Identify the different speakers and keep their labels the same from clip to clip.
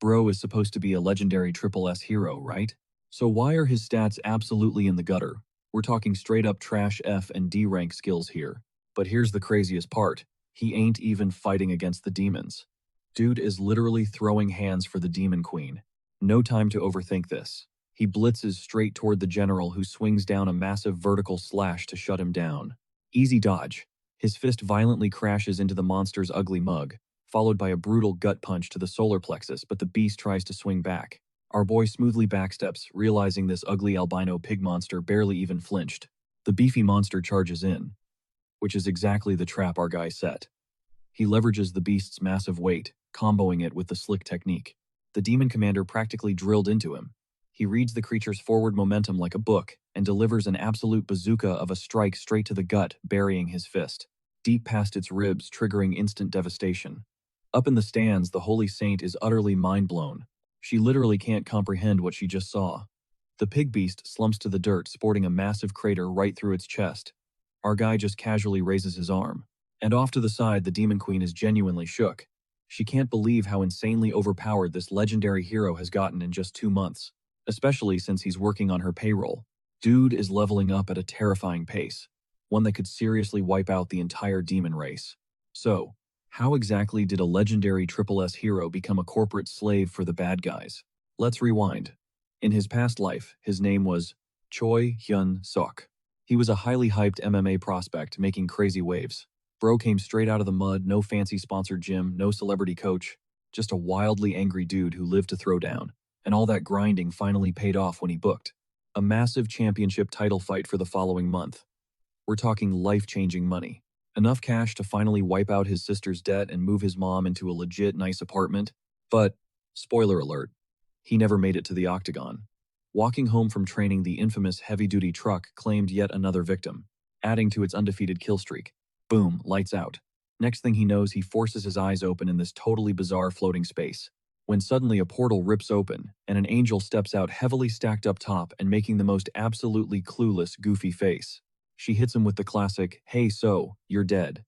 Speaker 1: Bro is supposed to be a legendary triple S hero, right? So why are his stats absolutely in the gutter? We're talking straight up trash F and D rank skills here. But here's the craziest part. He ain't even fighting against the demons. Dude is literally throwing hands for the Demon Queen. No time to overthink this. He blitzes straight toward the general, who swings down a massive vertical slash to shut him down. Easy dodge. His fist violently crashes into the monster's ugly mug, followed by a brutal gut punch to the solar plexus, but the beast tries to swing back. Our boy smoothly backsteps, realizing this ugly albino pig monster barely even flinched. The beefy monster charges in, which is exactly the trap our guy set. He leverages the beast's massive weight, comboing it with the slick technique. The demon commander practically drilled into him. He reads the creature's forward momentum like a book and delivers an absolute bazooka of a strike straight to the gut, burying his fist deep past its ribs, triggering instant devastation. Up in the stands, the holy saint is utterly mind-blown. She literally can't comprehend what she just saw. The pig beast slumps to the dirt, sporting a massive crater right through its chest. Our guy just casually raises his arm. And off to the side, the Demon Queen is genuinely shook. She can't believe how insanely overpowered this legendary hero has gotten in just 2 months, especially since he's working on her payroll. Dude is leveling up at a terrifying pace, one that could seriously wipe out the entire demon race. So, how exactly did a legendary Triple S hero become a corporate slave for the bad guys? Let's rewind. In his past life, his name was Choi Hyun-sok. He was a highly hyped MMA prospect making crazy waves. Bro came straight out of the mud, no fancy sponsored gym, no celebrity coach, just a wildly angry dude who lived to throw down. And all that grinding finally paid off when he booked a massive championship title fight for the following month. We're talking life-changing money. Enough cash to finally wipe out his sister's debt and move his mom into a legit nice apartment. But, spoiler alert, he never made it to the octagon. Walking home from training, the infamous heavy-duty truck claimed yet another victim, adding to its undefeated kill streak. Boom, lights out. Next thing he knows, he forces his eyes open in this totally bizarre floating space, when suddenly a portal rips open, and an angel steps out, heavily stacked up top and making the most absolutely clueless, goofy face. She hits him with the classic, "Hey, so, you're dead."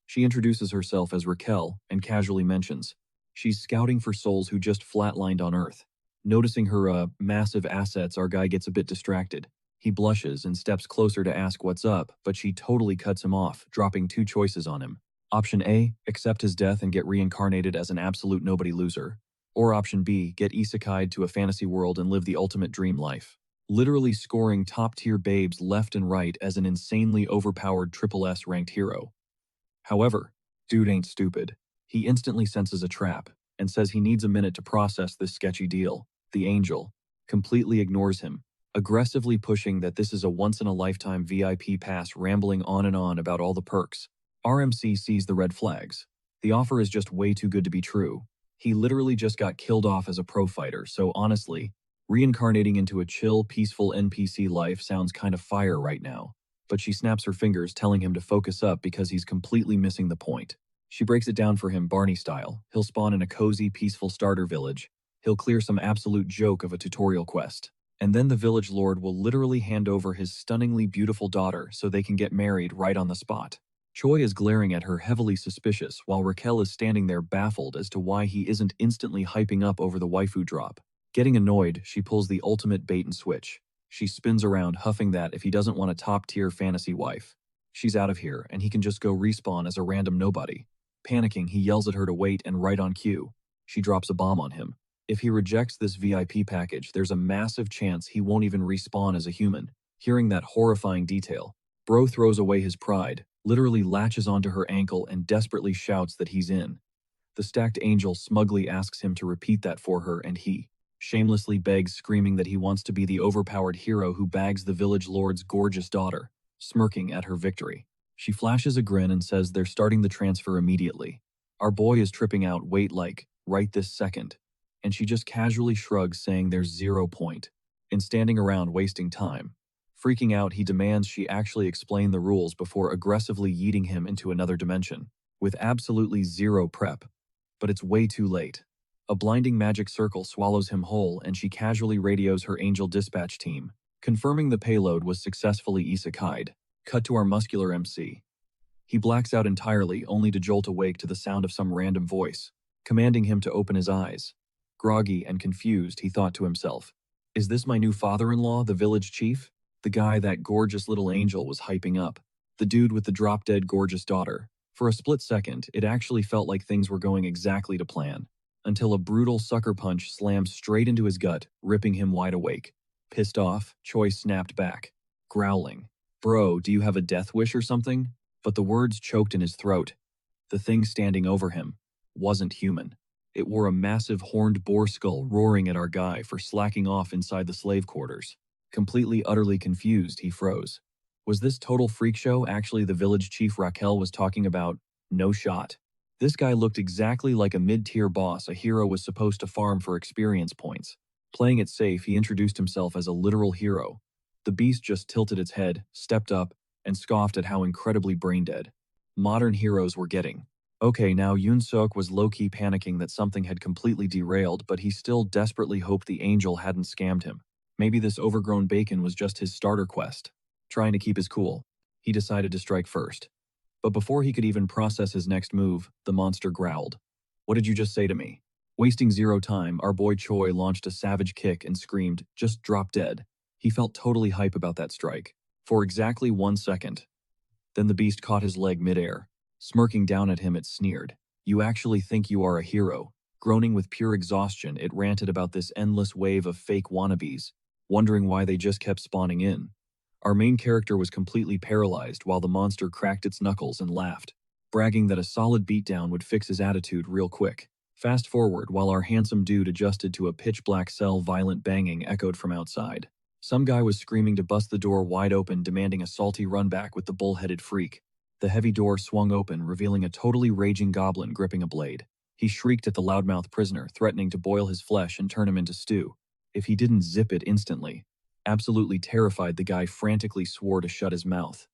Speaker 1: She introduces herself as Raquel and casually mentions she's scouting for souls who just flatlined on Earth. Noticing her massive assets, our guy gets a bit distracted. He blushes and steps closer to ask what's up, but she totally cuts him off, dropping 2 choices on him. Option A, accept his death and get reincarnated as an absolute nobody loser. Or option B, get isekai'd to a fantasy world and live the ultimate dream life. Literally scoring top-tier babes left and right as an insanely overpowered Triple S ranked hero. However, dude ain't stupid. He instantly senses a trap and says he needs a minute to process this sketchy deal. The angel completely ignores him, aggressively pushing that this is a once-in-a-lifetime VIP pass, rambling on and on about all the perks. RMC sees the red flags. The offer is just way too good to be true. He literally just got killed off as a pro fighter, so honestly, reincarnating into a chill, peaceful NPC life sounds kind of fire right now. But she snaps her fingers, telling him to focus up because he's completely missing the point. She breaks it down for him Barney style. He'll spawn in a cozy, peaceful starter village. He'll clear some absolute joke of a tutorial quest. And then the village lord will literally hand over his stunningly beautiful daughter so they can get married right on the spot. Choi is glaring at her, heavily suspicious, while Raquel is standing there baffled as to why he isn't instantly hyping up over the waifu drop. Getting annoyed, she pulls the ultimate bait and switch. She spins around, huffing that if he doesn't want a top-tier fantasy wife, she's out of here and he can just go respawn as a random nobody. Panicking, he yells at her to wait, and right on cue, she drops a bomb on him. If he rejects this VIP package, there's a massive chance he won't even respawn as a human. Hearing that horrifying detail, Bro throws away his pride, literally latches onto her ankle and desperately shouts that he's in. The stacked angel smugly asks him to repeat that for her, and he shamelessly begs, screaming that he wants to be the overpowered hero who bags the village lord's gorgeous daughter, smirking at her victory. She flashes a grin and says they're starting the transfer immediately. Our boy is tripping out, wait, like, right this second. And she just casually shrugs, saying there's 0 point in standing around wasting time. Freaking out, he demands she actually explain the rules before aggressively yeeting him into another dimension, with absolutely 0 prep. But it's way too late. A blinding magic circle swallows him whole, and she casually radios her angel dispatch team, confirming the payload was successfully isekai'd. Cut to our muscular MC. He blacks out entirely, only to jolt awake to the sound of some random voice, commanding him to open his eyes. Groggy and confused, he thought to himself, "Is this my new father-in-law, the village chief? The guy that gorgeous little angel was hyping up. The dude with the drop-dead gorgeous daughter." For a split second, it actually felt like things were going exactly to plan, until a brutal sucker punch slammed straight into his gut, ripping him wide awake. Pissed off, Choi snapped back, growling, "Bro, do you have a death wish or something?" But the words choked in his throat. The thing standing over him wasn't human. It wore a massive horned boar skull, roaring at our guy for slacking off inside the slave quarters. Completely, utterly confused, he froze. Was this total freak show actually the village chief Raquel was talking about? No shot. This guy looked exactly like a mid-tier boss a hero was supposed to farm for experience points. Playing it safe, he introduced himself as a literal hero. The beast just tilted its head, stepped up, and scoffed at how incredibly brain-dead modern heroes were getting. Okay, now Yoon-suk was low-key panicking that something had completely derailed, but he still desperately hoped the angel hadn't scammed him. Maybe this overgrown bacon was just his starter quest. Trying to keep his cool, he decided to strike first. But before he could even process his next move, the monster growled. "What did you just say to me?" Wasting zero time, our boy Choi launched a savage kick and screamed, "Just drop dead." He felt totally hype about that strike. For exactly 1 second. Then the beast caught his leg midair. Smirking down at him, it sneered. "You actually think you are a hero?" Groaning with pure exhaustion, it ranted about this endless wave of fake wannabes, wondering why they just kept spawning in. Our main character was completely paralyzed while the monster cracked its knuckles and laughed, bragging that a solid beatdown would fix his attitude real quick. Fast forward while our handsome dude adjusted to a pitch-black cell, violent banging echoed from outside. Some guy was screaming to bust the door wide open, demanding a salty runback with the bull-headed freak. The heavy door swung open, revealing a totally raging goblin gripping a blade. He shrieked at the loudmouth prisoner, threatening to boil his flesh and turn him into stew if he didn't zip it instantly. Absolutely terrified, the guy frantically swore to shut his mouth.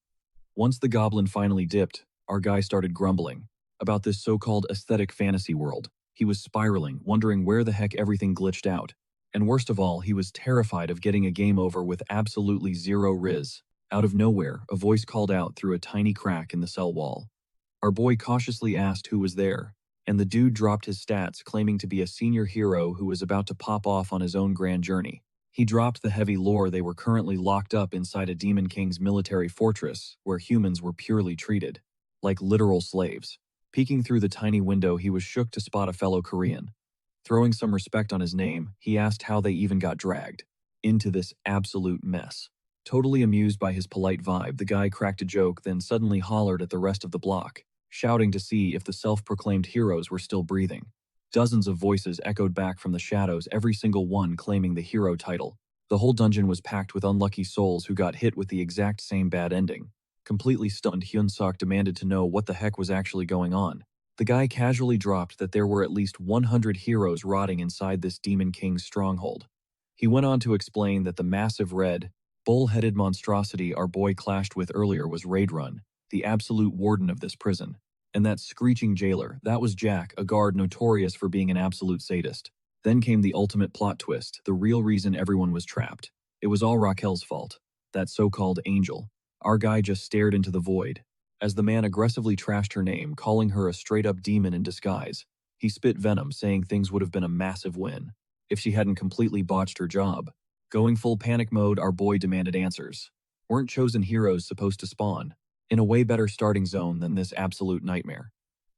Speaker 1: Once the goblin finally dipped, our guy started grumbling about this so-called aesthetic fantasy world. He was spiraling, wondering where the heck everything glitched out. And worst of all, he was terrified of getting a game over with absolutely zero riz. Out of nowhere, a voice called out through a tiny crack in the cell wall. Our boy cautiously asked who was there, and the dude dropped his stats, claiming to be a senior hero who was about to pop off on his own grand journey. He dropped the heavy lore they were currently locked up inside a Demon King's military fortress, where humans were purely treated like literal slaves. Peeking through the tiny window, he was shook to spot a fellow Korean. Throwing some respect on his name, he asked how they even got dragged into this absolute mess. Totally amused by his polite vibe, the guy cracked a joke, then suddenly hollered at the rest of the block, shouting to see if the self-proclaimed heroes were still breathing. Dozens of voices echoed back from the shadows, every single one claiming the hero title. The whole dungeon was packed with unlucky souls who got hit with the exact same bad ending. Completely stunned, Hyun-suk demanded to know what the heck was actually going on. The guy casually dropped that there were at least 100 heroes rotting inside this Demon King's stronghold. He went on to explain that the massive red, bull-headed monstrosity our boy clashed with earlier was Raidrun, the absolute warden of this prison. And that screeching jailer, that was Jack, a guard notorious for being an absolute sadist. Then came the ultimate plot twist, the real reason everyone was trapped. It was all Raquel's fault. That so-called angel. Our guy just stared into the void as the man aggressively trashed her name, calling her a straight-up demon in disguise. He spit venom, saying things would have been a massive win if she hadn't completely botched her job. Going full panic mode, our boy demanded answers. Weren't chosen heroes supposed to spawn in a way better starting zone than this absolute nightmare?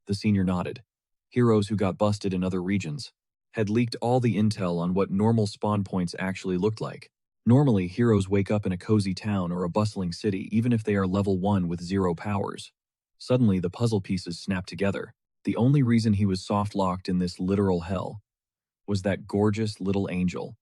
Speaker 1: The senior nodded. Heroes who got busted in other regions had leaked all the intel on what normal spawn points actually looked like. Normally, heroes wake up in a cozy town or a bustling city, even if they are level 1 with 0 powers. Suddenly, the puzzle pieces snapped together. The only reason he was soft-locked in this literal hell was that gorgeous little angel.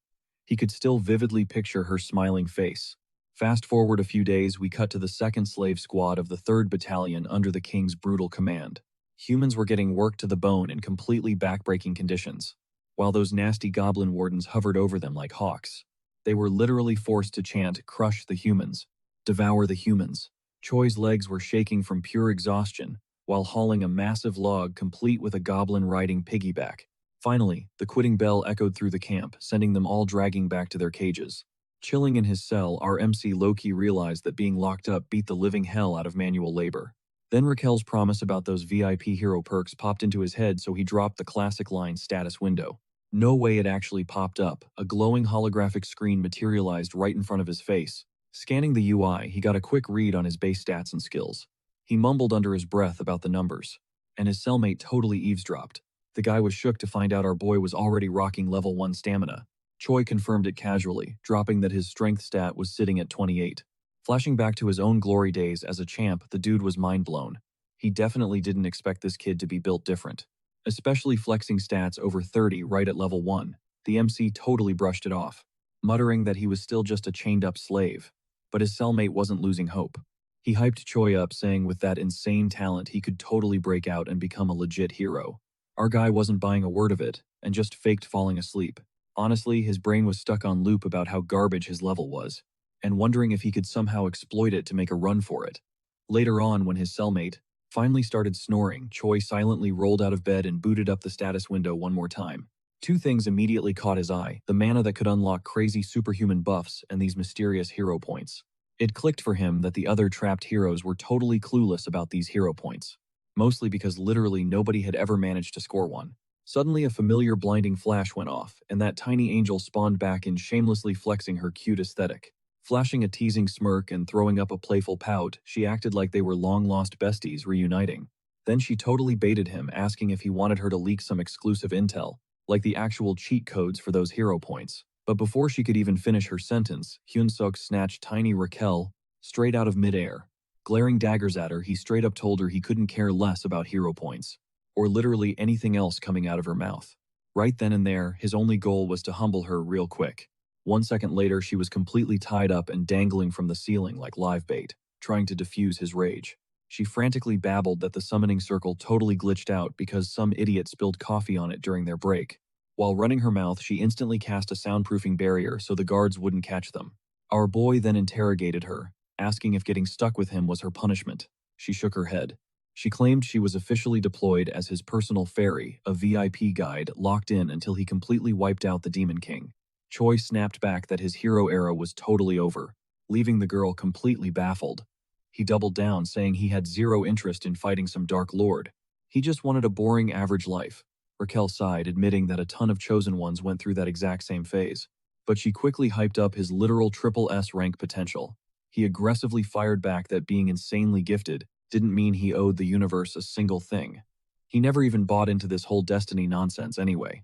Speaker 1: He could still vividly picture her smiling face. Fast forward a few days, we cut to the 2nd Slave Squad of the 3rd Battalion under the King's brutal command. Humans were getting worked to the bone in completely backbreaking conditions, while those nasty goblin wardens hovered over them like hawks. They were literally forced to chant, "Crush the humans, devour the humans." Choi's legs were shaking from pure exhaustion, while hauling a massive log complete with a goblin riding piggyback. Finally, the quitting bell echoed through the camp, sending them all dragging back to their cages. Chilling in his cell, our MC Loki realized that being locked up beat the living hell out of manual labor. Then Raquel's promise about those VIP hero perks popped into his head, so he dropped the classic line status window. No way it actually popped up. A glowing holographic screen materialized right in front of his face. Scanning the UI, he got a quick read on his base stats and skills. He mumbled under his breath about the numbers. And his cellmate totally eavesdropped. The guy was shook to find out our boy was already rocking level 1 stamina. Choi confirmed it casually, dropping that his strength stat was sitting at 28. Flashing back to his own glory days as a champ, the dude was mind-blown. He definitely didn't expect this kid to be built different. Especially flexing stats over 30 right at level 1. The MC totally brushed it off, muttering that he was still just a chained-up slave. But his cellmate wasn't losing hope. He hyped Choi up, saying with that insane talent he could totally break out and become a legit hero. Our guy wasn't buying a word of it, and just faked falling asleep. Honestly, his brain was stuck on loop about how garbage his level was, and wondering if he could somehow exploit it to make a run for it. Later on, when his cellmate finally started snoring, Choi silently rolled out of bed and booted up the status window one more time. Two things immediately caught his eye: the mana that could unlock crazy superhuman buffs and these mysterious hero points. It clicked for him that the other trapped heroes were totally clueless about these hero points, mostly because literally nobody had ever managed to score one. Suddenly a familiar blinding flash went off, and that tiny angel spawned back in, shamelessly flexing her cute aesthetic. Flashing a teasing smirk and throwing up a playful pout, she acted like they were long-lost besties reuniting. Then she totally baited him, asking if he wanted her to leak some exclusive intel, like the actual cheat codes for those hero points. But before she could even finish her sentence, Hyun-suk snatched tiny Raquel straight out of midair. Glaring daggers at her, he straight up told her he couldn't care less about hero points, or literally anything else coming out of her mouth. Right then and there, his only goal was to humble her real quick. 1 second later, she was completely tied up and dangling from the ceiling like live bait, trying to defuse his rage. She frantically babbled that the summoning circle totally glitched out because some idiot spilled coffee on it during their break. While running her mouth, she instantly cast a soundproofing barrier so the guards wouldn't catch them. Our boy then interrogated her, asking if getting stuck with him was her punishment. She shook her head. She claimed she was officially deployed as his personal fairy, a VIP guide locked in until he completely wiped out the Demon King. Choi snapped back that his hero era was totally over, leaving the girl completely baffled. He doubled down, saying he had zero interest in fighting some Dark Lord. He just wanted a boring average life. Raquel sighed, admitting that a ton of chosen ones went through that exact same phase. But she quickly hyped up his literal triple S rank potential. He aggressively fired back that being insanely gifted didn't mean he owed the universe a single thing. He never even bought into this whole destiny nonsense anyway.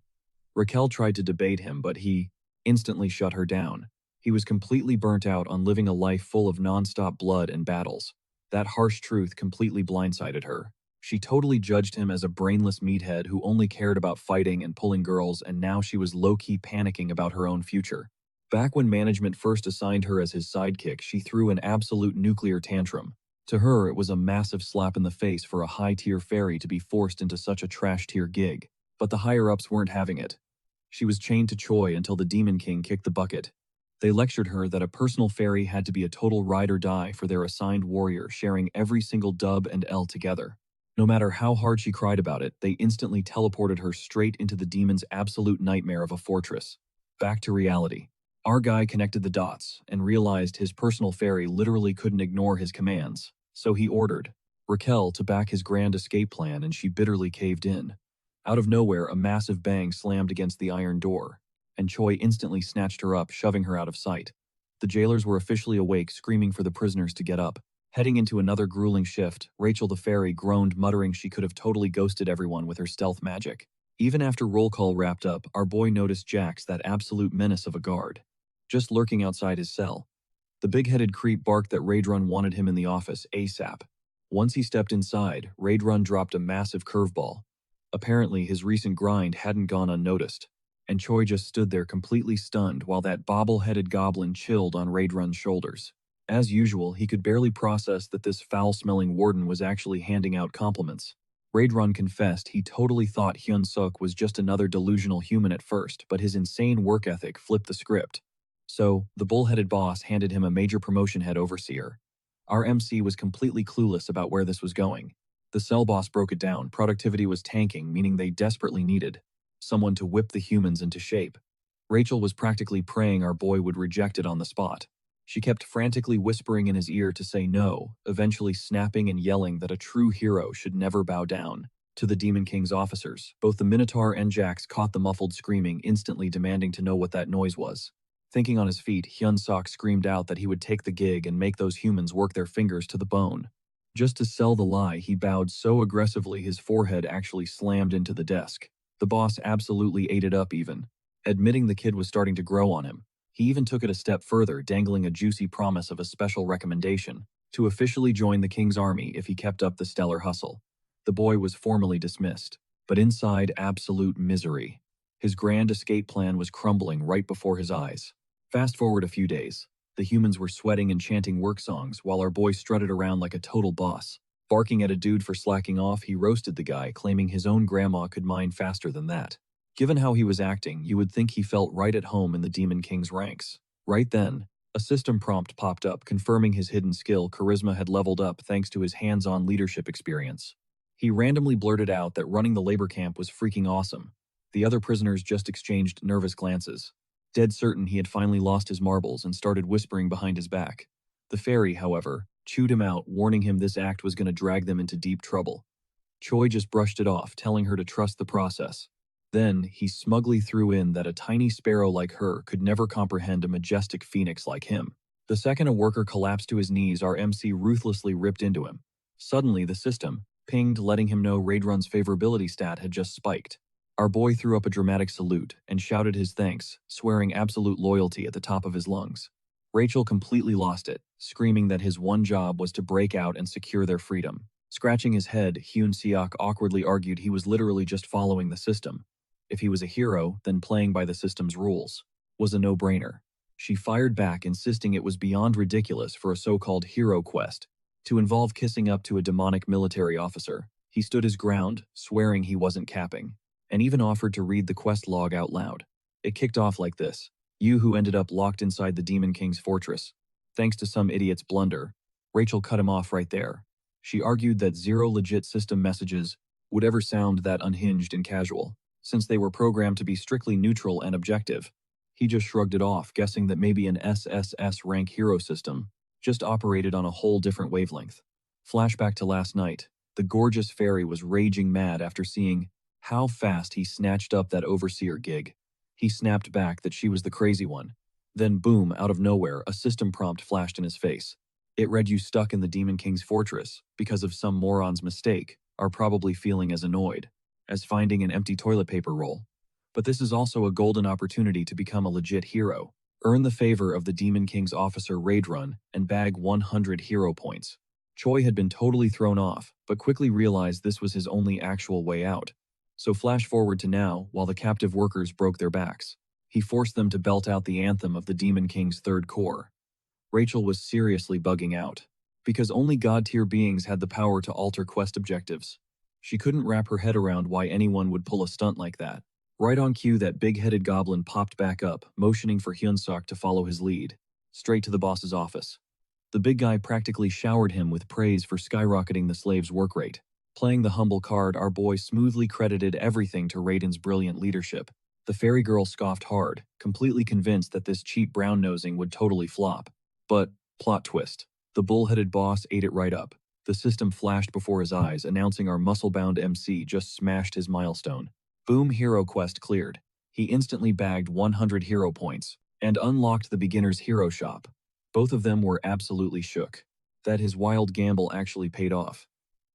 Speaker 1: Raquel tried to debate him, but he instantly shut her down. He was completely burnt out on living a life full of non-stop blood and battles. That harsh truth completely blindsided her. She totally judged him as a brainless meathead who only cared about fighting and pulling girls, and now she was low-key panicking about her own future. Back when management first assigned her as his sidekick, she threw an absolute nuclear tantrum. To her, it was a massive slap in the face for a high-tier fairy to be forced into such a trash-tier gig. But the higher-ups weren't having it. She was chained to Choi until the Demon King kicked the bucket. They lectured her that a personal fairy had to be a total ride or die for their assigned warrior, sharing every single dub and L together. No matter how hard she cried about it, they instantly teleported her straight into the demon's absolute nightmare of a fortress. Back to reality. Our guy connected the dots and realized his personal fairy literally couldn't ignore his commands, so he ordered Raquel to back his grand escape plan, and she bitterly caved in. Out of nowhere, a massive bang slammed against the iron door, and Choi instantly snatched her up, shoving her out of sight. The jailers were officially awake, screaming for the prisoners to get up. Heading into another grueling shift, Rachel the fairy groaned, muttering she could have totally ghosted everyone with her stealth magic. Even after roll call wrapped up, our boy noticed Jax, that absolute menace of a guard, just lurking outside his cell. The big-headed creep barked that Raidrun wanted him in the office ASAP. Once he stepped inside, Raidrun dropped a massive curveball. Apparently, his recent grind hadn't gone unnoticed, and Choi just stood there completely stunned while that bobble-headed goblin chilled on Raidrun's shoulders. As usual, he could barely process that this foul-smelling warden was actually handing out compliments. Raidrun confessed he totally thought Hyun-suk was just another delusional human at first, but his insane work ethic flipped the script. So, the bull-headed boss handed him a major promotion head overseer. Our MC was completely clueless about where this was going. The cell boss broke it down. Productivity was tanking, meaning they desperately needed someone to whip the humans into shape. Rachel was practically praying our boy would reject it on the spot. She kept frantically whispering in his ear to say no, eventually snapping and yelling that a true hero should never bow down. to the Demon King's officers. Both the Minotaur and Jax caught the muffled screaming, instantly demanding to know what that noise was. Thinking on his feet, Hyun-sok screamed out that he would take the gig and make those humans work their fingers to the bone. Just to sell the lie, he bowed so aggressively his forehead actually slammed into the desk. The boss absolutely ate it up even, admitting the kid was starting to grow on him. He even took it a step further, dangling a juicy promise of a special recommendation to officially join the king's army if he kept up the stellar hustle. The boy was formally dismissed, but inside absolute misery. His grand escape plan was crumbling right before his eyes. Fast forward a few days. The humans were sweating and chanting work songs while our boy strutted around like a total boss. Barking at a dude for slacking off, he roasted the guy, claiming his own grandma could mine faster than that. Given how he was acting, you would think he felt right at home in the Demon King's ranks. Right then, a system prompt popped up confirming his hidden skill. Charisma had leveled up thanks to his hands-on leadership experience. He randomly blurted out that running the labor camp was freaking awesome. The other prisoners just exchanged nervous glances. Dead certain he had finally lost his marbles and started whispering behind his back. The fairy, however, chewed him out, warning him this act was going to drag them into deep trouble. Choi just brushed it off, telling her to trust the process. Then, he smugly threw in that a tiny sparrow like her could never comprehend a majestic phoenix like him. The second a worker collapsed to his knees, our MC ruthlessly ripped into him. Suddenly, the system pinged, letting him know Raidrun's favorability stat had just spiked. Our boy threw up a dramatic salute and shouted his thanks, swearing absolute loyalty at the top of his lungs. Rachel completely lost it, screaming that his one job was to break out and secure their freedom. Scratching his head, Hyun-seok awkwardly argued he was literally just following the system. If he was a hero, then playing by the system's rules was a no-brainer. She fired back, insisting it was beyond ridiculous for a so-called hero quest to involve kissing up to a demonic military officer. He stood his ground, swearing he wasn't capping, and even offered to read the quest log out loud. It kicked off like this: you who ended up locked inside the Demon King's fortress. Thanks to some idiot's blunder, Rachel cut him off right there. She argued that zero legit system messages would ever sound that unhinged and casual, since they were programmed to be strictly neutral and objective. He just shrugged it off, guessing that maybe an SSS rank hero system just operated on a whole different wavelength. Flashback to last night. The gorgeous fairy was raging mad after seeing how fast he snatched up that overseer gig. He snapped back that she was the crazy one. Then boom, out of nowhere, a system prompt flashed in his face. It read, "You stuck in the Demon King's fortress because of some moron's mistake, are probably feeling as annoyed as finding an empty toilet paper roll. But this is also a golden opportunity to become a legit hero. Earn the favor of the Demon King's officer Raidrun and bag 100 hero points." Choi had been totally thrown off, but quickly realized this was his only actual way out. So flash forward to now, while the captive workers broke their backs. He forced them to belt out the anthem of the Demon King's third core. Rachel was seriously bugging out, because only god-tier beings had the power to alter quest objectives. She couldn't wrap her head around why anyone would pull a stunt like that. Right on cue, that big-headed goblin popped back up, motioning for Hyun-sok to follow his lead, straight to the boss's office. The big guy practically showered him with praise for skyrocketing the slave's work rate. Playing the humble card, our boy smoothly credited everything to Raiden's brilliant leadership. The fairy girl scoffed hard, completely convinced that this cheap brown-nosing would totally flop. But, plot twist, the bull-headed boss ate it right up. The system flashed before his eyes, announcing our muscle-bound MC just smashed his milestone. Boom, hero quest cleared. He instantly bagged 100 hero points and unlocked the beginner's hero shop. Both of them were absolutely shook that his wild gamble actually paid off.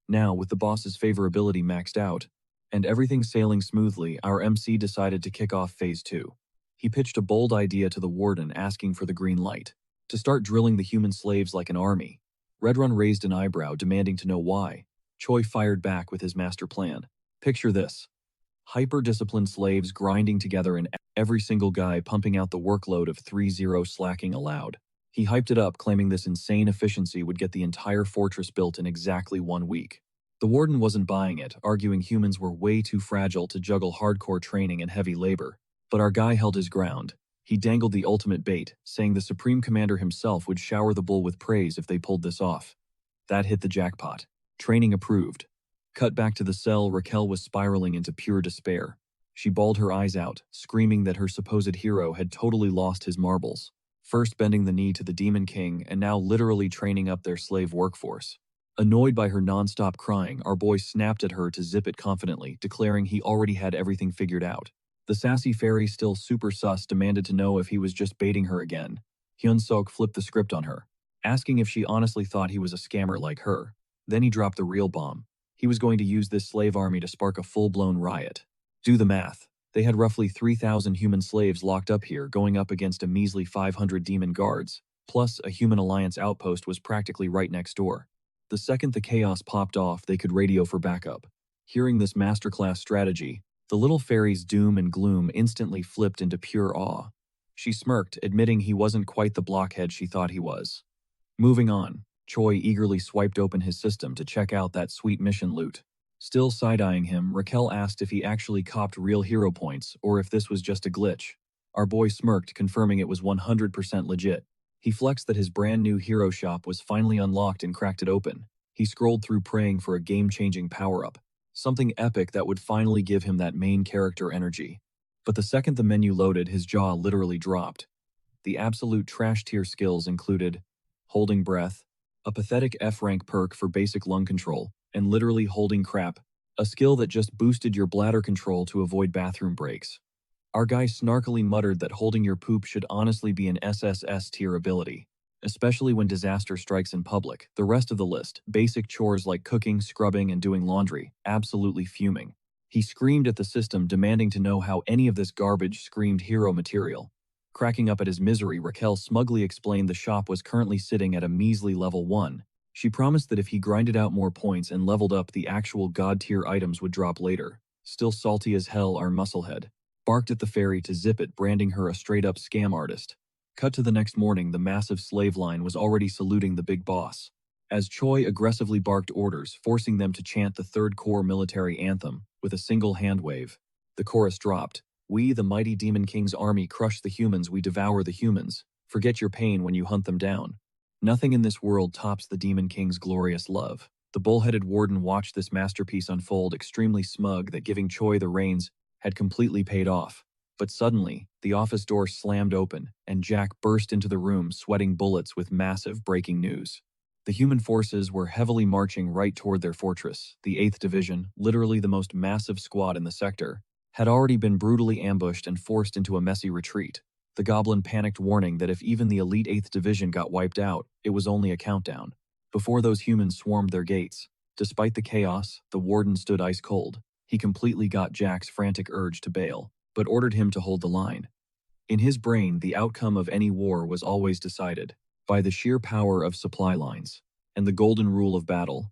Speaker 1: Now, with the boss's favorability maxed out and everything sailing smoothly, our MC decided to kick off Phase 2. He pitched a bold idea to the warden, asking for the green light to start drilling the human slaves like an army. Raidrun raised an eyebrow, demanding to know why. Choi fired back with his master plan. Picture this: hyper-disciplined slaves grinding together and every single guy pumping out the workload of 3-0 slacking allowed. He hyped it up, claiming this insane efficiency would get the entire fortress built in exactly 1 week. The warden wasn't buying it, arguing humans were way too fragile to juggle hardcore training and heavy labor. But our guy held his ground. He dangled the ultimate bait, saying the Supreme Commander himself would shower the bull with praise if they pulled this off. That hit the jackpot. Training approved. Cut back to the cell, Raquel was spiraling into pure despair. She bawled her eyes out, screaming that her supposed hero had totally lost his marbles. First bending the knee to the Demon King and now literally training up their slave workforce. Annoyed by her nonstop crying, our boy snapped at her to zip it confidently, declaring he already had everything figured out. The sassy fairy, still super sus, demanded to know if he was just baiting her again. Hyun-sok flipped the script on her, asking if she honestly thought he was a scammer like her. Then he dropped the real bomb. He was going to use this slave army to spark a full-blown riot. Do the math. They had roughly 3,000 human slaves locked up here, going up against a measly 500 demon guards, plus a human alliance outpost was practically right next door. The second the chaos popped off, they could radio for backup. Hearing this masterclass strategy, the little fairy's doom and gloom instantly flipped into pure awe. She smirked, admitting he wasn't quite the blockhead she thought he was. Moving on, Choi eagerly swiped open his system to check out that sweet mission loot. Still side-eyeing him, Raquel asked if he actually copped real hero points or if this was just a glitch. Our boy smirked, confirming it was 100% legit. He flexed that his brand new hero shop was finally unlocked and cracked it open. He scrolled through praying for a game-changing power-up, something epic that would finally give him that main character energy. But the second the menu loaded, his jaw literally dropped. The absolute trash tier skills included holding breath, a pathetic F-rank perk for basic lung control, and literally holding crap, a skill that just boosted your bladder control to avoid bathroom breaks. Our guy snarkily muttered that holding your poop should honestly be an SSS tier ability, especially when disaster strikes in public. The rest of the list, basic chores like cooking, scrubbing, and doing laundry, absolutely fuming. He screamed at the system, demanding to know how any of this garbage screamed hero material. Cracking up at his misery, Raquel smugly explained the shop was currently sitting at a measly level 1. She promised that if he grinded out more points and leveled up, the actual god-tier items would drop later. Still salty as hell, our musclehead barked at the fairy to zip it, branding her a straight-up scam artist. Cut to the next morning, the massive slave line was already saluting the big boss. As Choi aggressively barked orders, forcing them to chant the Third Corps military anthem with a single hand wave. The chorus dropped. We, the mighty Demon King's army, crush the humans, we devour the humans. Forget your pain when you hunt them down. Nothing in this world tops the Demon King's glorious love. The bull-headed warden watched this masterpiece unfold, extremely smug that giving Choi the reins had completely paid off. But suddenly, the office door slammed open, and Jack burst into the room, sweating bullets with massive breaking news. The human forces were heavily marching right toward their fortress. The 8th Division, literally the most massive squad in the sector, had already been brutally ambushed and forced into a messy retreat. The goblin panicked, warning that if even the elite 8th Division got wiped out, it was only a countdown before those humans swarmed their gates. Despite the chaos, the warden stood ice cold. He completely got Jack's frantic urge to bail, but ordered him to hold the line. In his brain, the outcome of any war was always decided by the sheer power of supply lines and the golden rule of battle.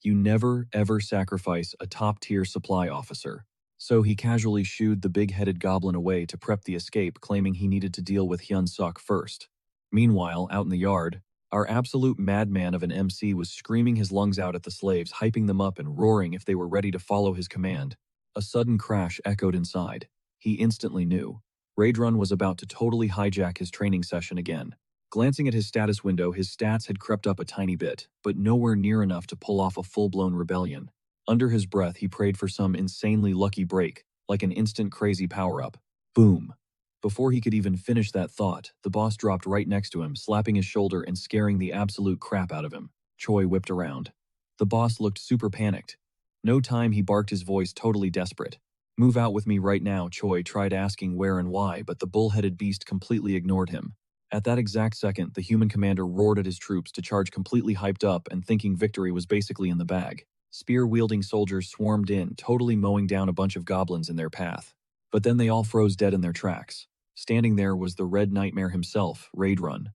Speaker 1: You never, ever sacrifice a top-tier supply officer. So he casually shooed the big-headed goblin away to prep the escape, claiming he needed to deal with Hyun-sok first. Meanwhile, out in the yard, our absolute madman of an MC was screaming his lungs out at the slaves, hyping them up and roaring if they were ready to follow his command. A sudden crash echoed inside. He instantly knew. Raidrun was about to totally hijack his training session again. Glancing at his status window, his stats had crept up a tiny bit, but nowhere near enough to pull off a full-blown rebellion. Under his breath, he prayed for some insanely lucky break, like an instant crazy power-up. Boom. Before he could even finish that thought, the boss dropped right next to him, slapping his shoulder and scaring the absolute crap out of him. Choi whipped around. The boss looked super panicked. No time, he barked, his voice totally desperate. Move out with me right now. Choi tried asking where and why, but the bull-headed beast completely ignored him. At that exact second, the human commander roared at his troops to charge, completely hyped up and thinking victory was basically in the bag. Spear-wielding soldiers swarmed in, totally mowing down a bunch of goblins in their path. But then they all froze dead in their tracks. Standing there was the Red Nightmare himself, Raidrun.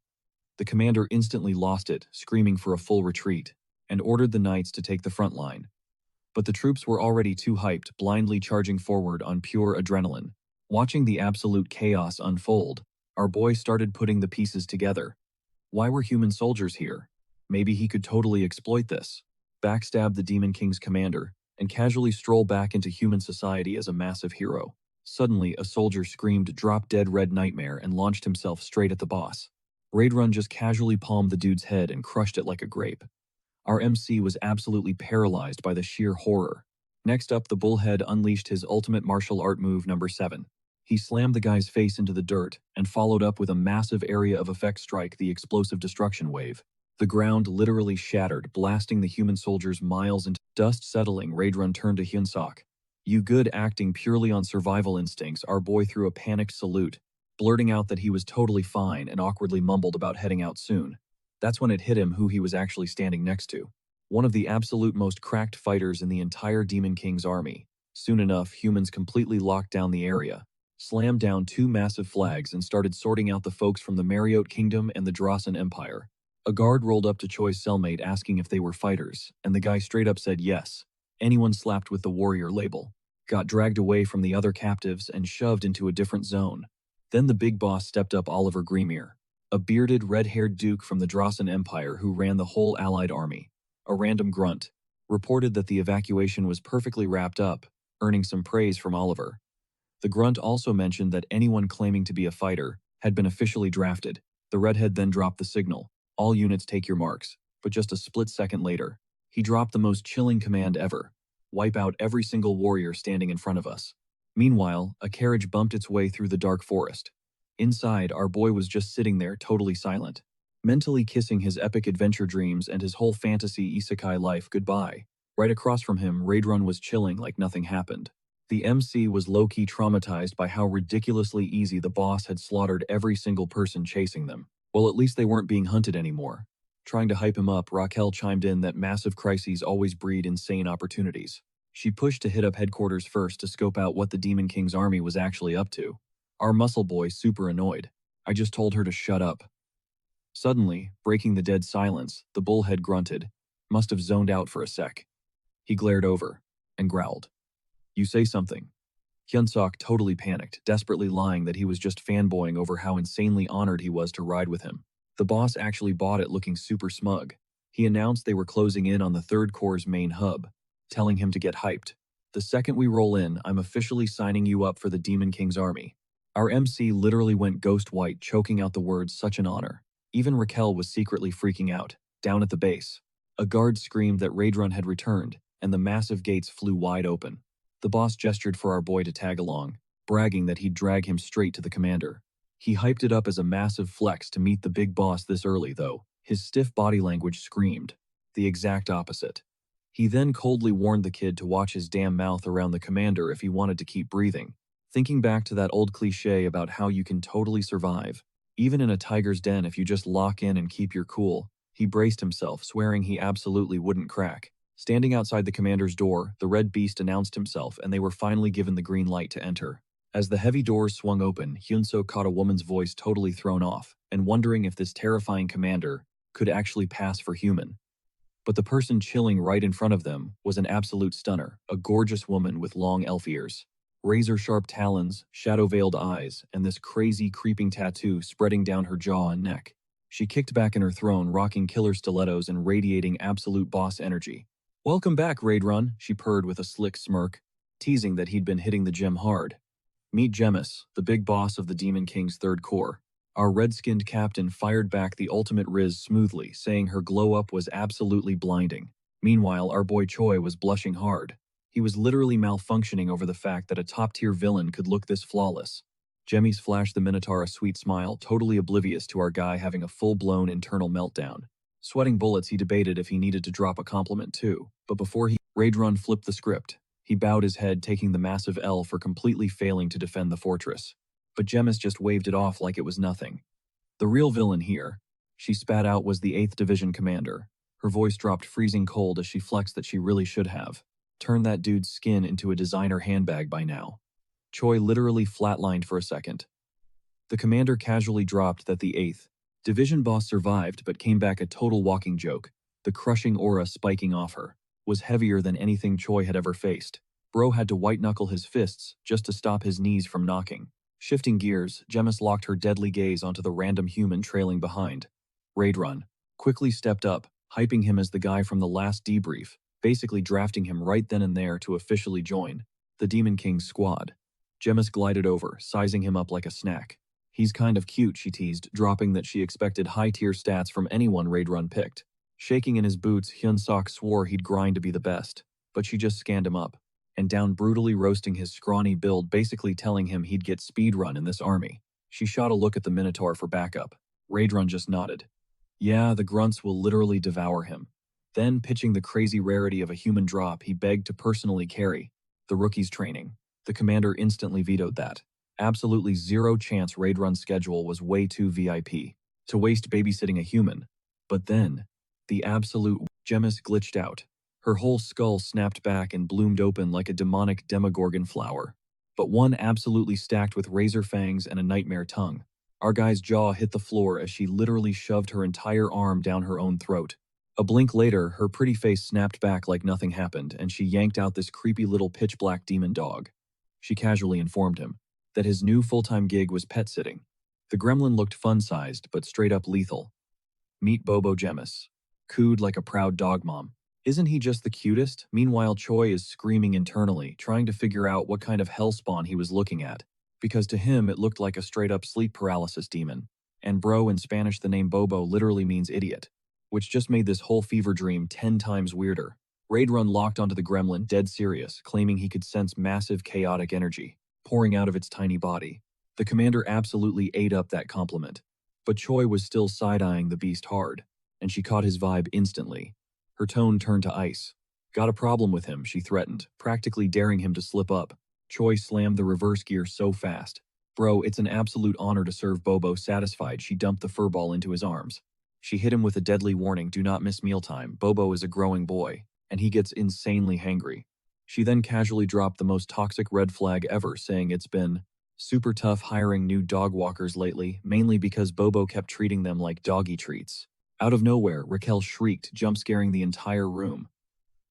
Speaker 1: The commander instantly lost it, screaming for a full retreat, and ordered the knights to take the front line. But the troops were already too hyped, blindly charging forward on pure adrenaline. Watching the absolute chaos unfold, our boy started putting the pieces together. Why were human soldiers here? Maybe he could totally exploit this. Backstab the Demon King's commander, and casually stroll back into human society as a massive hero. Suddenly, a soldier screamed, "Drop dead Red Nightmare," and launched himself straight at the boss. Raidrun just casually palmed the dude's head and crushed it like a grape. Our MC was absolutely paralyzed by the sheer horror. Next up, the bullhead unleashed his ultimate martial art move number 7. He slammed the guy's face into the dirt and followed up with a massive area of effect strike, the explosive destruction wave. The ground literally shattered, blasting the human soldiers miles into dust. Settling, Raidrun turned to Hyunsok. "You good, acting purely on survival instincts." Our boy threw a panicked salute, blurting out that he was totally fine and awkwardly mumbled about heading out soon. That's when it hit him who he was actually standing next to. One of the absolute most cracked fighters in the entire Demon King's army. Soon enough, humans completely locked down the area, slammed down two massive flags, and started sorting out the folks from the Mariote Kingdom and the Drasan Empire. A guard rolled up to Choi's cellmate asking if they were fighters, and the guy straight up said yes. Anyone slapped with the warrior label got dragged away from the other captives and shoved into a different zone. Then the big boss stepped up, Oliver Gremir, a bearded, red-haired duke from the Drasan Empire who ran the whole allied army. A random grunt reported that the evacuation was perfectly wrapped up, earning some praise from Oliver. The grunt also mentioned that anyone claiming to be a fighter had been officially drafted. The redhead then dropped the signal, "All units take your marks," but just a split second later, he dropped the most chilling command ever: "Wipe out every single warrior standing in front of us." Meanwhile, a carriage bumped its way through the dark forest. Inside, our boy was just sitting there, totally silent, mentally kissing his epic adventure dreams and his whole fantasy isekai life goodbye. Right across from him, Raidrun was chilling like nothing happened. The MC was low-key traumatized by how ridiculously easy the boss had slaughtered every single person chasing them. Well, at least they weren't being hunted anymore. Trying to hype him up, Raquel chimed in that massive crises always breed insane opportunities. She pushed to hit up headquarters first to scope out what the Demon King's army was actually up to. Our muscle boy super annoyed. "I just told her to shut up." Suddenly, breaking the dead silence, the bullhead grunted. Must have zoned out for a sec. He glared over and growled, "You say something." Hyunsok totally panicked, desperately lying that he was just fanboying over how insanely honored he was to ride with him. The boss actually bought it, looking super smug. He announced they were closing in on the Third Corps' main hub, telling him to get hyped. "The second we roll in, I'm officially signing you up for the Demon King's army." Our MC literally went ghost white, choking out the words "such an honor." Even Raquel was secretly freaking out. Down at the base, a guard screamed that Raidrun had returned, and the massive gates flew wide open. The boss gestured for our boy to tag along, bragging that he'd drag him straight to the commander. He hyped it up as a massive flex to meet the big boss this early, though. His stiff body language screamed the exact opposite. He then coldly warned the kid to watch his damn mouth around the commander if he wanted to keep breathing. Thinking back to that old cliche about how you can totally survive, even in a tiger's den, if you just lock in and keep your cool, he braced himself, swearing he absolutely wouldn't crack. Standing outside the commander's door, the red beast announced himself, and they were finally given the green light to enter. As the heavy doors swung open, Hyunsuk caught a woman's voice, totally thrown off, and wondering if this terrifying commander could actually pass for human. But the person chilling right in front of them was an absolute stunner, a gorgeous woman with long elf ears, razor-sharp talons, shadow-veiled eyes, and this crazy, creeping tattoo spreading down her jaw and neck. She kicked back in her throne, rocking killer stilettos and radiating absolute boss energy. "Welcome back, Raidrun," she purred with a slick smirk, teasing that he'd been hitting the gym hard. "Meet Gemis, the big boss of the Demon King's Third Corps." Our red-skinned captain fired back the ultimate riz smoothly, saying her glow-up was absolutely blinding. Meanwhile, our boy Choi was blushing hard. He was literally malfunctioning over the fact that a top-tier villain could look this flawless. Gemis flashed the Minotaur a sweet smile, totally oblivious to our guy having a full-blown internal meltdown. Sweating bullets, he debated if he needed to drop a compliment too, but before Raidrun flipped the script. He bowed his head, taking the massive L for completely failing to defend the fortress. But Gemis just waved it off like it was nothing. "The real villain here," she spat out, was the 8th Division commander. Her voice dropped freezing cold as she flexed that she really should have turned that dude's skin into a designer handbag by now. Choi literally flatlined for a second. The commander casually dropped that the 8th Division boss survived but came back a total walking joke. The crushing aura spiking off her was heavier than anything Choi had ever faced. Bro had to white-knuckle his fists just to stop his knees from knocking. Shifting gears, Gemis locked her deadly gaze onto the random human trailing behind. Raidrun quickly stepped up, hyping him as the guy from the last debrief, basically drafting him right then and there to officially join the Demon King's squad. Gemis glided over, sizing him up like a snack. "He's kind of cute," she teased, dropping that she expected high-tier stats from anyone Raidrun picked. Shaking in his boots, Hyunsok swore he'd grind to be the best, but she just scanned him up and down, brutally roasting his scrawny build, basically telling him he'd get speedrun in this army. She shot a look at the Minotaur for backup. Raidrun just nodded. Yeah, the grunts will literally devour him. Then, pitching the crazy rarity of a human drop, he begged to personally carry the rookie's training. The commander instantly vetoed that. Absolutely zero chance raid run schedule was way too VIP to waste babysitting a human. But then, the absolute Gemis glitched out. Her whole skull snapped back and bloomed open like a demonic demogorgon flower. But one absolutely stacked with razor fangs and a nightmare tongue. Our guy's jaw hit the floor as she literally shoved her entire arm down her own throat. A blink later, her pretty face snapped back like nothing happened, and she yanked out this creepy little pitch-black demon dog. She casually informed him that his new full-time gig was pet sitting. The gremlin looked fun-sized, but straight-up lethal. Meet Bobo Gemis. Cooed like a proud dog mom. Isn't he just the cutest? Meanwhile, Choi is screaming internally, trying to figure out what kind of hellspawn he was looking at, because to him it looked like a straight-up sleep paralysis demon. And bro, in Spanish the name Bobo literally means idiot, which just made this whole fever dream 10 times weirder. Raidrun locked onto the gremlin dead serious, claiming he could sense massive chaotic energy pouring out of its tiny body. The commander absolutely ate up that compliment. But Choi was still side-eyeing the beast hard, and she caught his vibe instantly. Her tone turned to ice. Got a problem with him, she threatened, practically daring him to slip up. Choi slammed the reverse gear so fast. Bro, it's an absolute honor to serve Bobo. Satisfied, she dumped the furball into his arms. She hit him with a deadly warning, do not miss mealtime. Bobo is a growing boy, and he gets insanely hangry. She then casually dropped the most toxic red flag ever, saying it's been super tough hiring new dog walkers lately, mainly because Bobo kept treating them like doggy treats. Out of nowhere, Raquel shrieked, jump-scaring the entire room.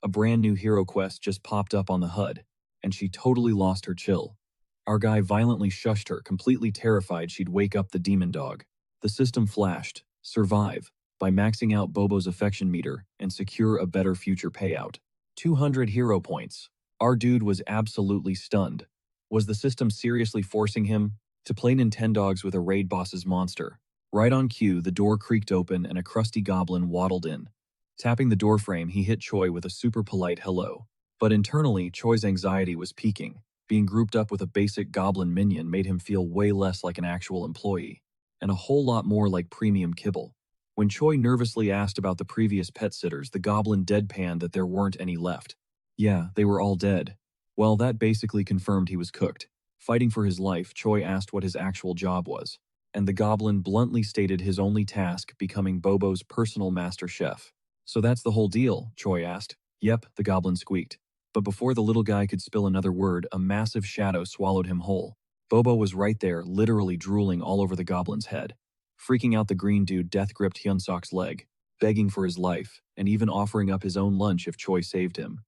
Speaker 1: A brand new hero quest just popped up on the HUD, and she totally lost her chill. Our guy violently shushed her, completely terrified she'd wake up the demon dog. The system flashed, survive, by maxing out Bobo's affection meter and secure a better future payout. 200 hero points. Our dude was absolutely stunned. Was the system seriously forcing him to play Nintendogs with a raid boss's monster? Right on cue, the door creaked open and a crusty goblin waddled in. Tapping the doorframe, he hit Choi with a super polite hello. But internally, Choi's anxiety was peaking. Being grouped up with a basic goblin minion made him feel way less like an actual employee, and a whole lot more like premium kibble. When Choi nervously asked about the previous pet sitters, the goblin deadpanned that there weren't any left. Yeah, they were all dead. Well, that basically confirmed he was cooked. Fighting for his life, Choi asked what his actual job was, and the goblin bluntly stated his only task, becoming Bobo's personal master chef. So that's the whole deal, Choi asked. Yep, the goblin squeaked. But before the little guy could spill another word, a massive shadow swallowed him whole. Bobo was right there, literally drooling all over the goblin's head. Freaking out, the green dude death-gripped Hyunsok's leg, begging for his life, and even offering up his own lunch if Choi saved him.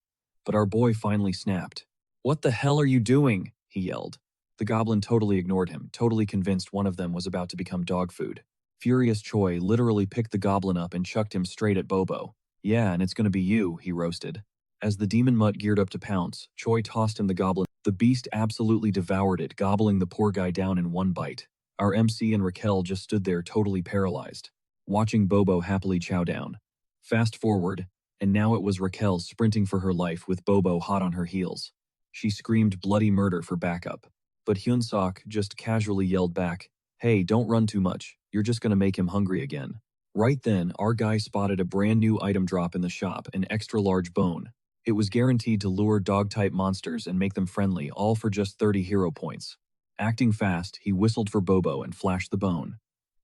Speaker 1: But our boy finally snapped. What the hell are you doing? He yelled. The goblin totally ignored him, totally convinced one of them was about to become dog food. Furious Choi literally picked the goblin up and chucked him straight at Bobo. Yeah, and it's gonna be you, he roasted. As the demon mutt geared up to pounce, Choi tossed him the goblin. The beast absolutely devoured it, gobbling the poor guy down in one bite. Our MC and Raquel just stood there totally paralyzed, watching Bobo happily chow down. Fast forward, and now it was Raquel sprinting for her life with Bobo hot on her heels. She screamed bloody murder for backup, but Hyunsok just casually yelled back, "Hey, don't run too much, you're just gonna make him hungry again." Right then, our guy spotted a brand new item drop in the shop, an extra-large bone. It was guaranteed to lure dog-type monsters and make them friendly, all for just 30 hero points. Acting fast, he whistled for Bobo and flashed the bone.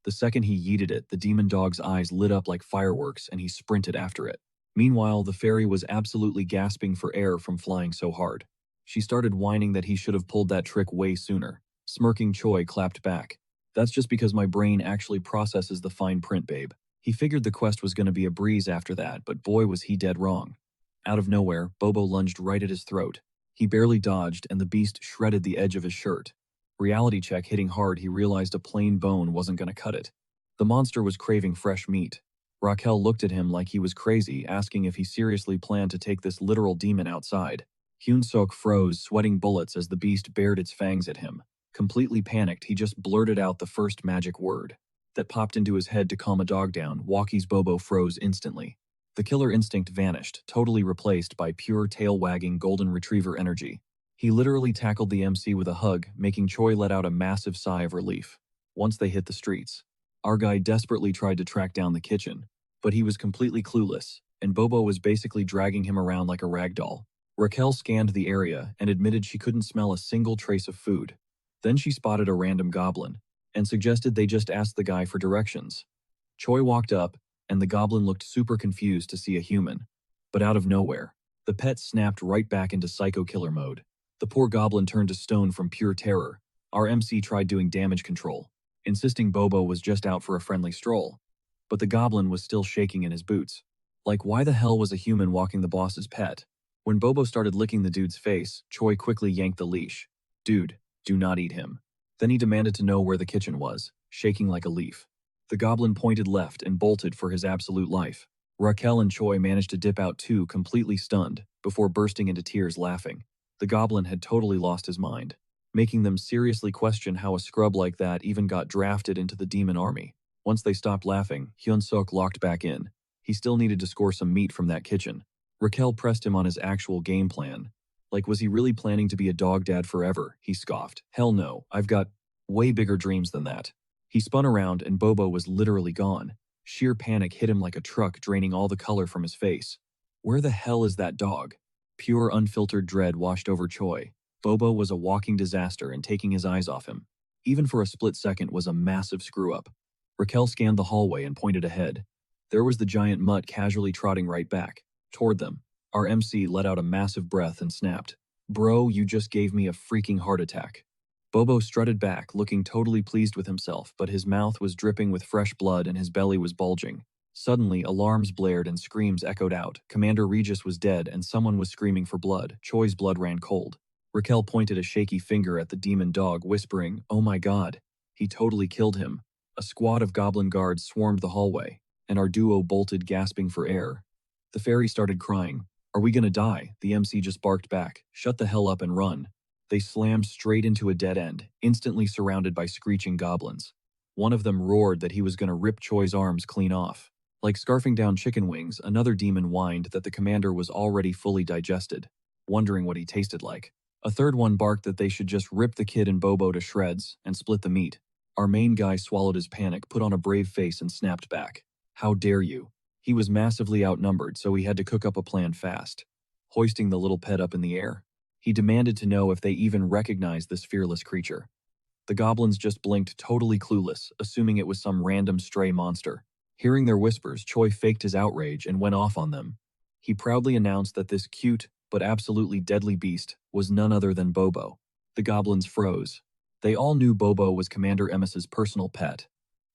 Speaker 1: The second he yeeted it, the demon dog's eyes lit up like fireworks and he sprinted after it. Meanwhile, the fairy was absolutely gasping for air from flying so hard. She started whining that he should have pulled that trick way sooner. Smirking, Choi clapped back. That's just because my brain actually processes the fine print, babe. He figured the quest was going to be a breeze after that, but boy was he dead wrong. Out of nowhere, Bobo lunged right at his throat. He barely dodged and the beast shredded the edge of his shirt. Reality check hitting hard, he realized a plain bone wasn't going to cut it. The monster was craving fresh meat. Raquel looked at him like he was crazy, asking if he seriously planned to take this literal demon outside. Hyunsok froze, sweating bullets as the beast bared its fangs at him. Completely panicked, he just blurted out the first magic word that popped into his head to calm a dog down. Walkie's Bobo froze instantly. The killer instinct vanished, totally replaced by pure tail-wagging golden retriever energy. He literally tackled the MC with a hug, making Choi let out a massive sigh of relief. Once they hit the streets, Our guy desperately tried to track down the kitchen, but he was completely clueless, and Bobo was basically dragging him around like a rag doll. Raquel scanned the area and admitted she couldn't smell a single trace of food. Then she spotted a random goblin and suggested they just ask the guy for directions. Choi walked up, and the goblin looked super confused to see a human. But out of nowhere, the pet snapped right back into psycho killer mode. The poor goblin turned to stone from pure terror. Our MC tried doing damage control, insisting Bobo was just out for a friendly stroll. But the goblin was still shaking in his boots. Like, why the hell was a human walking the boss's pet? When Bobo started licking the dude's face, Choi quickly yanked the leash. Dude, do not eat him. Then he demanded to know where the kitchen was, shaking like a leaf. The goblin pointed left and bolted for his absolute life. Raquel and Choi managed to dip out too, completely stunned, before bursting into tears laughing. The goblin had totally lost his mind, making them seriously question how a scrub like that even got drafted into the demon army. Once they stopped laughing, Hyun-suk locked back in. He still needed to score some meat from that kitchen. Raquel pressed him on his actual game plan. Like, was he really planning to be a dog dad forever? He scoffed. Hell no, I've got way bigger dreams than that. He spun around and Bobo was literally gone. Sheer panic hit him like a truck, draining all the color from his face. Where the hell is that dog? Pure unfiltered dread washed over Choi. Bobo was a walking disaster, and taking his eyes off him, even for a split second, was a massive screw-up. Raquel scanned the hallway and pointed ahead. There was the giant mutt casually trotting right back toward them. Our MC let out a massive breath and snapped. Bro, you just gave me a freaking heart attack. Bobo strutted back, looking totally pleased with himself, but his mouth was dripping with fresh blood and his belly was bulging. Suddenly, alarms blared and screams echoed out. Commander Regis was dead and someone was screaming for blood. Choi's blood ran cold. Raquel pointed a shaky finger at the demon dog, whispering, "Oh my god, he totally killed him." A squad of goblin guards swarmed the hallway, and our duo bolted, gasping for air. The fairy started crying. "Are we gonna die?" The MC just barked back, "Shut the hell up and run." They slammed straight into a dead end, instantly surrounded by screeching goblins. One of them roared that he was gonna rip Choi's arms clean off. Like scarfing down chicken wings, another demon whined that the commander was already fully digested, wondering what he tasted like. A third one barked that they should just rip the kid and Bobo to shreds and split the meat. Our main guy swallowed his panic, put on a brave face, and snapped back. "How dare you?" He was massively outnumbered, so he had to cook up a plan fast. Hoisting the little pet up in the air, he demanded to know if they even recognized this fearless creature. The goblins just blinked, totally clueless, assuming it was some random stray monster. Hearing their whispers, Choi faked his outrage and went off on them. He proudly announced that this cute, but absolutely deadly beast was none other than Bobo. The goblins froze. They all knew Bobo was Commander Emmis's personal pet,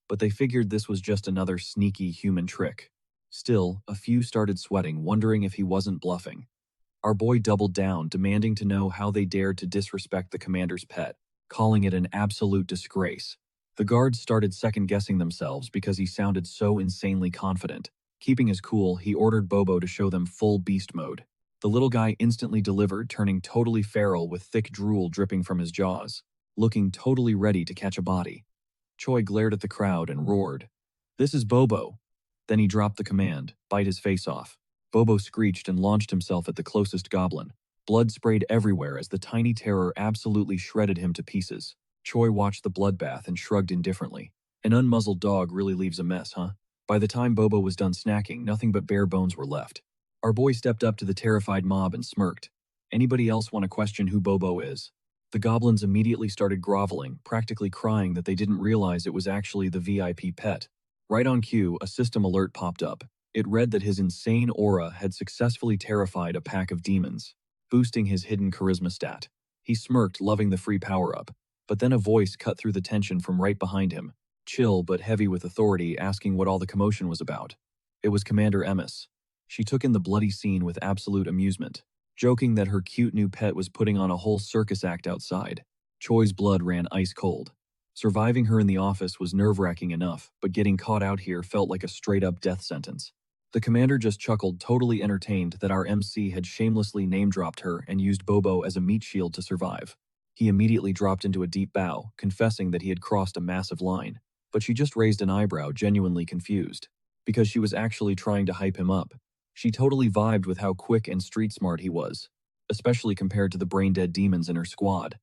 Speaker 1: but they figured this was just another sneaky human trick. Still, a few started sweating, wondering if he wasn't bluffing. Our boy doubled down, demanding to know how they dared to disrespect the commander's pet, calling it an absolute disgrace. The guards started second-guessing themselves because he sounded so insanely confident. Keeping his cool, he ordered Bobo to show them full beast mode. The little guy instantly delivered, turning totally feral with thick drool dripping from his jaws, looking totally ready to catch a body. Choi glared at the crowd and roared, "This is Bobo." Then he dropped the command, "Bite his face off." Bobo screeched and launched himself at the closest goblin. Blood sprayed everywhere as the tiny terror absolutely shredded him to pieces. Choi watched the bloodbath and shrugged indifferently. An unmuzzled dog really leaves a mess, huh? By the time Bobo was done snacking, nothing but bare bones were left. Our boy stepped up to the terrified mob and smirked. "Anybody else want to question who Bobo is?" The goblins immediately started groveling, practically crying that they didn't realize it was actually the VIP pet. Right on cue, a system alert popped up. It read that his insane aura had successfully terrified a pack of demons, boosting his hidden charisma stat. He smirked, loving the free power-up. But then a voice cut through the tension from right behind him, chill but heavy with authority, asking what all the commotion was about. It was Commander Emmis. She took in the bloody scene with absolute amusement, joking that her cute new pet was putting on a whole circus act outside. Choi's blood ran ice cold. Surviving her in the office was nerve-wracking enough, but getting caught out here felt like a straight-up death sentence. The commander just chuckled, totally entertained that our MC had shamelessly name-dropped her and used Bobo as a meat shield to survive. He immediately dropped into a deep bow, confessing that he had crossed a massive line. But she just raised an eyebrow, genuinely confused, because she was actually trying to hype him up. She totally vibed with how quick and street-smart he was, especially compared to the brain-dead demons in her squad.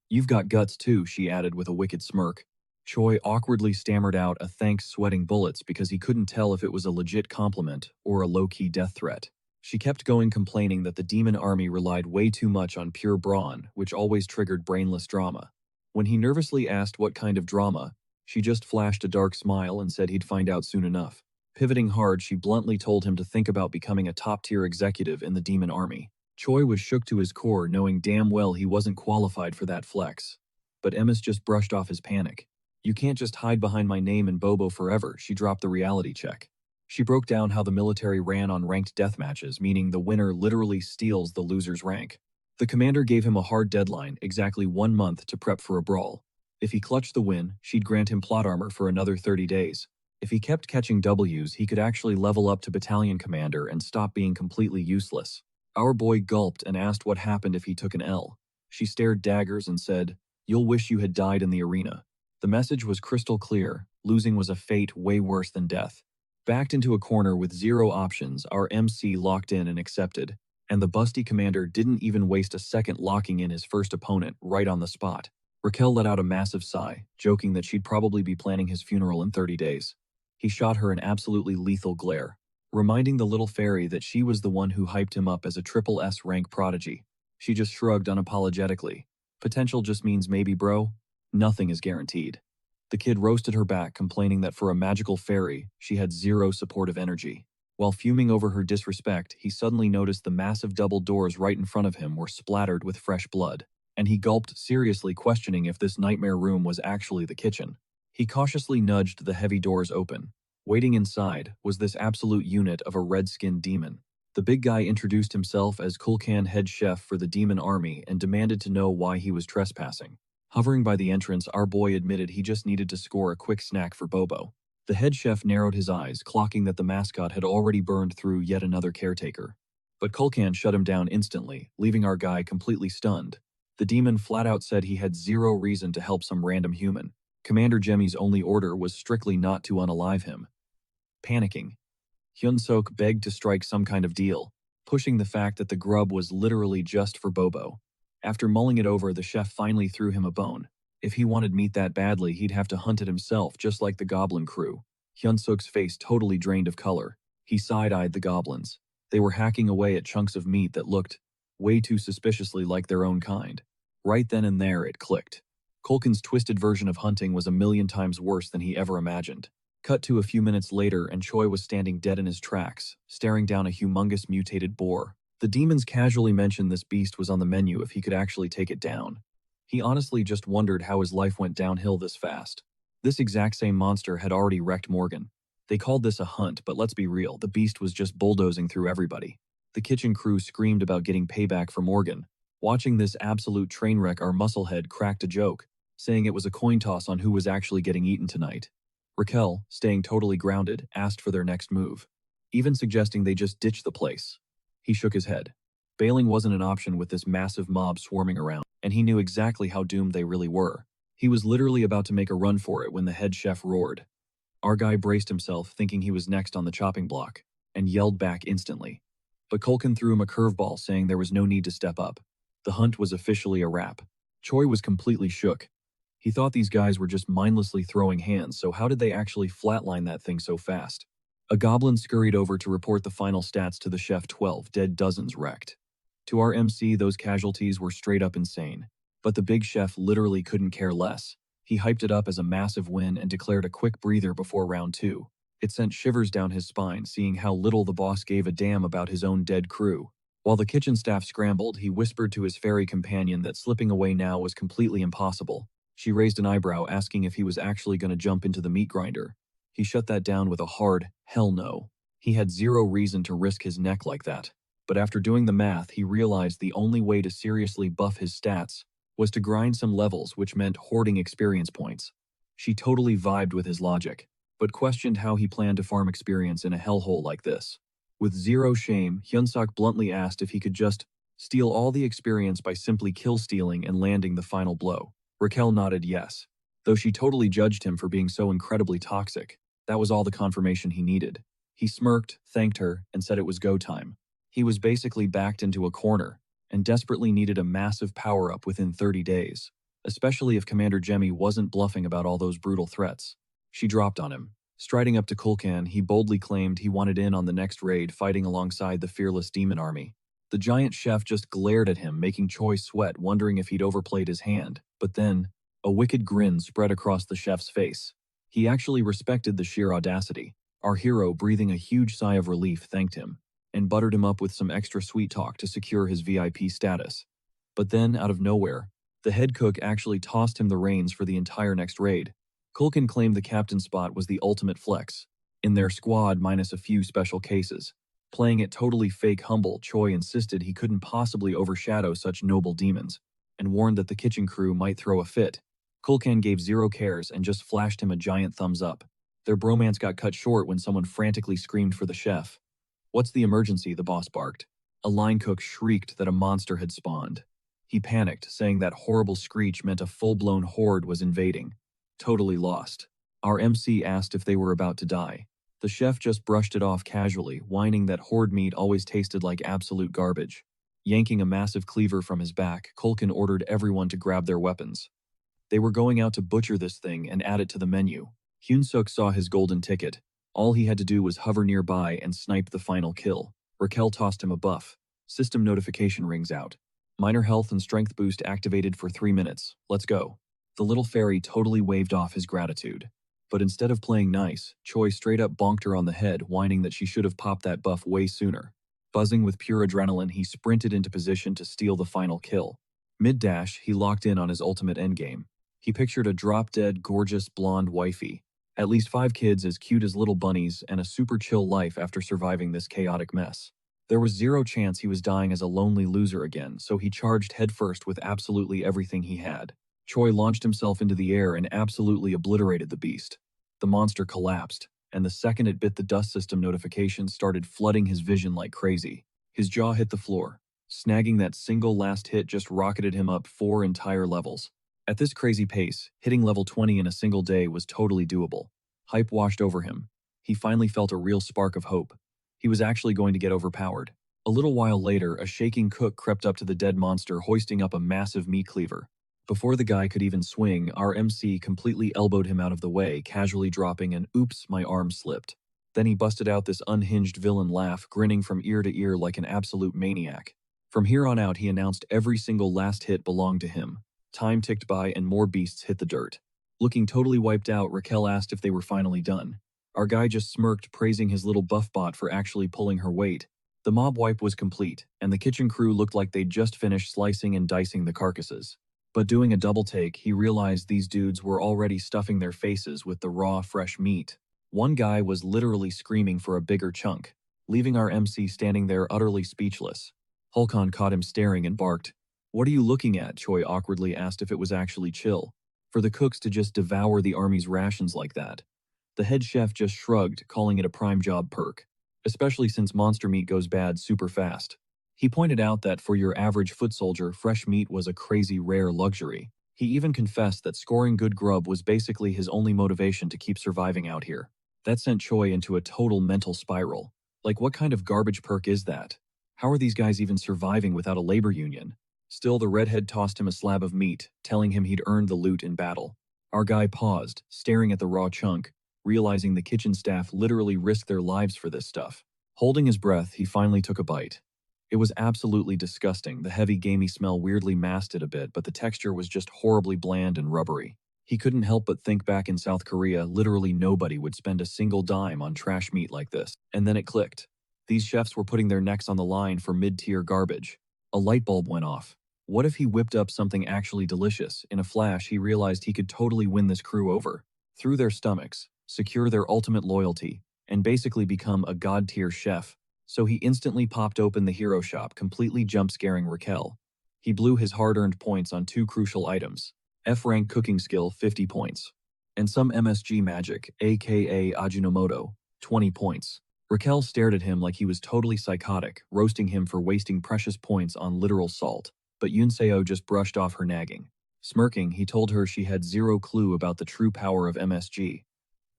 Speaker 1: "You've got guts too," she added with a wicked smirk. Choi awkwardly stammered out a thanks, sweating bullets because he couldn't tell if it was a legit compliment or a low-key death threat. She kept going, complaining that the demon army relied way too much on pure brawn, which always triggered brainless drama. When he nervously asked what kind of drama, she just flashed a dark smile and said he'd find out soon enough. Pivoting hard, she bluntly told him to think about becoming a top-tier executive in the demon army. Choi was shook to his core, knowing damn well he wasn't qualified for that flex. But Emmis just brushed off his panic. "You can't just hide behind my name and Bobo forever." She dropped the reality check. She broke down how the military ran on ranked death matches, meaning the winner literally steals the loser's rank. The commander gave him a hard deadline, exactly 1 month, to prep for a brawl. If he clutched the win, she'd grant him plot armor for another 30 days. If he kept catching W's, he could actually level up to battalion commander and stop being completely useless. Our boy gulped and asked what happened if he took an L. She stared daggers and said, "You'll wish you had died in the arena." The message was crystal clear: losing was a fate way worse than death. Backed into a corner with zero options, our MC locked in and accepted, and the busty commander didn't even waste a second locking in his first opponent right on the spot. Raquel let out a massive sigh, joking that she'd probably be planning his funeral in 30 days. He shot her an absolutely lethal glare, reminding the little fairy that she was the one who hyped him up as a triple S rank prodigy. She just shrugged unapologetically. "Potential just means maybe, bro. Nothing is guaranteed." The kid roasted her back, complaining that for a magical fairy, she had zero supportive energy. While fuming over her disrespect, he suddenly noticed the massive double doors right in front of him were splattered with fresh blood, and he gulped, seriously questioning if this nightmare room was actually the kitchen. He cautiously nudged the heavy doors open. Waiting inside was this absolute unit of a red-skinned demon. The big guy introduced himself as Kulkan, head chef for the demon army, and demanded to know why he was trespassing. Hovering by the entrance, our boy admitted he just needed to score a quick snack for Bobo. The head chef narrowed his eyes, clocking that the mascot had already burned through yet another caretaker. But Kulkan shut him down instantly, leaving our guy completely stunned. The demon flat out said he had zero reason to help some random human. Commander Jemmy's only order was strictly not to unalive him. Panicking, Hyun-sok begged to strike some kind of deal, pushing the fact that the grub was literally just for Bobo. After mulling it over, the chef finally threw him a bone. If he wanted meat that badly, he'd have to hunt it himself, just like the goblin crew. Hyun-suk's face totally drained of color. He side-eyed the goblins. They were hacking away at chunks of meat that looked way too suspiciously like their own kind. Right then and there, it clicked. Kulkin's twisted version of hunting was a million times worse than he ever imagined. Cut to a few minutes later, and Choi was standing dead in his tracks, staring down a humongous mutated boar. The demons casually mentioned this beast was on the menu if he could actually take it down. He honestly just wondered how his life went downhill this fast. This exact same monster had already wrecked Morgan. They called this a hunt, but let's be real, the beast was just bulldozing through everybody. The kitchen crew screamed about getting payback for Morgan. Watching this absolute train wreck, our musclehead cracked a joke, saying it was a coin toss on who was actually getting eaten tonight. Raquel, staying totally grounded, asked for their next move, even suggesting they just ditch the place. He shook his head. Bailing wasn't an option with this massive mob swarming around, and he knew exactly how doomed they really were. He was literally about to make a run for it when the head chef roared. Our guy braced himself, thinking he was next on the chopping block, and yelled back instantly. But Kulkin threw him a curveball, saying there was no need to step up. The hunt was officially a wrap. Choi was completely shook. He thought these guys were just mindlessly throwing hands, so how did they actually flatline that thing so fast? A goblin scurried over to report the final stats to the chef: 12 dead, dozens wrecked. To our MC, those casualties were straight up insane. But the big chef literally couldn't care less. He hyped it up as a massive win and declared a quick breather before round 2. It sent shivers down his spine, seeing how little the boss gave a damn about his own dead crew. While the kitchen staff scrambled, he whispered to his fairy companion that slipping away now was completely impossible. She raised an eyebrow, asking if he was actually going to jump into the meat grinder. He shut that down with a hard, hell no. He had zero reason to risk his neck like that. But after doing the math, he realized the only way to seriously buff his stats was to grind some levels, which meant hoarding experience points. She totally vibed with his logic, but questioned how he planned to farm experience in a hellhole like this. With zero shame, Hyunsuk bluntly asked if he could just steal all the experience by simply kill-stealing and landing the final blow. Raquel nodded yes, though she totally judged him for being so incredibly toxic. That was all the confirmation he needed. He smirked, thanked her, and said it was go time. He was basically backed into a corner and desperately needed a massive power-up within 30 days. especially if Commander Jemmy wasn't bluffing about all those brutal threats. She dropped on him. Striding up to Kulkan, he boldly claimed he wanted in on the next raid, fighting alongside the fearless demon army. The giant chef just glared at him, making Choi sweat, wondering if he'd overplayed his hand. But then, a wicked grin spread across the chef's face. He actually respected the sheer audacity. Our hero, breathing a huge sigh of relief, thanked him, and buttered him up with some extra sweet talk to secure his VIP status. But then, out of nowhere, the head cook actually tossed him the reins for the entire next raid. Kulkin claimed the captain spot was the ultimate flex, in their squad minus a few special cases. Playing it totally fake humble, Choi insisted he couldn't possibly overshadow such noble demons, and warned that the kitchen crew might throw a fit. Kulkan gave zero cares and just flashed him a giant thumbs up. Their bromance got cut short when someone frantically screamed for the chef. "What's the emergency?" the boss barked. A line cook shrieked that a monster had spawned. He panicked, saying that horrible screech meant a full-blown horde was invading. Totally lost. Our MC asked if they were about to die. The chef just brushed it off casually, whining that horde meat always tasted like absolute garbage. Yanking a massive cleaver from his back, Kulkin ordered everyone to grab their weapons. They were going out to butcher this thing and add it to the menu. Hyun-suk saw his golden ticket. All he had to do was hover nearby and snipe the final kill. Raquel tossed him a buff. System notification rings out. Minor health and strength boost activated for 3 minutes. Let's go. The little fairy totally waved off his gratitude. But instead of playing nice, Choi straight up bonked her on the head, whining that she should have popped that buff way sooner. Buzzing with pure adrenaline, he sprinted into position to steal the final kill. Mid-dash, he locked in on his ultimate endgame. He pictured a drop-dead, gorgeous, blonde wifey. At least 5 kids as cute as little bunnies, and a super chill life after surviving this chaotic mess. There was zero chance he was dying as a lonely loser again, so he charged headfirst with absolutely everything he had. Choi launched himself into the air and absolutely obliterated the beast. The monster collapsed, and the second it bit the dust system notifications started flooding his vision like crazy. His jaw hit the floor. Snagging that single last hit just rocketed him up 4 entire levels. At this crazy pace, hitting level 20 in a single day was totally doable. Hype washed over him. He finally felt a real spark of hope. He was actually going to get overpowered. A little while later, a shaking cook crept up to the dead monster, hoisting up a massive meat cleaver. Before the guy could even swing, our MC completely elbowed him out of the way, casually dropping an "oops, my arm slipped." Then he busted out this unhinged villain laugh, grinning from ear to ear like an absolute maniac. From here on out, he announced every single last hit belonged to him. Time ticked by and more beasts hit the dirt. Looking totally wiped out, Raquel asked if they were finally done. Our guy just smirked, praising his little buff bot for actually pulling her weight. The mob wipe was complete, and the kitchen crew looked like they'd just finished slicing and dicing the carcasses. But doing a double take, he realized these dudes were already stuffing their faces with the raw, fresh meat. One guy was literally screaming for a bigger chunk, leaving our MC standing there utterly speechless. Hulkon caught him staring and barked. "What are you looking at?" Choi awkwardly asked if it was actually chill for the cooks to just devour the army's rations like that. The head chef just shrugged, calling it a prime job perk, especially since monster meat goes bad super fast. He pointed out that for your average foot soldier, fresh meat was a crazy rare luxury. He even confessed that scoring good grub was basically his only motivation to keep surviving out here. That sent Choi into a total mental spiral. Like, what kind of garbage perk is that? How are these guys even surviving without a labor union? Still, the redhead tossed him a slab of meat, telling him he'd earned the loot in battle. Our guy paused, staring at the raw chunk, realizing the kitchen staff literally risked their lives for this stuff. Holding his breath, he finally took a bite. It was absolutely disgusting. The heavy, gamey smell weirdly masked it a bit, but the texture was just horribly bland and rubbery. He couldn't help but think back in South Korea, literally nobody would spend a single dime on trash meat like this. And then it clicked. These chefs were putting their necks on the line for mid-tier garbage. A light bulb went off. What if he whipped up something actually delicious? In a flash, he realized he could totally win this crew over. Through their stomachs, secure their ultimate loyalty, and basically become a god-tier chef. So he instantly popped open the hero shop, completely jump-scaring Raquel. He blew his hard-earned points on 2 crucial items. F-rank cooking skill, 50 points. And some MSG magic, aka Ajinomoto, 20 points. Raquel stared at him like he was totally psychotic, roasting him for wasting precious points on literal salt. But Yunseo just brushed off her nagging. Smirking, he told her she had zero clue about the true power of MSG.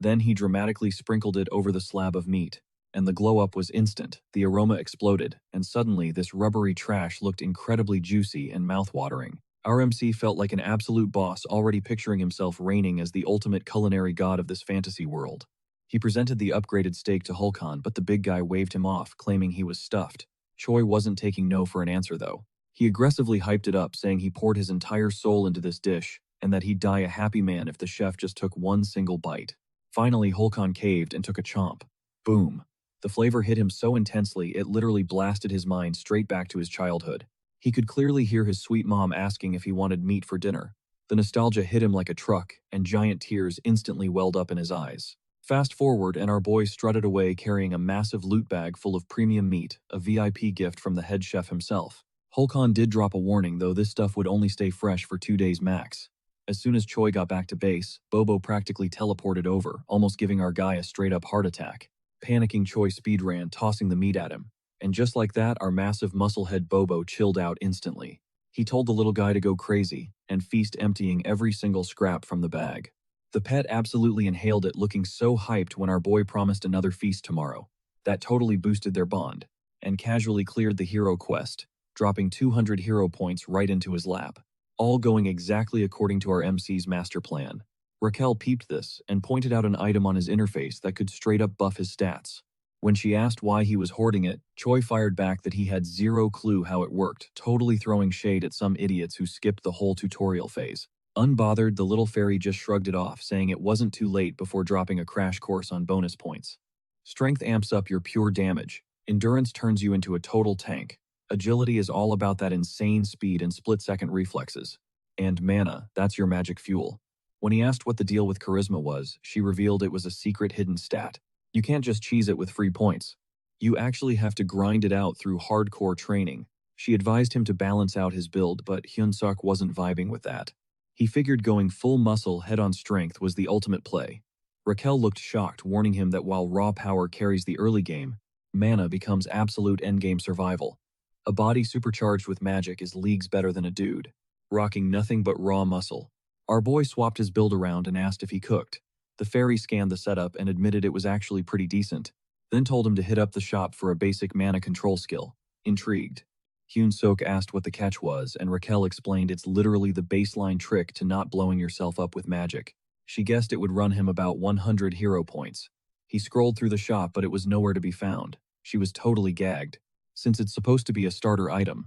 Speaker 1: Then he dramatically sprinkled it over the slab of meat, and the glow-up was instant. The aroma exploded, and suddenly this rubbery trash looked incredibly juicy and mouth-watering. Our MC felt like an absolute boss, already picturing himself reigning as the ultimate culinary god of this fantasy world. He presented the upgraded steak to Hulkan, but the big guy waved him off, claiming he was stuffed. Choi wasn't taking no for an answer, though. He aggressively hyped it up, saying he poured his entire soul into this dish, and that he'd die a happy man if the chef just took one single bite. Finally, Hulkan caved and took a chomp. Boom. The flavor hit him so intensely it literally blasted his mind straight back to his childhood. He could clearly hear his sweet mom asking if he wanted meat for dinner. The nostalgia hit him like a truck, and giant tears instantly welled up in his eyes. Fast forward, and our boy strutted away carrying a massive loot bag full of premium meat, a VIP gift from the head chef himself. Hulkan did drop a warning, though this stuff would only stay fresh for 2 days max. As soon as Choi got back to base, Bobo practically teleported over, almost giving our guy a straight-up heart attack. Panicking, Choi speed ran, tossing the meat at him. And just like that, our massive musclehead Bobo chilled out instantly. He told the little guy to go crazy, and feast, emptying every single scrap from the bag. The pet absolutely inhaled it, looking so hyped when our boy promised another feast tomorrow. That totally boosted their bond, and casually cleared the hero quest, dropping 200 hero points right into his lap. All going exactly according to our MC's master plan. Raquel peeped this and pointed out an item on his interface that could straight up buff his stats. When she asked why he was hoarding it, Choi fired back that he had zero clue how it worked, totally throwing shade at some idiots who skipped the whole tutorial phase. Unbothered, the little fairy just shrugged it off, saying it wasn't too late before dropping a crash course on bonus points. Strength amps up your pure damage. Endurance turns you into a total tank. Agility is all about that insane speed and split-second reflexes. And mana, that's your magic fuel. When he asked what the deal with charisma was, she revealed it was a secret hidden stat. You can't just cheese it with free points. You actually have to grind it out through hardcore training. She advised him to balance out his build, but Hyunsuk wasn't vibing with that. He figured going full muscle head-on strength was the ultimate play. Raquel looked shocked, warning him that while raw power carries the early game, mana becomes absolute endgame survival. A body supercharged with magic is leagues better than a dude, rocking nothing but raw muscle. Our boy swapped his build around and asked if he cooked. The fairy scanned the setup and admitted it was actually pretty decent, then told him to hit up the shop for a basic mana control skill. Intrigued, Hyunsuk asked what the catch was, and Raquel explained it's literally the baseline trick to not blowing yourself up with magic. She guessed it would run him about 100 hero points. He scrolled through the shop, but it was nowhere to be found. She was totally gagged, since it's supposed to be a starter item.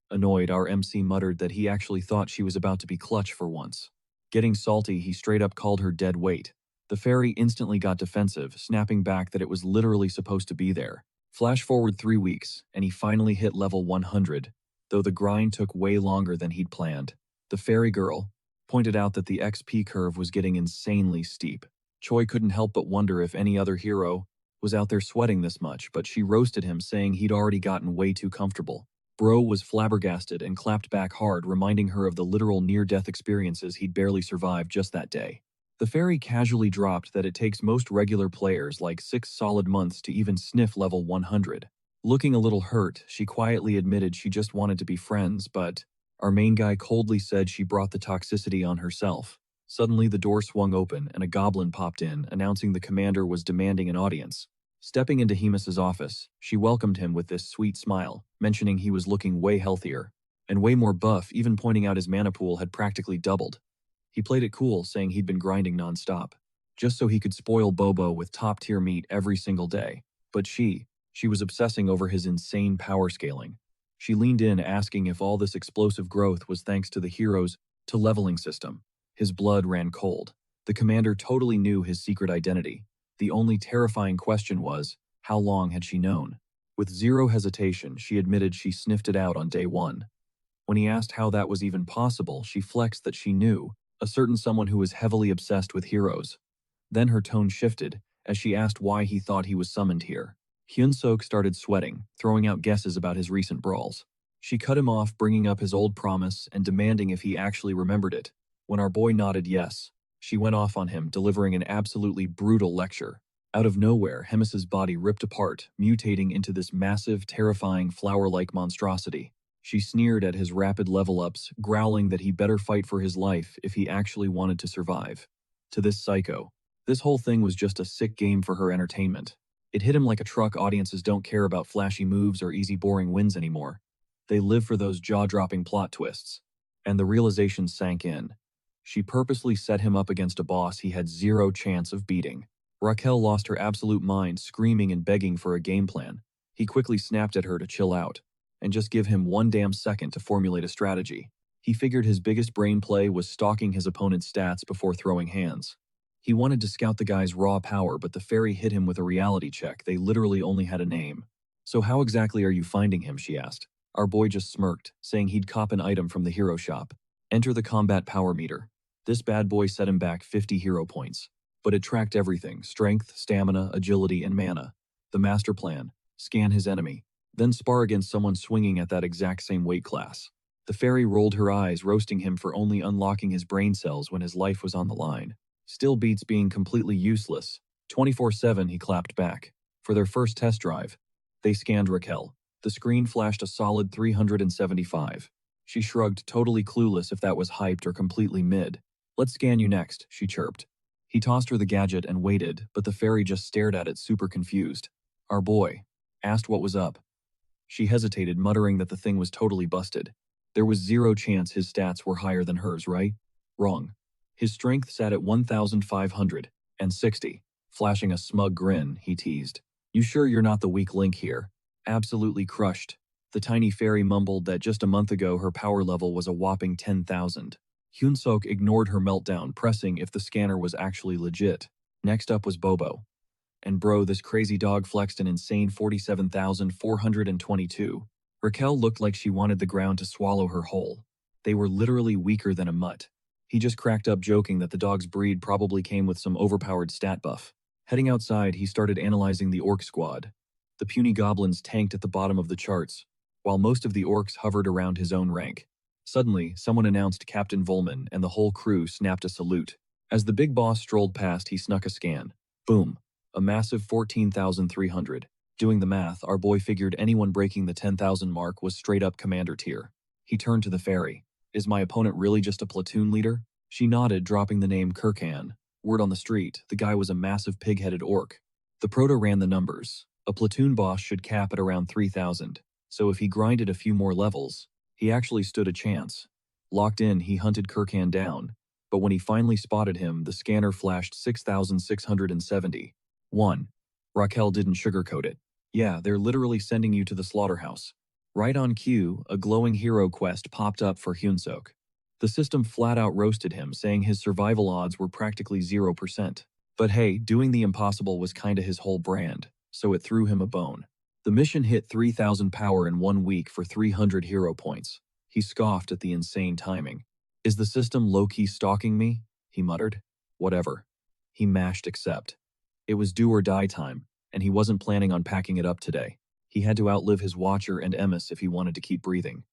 Speaker 1: Annoyed, our MC muttered that he actually thought she was about to be clutch for once. Getting salty, he straight up called her dead weight. The fairy instantly got defensive, snapping back that it was literally supposed to be there. Flash forward 3 weeks, and he finally hit level 100, though the grind took way longer than he'd planned. The fairy girl pointed out that the XP curve was getting insanely steep. Choi couldn't help but wonder if any other hero was out there sweating this much, but she roasted him, saying he'd already gotten way too comfortable. Bro was flabbergasted and clapped back hard, reminding her of the literal near-death experiences he'd barely survived just that day. The fairy casually dropped that it takes most regular players like 6 solid months to even sniff level 100. Looking a little hurt, she quietly admitted she just wanted to be friends, but our main guy coldly said she brought the toxicity on herself. Suddenly, the door swung open and a goblin popped in, announcing the commander was demanding an audience. Stepping into Hemus's office, she welcomed him with this sweet smile, mentioning he was looking way healthier and way more buff, even pointing out his mana pool had practically doubled. He played it cool, saying he'd been grinding nonstop, just so he could spoil Bobo with top-tier meat every single day. But she was obsessing over his insane power scaling. She leaned in, asking if all this explosive growth was thanks to the hero's leveling system. His blood ran cold. The commander totally knew his secret identity. The only terrifying question was, how long had she known? With zero hesitation, she admitted she sniffed it out on day 1. When he asked how that was even possible, she flexed that she knew, a certain someone who was heavily obsessed with heroes. Then her tone shifted, as she asked why he thought he was summoned here. Hyunsuk started sweating, throwing out guesses about his recent brawls. She cut him off, bringing up his old promise and demanding if he actually remembered it. When our boy nodded yes, she went off on him, delivering an absolutely brutal lecture. Out of nowhere, Hemus's body ripped apart, mutating into this massive, terrifying, flower-like monstrosity. She sneered at his rapid level-ups, growling that he better fight for his life if he actually wanted to survive. To this psycho, this whole thing was just a sick game for her entertainment. It hit him like a truck. Audiences don't care about flashy moves or easy boring wins anymore. They live for those jaw-dropping plot twists. And the realization sank in. She purposely set him up against a boss he had zero chance of beating. Raquel lost her absolute mind, screaming and begging for a game plan. He quickly snapped at her to chill out and just give him one damn second to formulate a strategy. He figured his biggest brain play was stalking his opponent's stats before throwing hands. He wanted to scout the guy's raw power, but the fairy hit him with a reality check. They literally only had a name. "So how exactly are you finding him?" she asked. Our boy just smirked, saying he'd cop an item from the hero shop. Enter the combat power meter. This bad boy set him back 50 hero points. But it tracked everything: strength, stamina, agility, and mana. The master plan: scan his enemy, then spar against someone swinging at that exact same weight class. The fairy rolled her eyes, roasting him for only unlocking his brain cells when his life was on the line. Still beats being completely useless. 24/7, he clapped back. For their first test drive, they scanned Raquel. The screen flashed a solid 375. She shrugged, totally clueless if that was hyped or completely mid. "Let's scan you next," she chirped. He tossed her the gadget and waited, but the fairy just stared at it, super confused. Our boy asked what was up. She hesitated, muttering that the thing was totally busted. There was zero chance his stats were higher than hers, right? Wrong. His strength sat at 1,560. Flashing a smug grin, he teased. "You sure you're not the weak link here?" Absolutely crushed. The tiny fairy mumbled that just a month ago her power level was a whopping 10,000. Hyunsuk ignored her meltdown, pressing if the scanner was actually legit. Next up was Bobo. And bro, this crazy dog flexed an insane 47,422. Raquel looked like she wanted the ground to swallow her whole. They were literally weaker than a mutt. He just cracked up, joking that the dog's breed probably came with some overpowered stat buff. Heading outside, he started analyzing the orc squad. The puny goblins tanked at the bottom of the charts, while most of the orcs hovered around his own rank. Suddenly, someone announced Captain Volman, and the whole crew snapped a salute. As the big boss strolled past, he snuck a scan. Boom. A massive 14,300. Doing the math, our boy figured anyone breaking the 10,000 mark was straight up commander tier. He turned to the fairy. "Is my opponent really just a platoon leader?" She nodded, dropping the name Kirkan. Word on the street, the guy was a massive pig-headed orc. The proto ran the numbers. A platoon boss should cap at around 3,000. So if he grinded a few more levels, he actually stood a chance. Locked in, he hunted Kirkan down. But when he finally spotted him, the scanner flashed 6,670. 1. Raquel didn't sugarcoat it. "Yeah, they're literally sending you to the slaughterhouse." Right on cue, a glowing hero quest popped up for Hyunsuk. The system flat out roasted him, saying his survival odds were practically 0%. But hey, doing the impossible was kinda his whole brand, so it threw him a bone. The mission hit 3,000 power in 1 week for 300 hero points. He scoffed at the insane timing. "Is the system low-key stalking me?" he muttered. Whatever. He mashed accept. It was do or die time, and he wasn't planning on packing it up today. He had to outlive his watcher and Emmis if he wanted to keep breathing.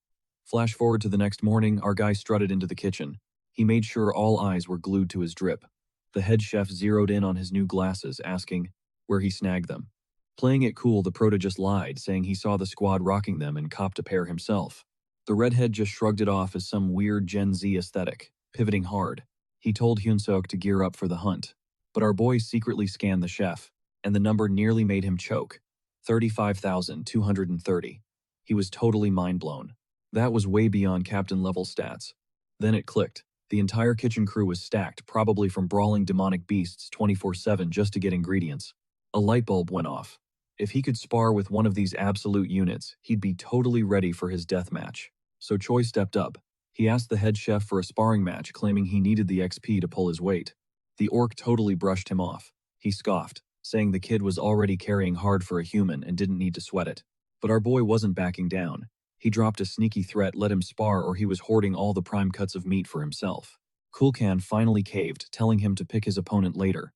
Speaker 1: Flash forward to the next morning, our guy strutted into the kitchen. He made sure all eyes were glued to his drip. The head chef zeroed in on his new glasses, asking where he snagged them. Playing it cool, the proto just lied, saying he saw the squad rocking them and copped a pair himself. The redhead just shrugged it off as some weird Gen Z aesthetic, pivoting hard. He told Hyunsuk to gear up for the hunt. But our boy secretly scanned the chef, and the number nearly made him choke. 35,230. He was totally mind-blown. That was way beyond captain-level stats. Then it clicked. The entire kitchen crew was stacked, probably from brawling demonic beasts 24/7 just to get ingredients. A light bulb went off. If he could spar with one of these absolute units, he'd be totally ready for his death match. So Choi stepped up. He asked the head chef for a sparring match, claiming he needed the XP to pull his weight. The orc totally brushed him off. He scoffed, saying the kid was already carrying hard for a human and didn't need to sweat it. But our boy wasn't backing down. He dropped a sneaky threat: let him spar or he was hoarding all the prime cuts of meat for himself. Kulkan finally caved, telling him to pick his opponent later.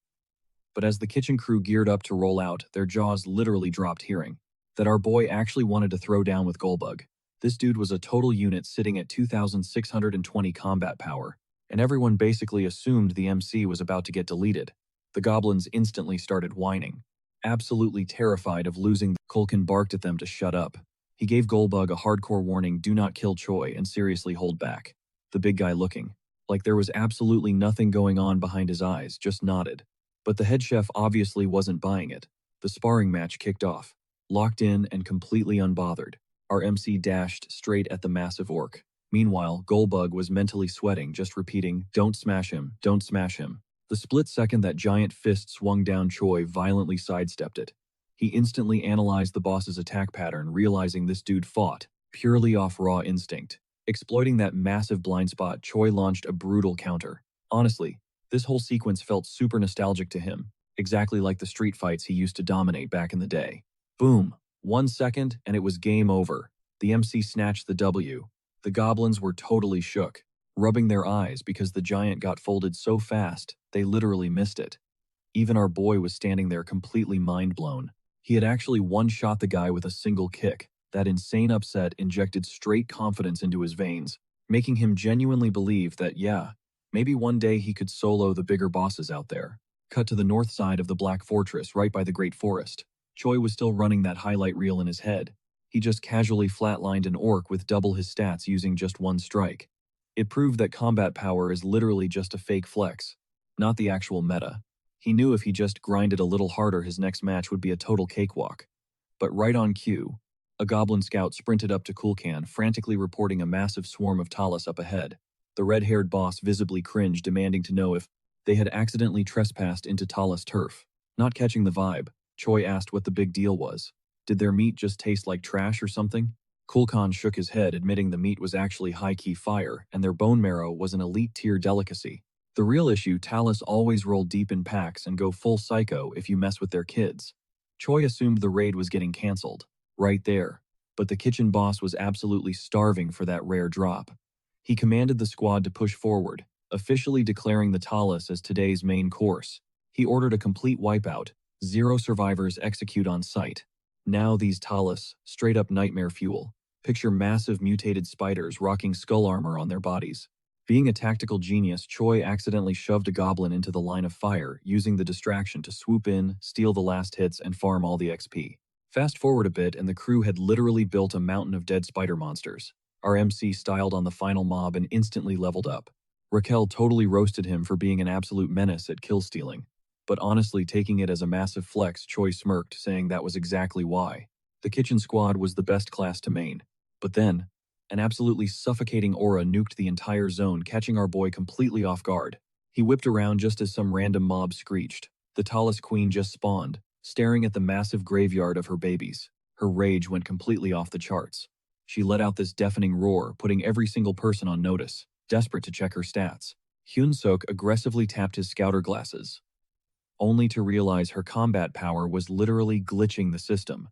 Speaker 1: But as the kitchen crew geared up to roll out, their jaws literally dropped, hearing that our boy actually wanted to throw down with Golbug. This dude was a total unit sitting at 2,620 combat power, and everyone basically assumed the MC was about to get deleted. The goblins instantly started whining. Absolutely terrified of losing, Kulkan barked at them to shut up. He gave Golbug a hardcore warning: do not kill Choi and seriously hold back. The big guy, looking like there was absolutely nothing going on behind his eyes, just nodded. But the head chef obviously wasn't buying it. The sparring match kicked off. Locked in and completely unbothered, our MC dashed straight at the massive orc. Meanwhile, Goldbug was mentally sweating, just repeating, "Don't smash him, don't smash him." The split second that giant fist swung down, Choi violently sidestepped it. He instantly analyzed the boss's attack pattern, realizing this dude fought purely off raw instinct. Exploiting that massive blind spot, Choi launched a brutal counter. Honestly, this whole sequence felt super nostalgic to him, exactly like the street fights he used to dominate back in the day. Boom! 1 second, and it was game over. The MC snatched the W. The goblins were totally shook, rubbing their eyes because the giant got folded so fast, they literally missed it. Even our boy was standing there completely mind-blown. He had actually one-shot the guy with a single kick. That insane upset injected straight confidence into his veins, making him genuinely believe that, yeah, maybe one day he could solo the bigger bosses out there. Cut to the north side of the Black Fortress, right by the Great Forest. Choi was still running that highlight reel in his head. He just casually flatlined an orc with double his stats using just one strike. It proved that combat power is literally just a fake flex, not the actual meta. He knew if he just grinded a little harder, his next match would be a total cakewalk. But right on cue, a goblin scout sprinted up to Kulkan, frantically reporting a massive swarm of Talus up ahead. The red-haired boss visibly cringed, demanding to know if they had accidentally trespassed into Talus turf. Not catching the vibe, Choi asked what the big deal was. Did their meat just taste like trash or something? Kulkan shook his head, admitting the meat was actually high-key fire, and their bone marrow was an elite-tier delicacy. The real issue, Talus always roll deep in packs and go full psycho if you mess with their kids. Choi assumed the raid was getting cancelled, right there, but the kitchen boss was absolutely starving for that rare drop. He commanded the squad to push forward, officially declaring the Talus as today's main course. He ordered a complete wipeout, 0 survivors execute on sight. Now these Talus, straight up nightmare fuel. Picture massive mutated spiders rocking skull armor on their bodies. Being a tactical genius, Choi accidentally shoved a goblin into the line of fire, using the distraction to swoop in, steal the last hits, and farm all the XP. Fast forward a bit, and the crew had literally built a mountain of dead spider monsters. Our MC styled on the final mob and instantly leveled up. Raquel totally roasted him for being an absolute menace at kill stealing. But honestly, taking it as a massive flex, Choi smirked, saying that was exactly why. The kitchen squad was the best class to main. But then, an absolutely suffocating aura nuked the entire zone, catching our boy completely off guard. He whipped around just as some random mob screeched. The Talus Queen just spawned, staring at the massive graveyard of her babies. Her rage went completely off the charts. She let out this deafening roar, putting every single person on notice, desperate to check her stats. Hyun-suk aggressively tapped his scouter glasses, only to realize her combat power was literally glitching the system.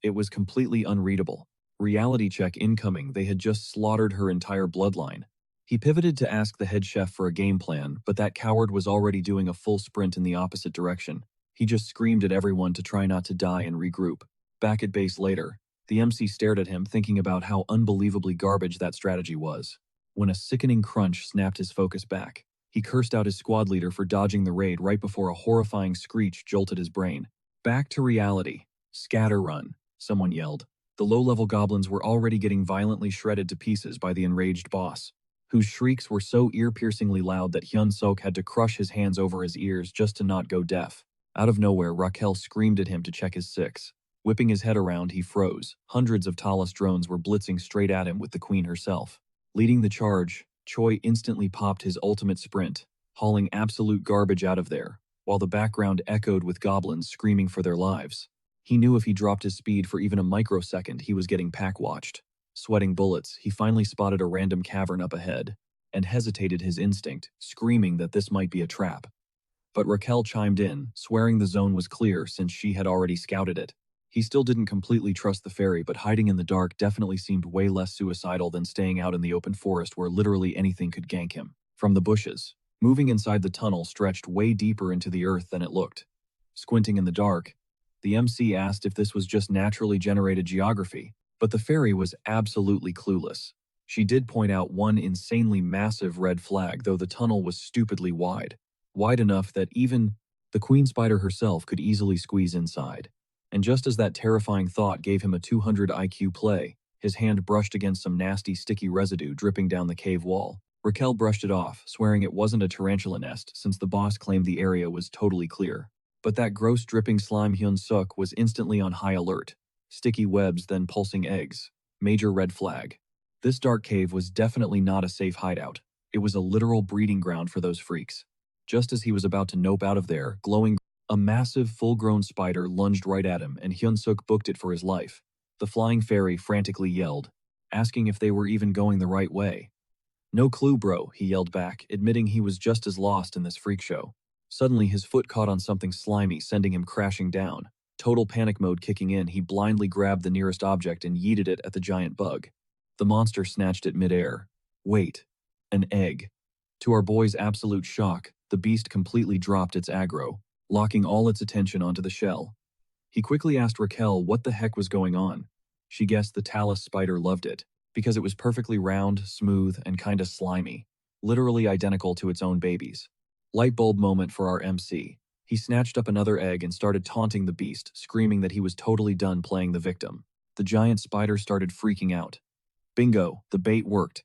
Speaker 1: It was completely unreadable. Reality check incoming, they had just slaughtered her entire bloodline. He pivoted to ask the head chef for a game plan, but that coward was already doing a full sprint in the opposite direction. He just screamed at everyone to try not to die and regroup. Back at base later, the MC stared at him, thinking about how unbelievably garbage that strategy was. When a sickening crunch snapped his focus back, he cursed out his squad leader for dodging the raid right before a horrifying screech jolted his brain. Back to reality. Scatter run, someone yelled. The low-level goblins were already getting violently shredded to pieces by the enraged boss, whose shrieks were so ear-piercingly loud that Hyun-suk had to crush his hands over his ears just to not go deaf. Out of nowhere, Raquel screamed at him to check his six. Whipping his head around, he froze. Hundreds of Talus drones were blitzing straight at him with the queen herself. Leading the charge, Choi instantly popped his ultimate sprint, hauling absolute garbage out of there, while the background echoed with goblins screaming for their lives. He knew if he dropped his speed for even a microsecond, he was getting pack-watched. Sweating bullets, he finally spotted a random cavern up ahead, and hesitated his instinct, screaming that this might be a trap. But Raquel chimed in, swearing the zone was clear since she had already scouted it. He still didn't completely trust the fairy, but hiding in the dark definitely seemed way less suicidal than staying out in the open forest where literally anything could gank him. From the bushes, moving inside the tunnel stretched way deeper into the earth than it looked. Squinting in the dark, the MC asked if this was just naturally generated geography, but the fairy was absolutely clueless. She did point out one insanely massive red flag, though the tunnel was stupidly wide. Wide enough that even the queen spider herself could easily squeeze inside. And just as that terrifying thought gave him a 200 IQ play, his hand brushed against some nasty sticky residue dripping down the cave wall. Raquel brushed it off, swearing it wasn't a tarantula nest since the boss claimed the area was totally clear. But that gross dripping slime Hyun-suk was instantly on high alert. Sticky webs, then pulsing eggs. Major red flag. This dark cave was definitely not a safe hideout. It was a literal breeding ground for those freaks. Just as he was about to nope out of there, a massive full-grown spider lunged right at him and Hyun-suk booked it for his life. The flying fairy frantically yelled, asking if they were even going the right way. "No clue, bro," he yelled back, admitting he was just as lost in this freak show. Suddenly, his foot caught on something slimy, sending him crashing down. Total panic mode kicking in, he blindly grabbed the nearest object and yeeted it at the giant bug. The monster snatched it midair. Wait, an egg. To our boy's absolute shock, the beast completely dropped its aggro, locking all its attention onto the shell. He quickly asked Raquel what the heck was going on. She guessed the talus spider loved it, because it was perfectly round, smooth, and kinda slimy, literally identical to its own babies. Light bulb moment for our MC. He snatched up another egg and started taunting the beast, screaming that he was totally done playing the victim. The giant spider started freaking out. Bingo, the bait worked.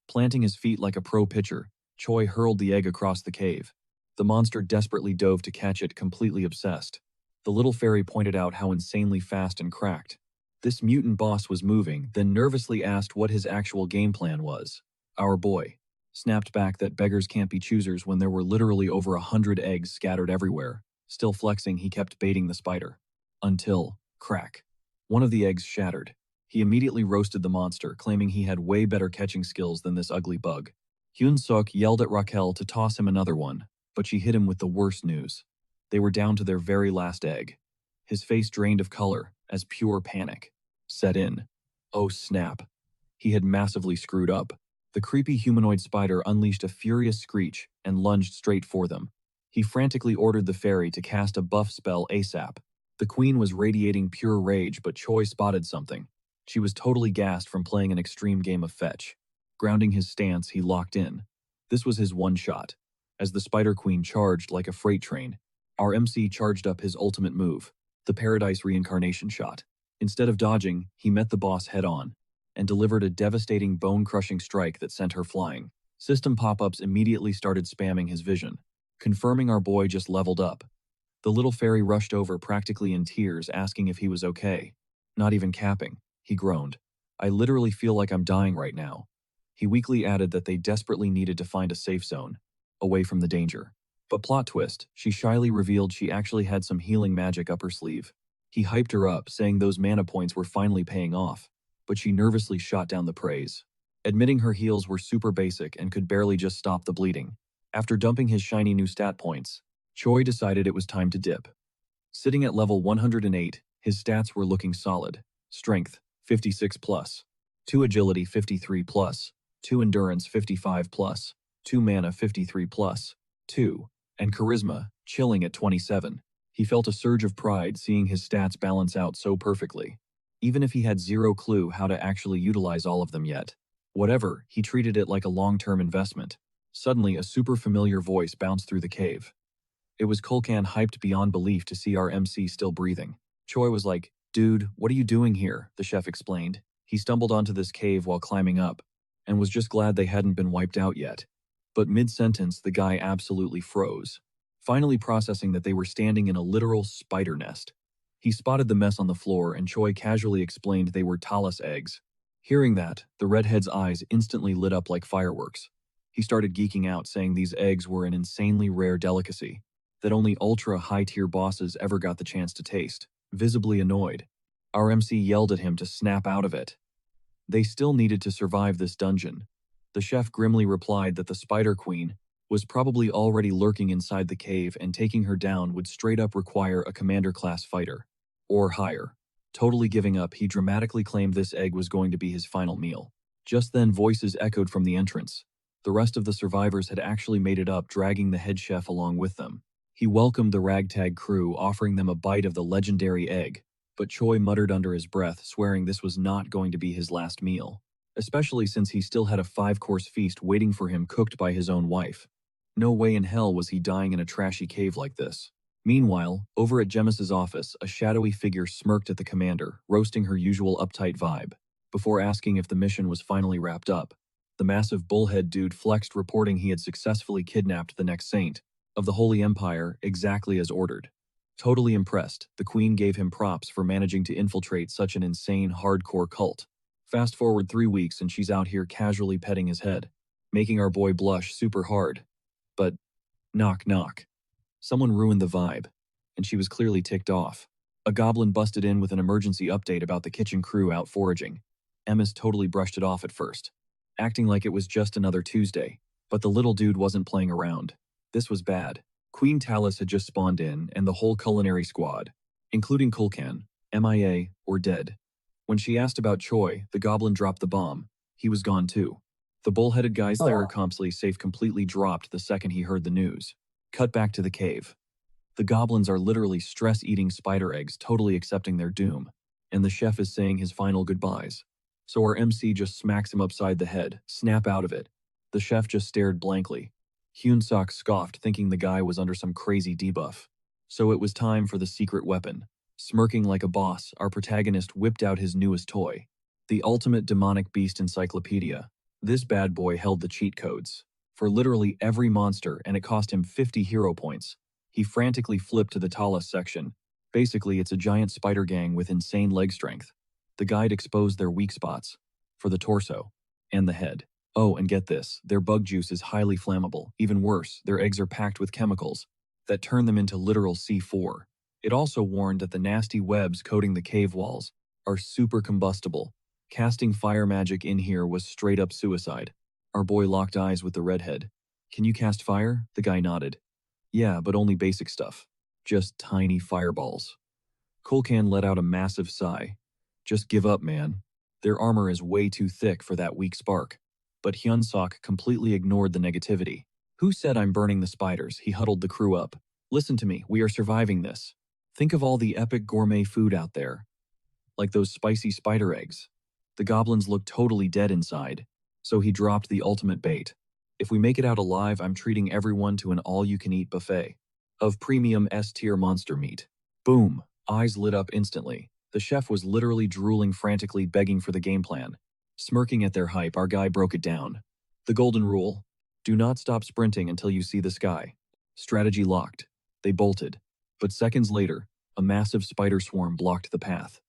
Speaker 1: Planting his feet like a pro pitcher, Choi hurled the egg across the cave. The monster desperately dove to catch it, completely obsessed. The little fairy pointed out how insanely fast and cracked this mutant boss was moving, then nervously asked what his actual game plan was. Our boy snapped back that beggars can't be choosers when there were literally over 100 eggs scattered everywhere. Still flexing, he kept baiting the spider. Until, crack. One of the eggs shattered. He immediately roasted the monster, claiming he had way better catching skills than this ugly bug. Hyun-suk yelled at Raquel to toss him another one, but she hit him with the worst news. They were down to their very last egg. His face drained of color, as pure panic set in. Oh snap. He had massively screwed up. The creepy humanoid spider unleashed a furious screech and lunged straight for them. He frantically ordered the fairy to cast a buff spell ASAP. The queen was radiating pure rage, but Choi spotted something. She was totally gassed from playing an extreme game of fetch. Grounding his stance, he locked in. This was his one shot. As the Spider Queen charged like a freight train, our MC charged up his ultimate move, the Paradise Reincarnation shot. Instead of dodging, he met the boss head-on and delivered a devastating bone-crushing strike that sent her flying. System pop-ups immediately started spamming his vision, confirming our boy just leveled up. The little fairy rushed over practically in tears, asking if he was okay. Not even capping, he groaned. "I literally feel like I'm dying right now." He weakly added that they desperately needed to find a safe zone, away from the danger. But plot twist, she shyly revealed she actually had some healing magic up her sleeve. He hyped her up, saying those mana points were finally paying off, but she nervously shot down the praise, admitting her heals were super basic and could barely just stop the bleeding. After dumping his shiny new stat points, Choi decided it was time to dip. Sitting at level 108, his stats were looking solid. Strength, 56 plus. 2 agility, 53 plus. 2 endurance, 55 plus. 2 mana, 53 plus. 2. And charisma, chilling at 27. He felt a surge of pride seeing his stats balance out so perfectly, even if he had zero clue how to actually utilize all of them yet. Whatever, he treated it like a long-term investment. Suddenly, a super familiar voice bounced through the cave. It was Kulkan, hyped beyond belief to see our MC still breathing. Choi was like, "Dude, what are you doing here?" the chef explained. He stumbled onto this cave while climbing up, and was just glad they hadn't been wiped out yet. But mid-sentence, the guy absolutely froze, finally processing that they were standing in a literal spider nest. He spotted the mess on the floor, and Choi casually explained they were talus eggs. Hearing that, the redhead's eyes instantly lit up like fireworks. He started geeking out, saying these eggs were an insanely rare delicacy that only ultra-high-tier bosses ever got the chance to taste. Visibly annoyed, our MC yelled at him to snap out of it. They still needed to survive this dungeon. The chef grimly replied that the Spider Queen was probably already lurking inside the cave, and taking her down would straight up require a commander-class fighter, or higher. Totally giving up, he dramatically claimed this egg was going to be his final meal. Just then, voices echoed from the entrance. The rest of the survivors had actually made it up, dragging the head chef along with them. He welcomed the ragtag crew, offering them a bite of the legendary egg, but Choi muttered under his breath, swearing this was not going to be his last meal, especially since he still had a 5-course feast waiting for him, cooked by his own wife. No way in hell was he dying in a trashy cave like this. Meanwhile, over at Gemis's office, a shadowy figure smirked at the commander, roasting her usual uptight vibe. Before asking if the mission was finally wrapped up, the massive bullhead dude flexed, reporting he had successfully kidnapped the next saint of the Holy Empire, exactly as ordered. Totally impressed, the queen gave him props for managing to infiltrate such an insane hardcore cult. Fast forward 3 weeks and she's out here casually petting his head, making our boy blush super hard. But knock knock. Someone ruined the vibe, and she was clearly ticked off. A goblin busted in with an emergency update about the kitchen crew out foraging. Emma's totally brushed it off at first, acting like it was just another Tuesday. But the little dude wasn't playing around. This was bad. Queen Talus had just spawned in, and the whole culinary squad, including Kulkan, MIA, or dead. When she asked about Choi, the goblin dropped the bomb. He was gone too. The bull-headed guy's Theracompley safe completely dropped the second he heard the news. Cut back to the cave. The goblins are literally stress-eating spider eggs, totally accepting their doom, and the chef is saying his final goodbyes. So our MC just smacks him upside the head. Snap out of it. The chef just stared blankly. Hyun-sok scoffed, thinking the guy was under some crazy debuff. So it was time for the secret weapon. Smirking like a boss, our protagonist whipped out his newest toy, the ultimate demonic beast encyclopedia. This bad boy held the cheat codes for literally every monster, and it cost him 50 hero points. He frantically flipped to the Talus section. Basically, it's a giant spider gang with insane leg strength. The guide exposed their weak spots for the torso and the head. Oh, and get this, their bug juice is highly flammable. Even worse, their eggs are packed with chemicals that turn them into literal C4. It also warned that the nasty webs coating the cave walls are super combustible. Casting fire magic in here was straight up suicide. Our boy locked eyes with the redhead. Can you cast fire? The guy nodded. Yeah, but only basic stuff. Just tiny fireballs. Kulkan let out a massive sigh. Just give up, man. Their armor is way too thick for that weak spark. But Hyun-sok completely ignored the negativity. Who said I'm burning the spiders? He huddled the crew up. Listen to me, we are surviving this. Think of all the epic gourmet food out there. Like those spicy spider eggs. The goblins looked totally dead inside, so he dropped the ultimate bait. If we make it out alive, I'm treating everyone to an all-you-can-eat buffet of premium S-tier monster meat. Boom, eyes lit up instantly. The chef was literally drooling frantically, begging for the game plan. Smirking at their hype, our guy broke it down. The golden rule: do not stop sprinting until you see the sky. Strategy locked. They bolted. But seconds later, a massive spider swarm blocked the path.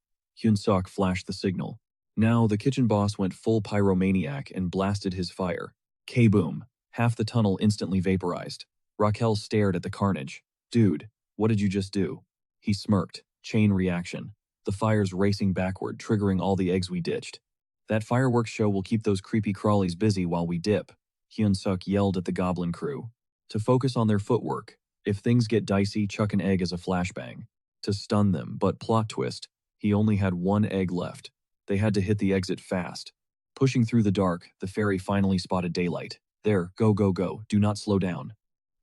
Speaker 1: Hyun-sok flashed the signal. Now, the kitchen boss went full pyromaniac and blasted his fire. K-boom. Half the tunnel instantly vaporized. Raquel stared at the carnage. Dude, what did you just do? He smirked. Chain reaction. The fire's racing backward, triggering all the eggs we ditched. That fireworks show will keep those creepy crawlies busy while we dip. Hyun-suk yelled at the goblin crew to focus on their footwork. If things get dicey, chuck an egg as a flashbang to stun them, but plot twist, he only had one egg left. They had to hit the exit fast. Pushing through the dark, the fairy finally spotted daylight. There, go, go, go, do not slow down.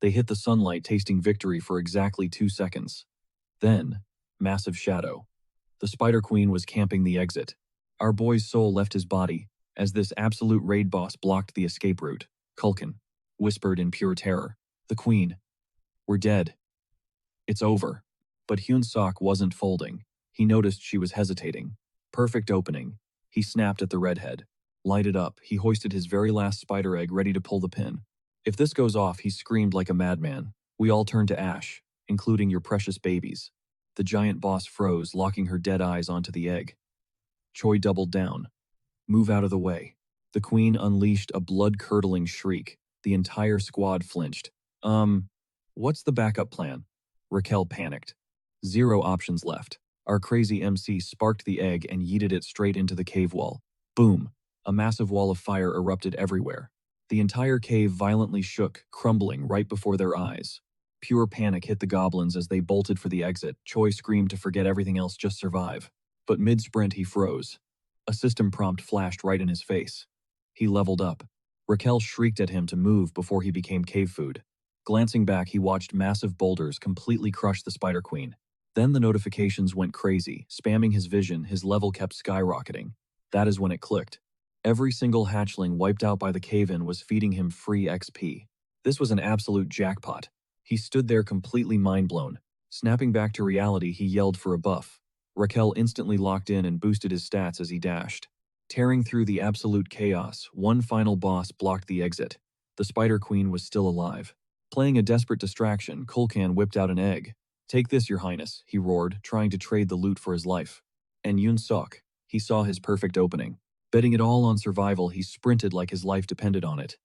Speaker 1: They hit the sunlight, tasting victory for exactly 2 seconds. Then, massive shadow. The Spider Queen was camping the exit. Our boy's soul left his body as this absolute raid boss blocked the escape route. Kulkan whispered in pure terror. The Queen. We're dead. It's over. But Hyun-sok wasn't folding. He noticed she was hesitating. Perfect opening. He snapped at the redhead. Lighted up, he hoisted his very last spider egg, ready to pull the pin. If this goes off, he screamed like a madman. We all turned to ash, including your precious babies. The giant boss froze, locking her dead eyes onto the egg. Choi doubled down. Move out of the way. The Queen unleashed a blood-curdling shriek. The entire squad flinched. What's the backup plan? Raquel panicked. 0 options left. Our crazy MC sparked the egg and yeeted it straight into the cave wall. Boom! A massive wall of fire erupted everywhere. The entire cave violently shook, crumbling right before their eyes. Pure panic hit the goblins as they bolted for the exit. Choi screamed to forget everything else, just survive. But mid-sprint he froze. A system prompt flashed right in his face. He leveled up. Raquel shrieked at him to move before he became cave food. Glancing back, he watched massive boulders completely crush the Spider Queen. Then the notifications went crazy, spamming his vision. His level kept skyrocketing. That is when it clicked. Every single hatchling wiped out by the cave-in was feeding him free XP. This was an absolute jackpot. He stood there completely mind-blown. Snapping back to reality, he yelled for a buff. Raquel instantly locked in and boosted his stats as he dashed. Tearing through the absolute chaos, one final boss blocked the exit. The Spider Queen was still alive. Playing a desperate distraction, Kulkan whipped out an egg. Take this, your highness, he roared, trying to trade the loot for his life. And Hyun-sok, he saw his perfect opening. Betting it all on survival, he sprinted like his life depended on it.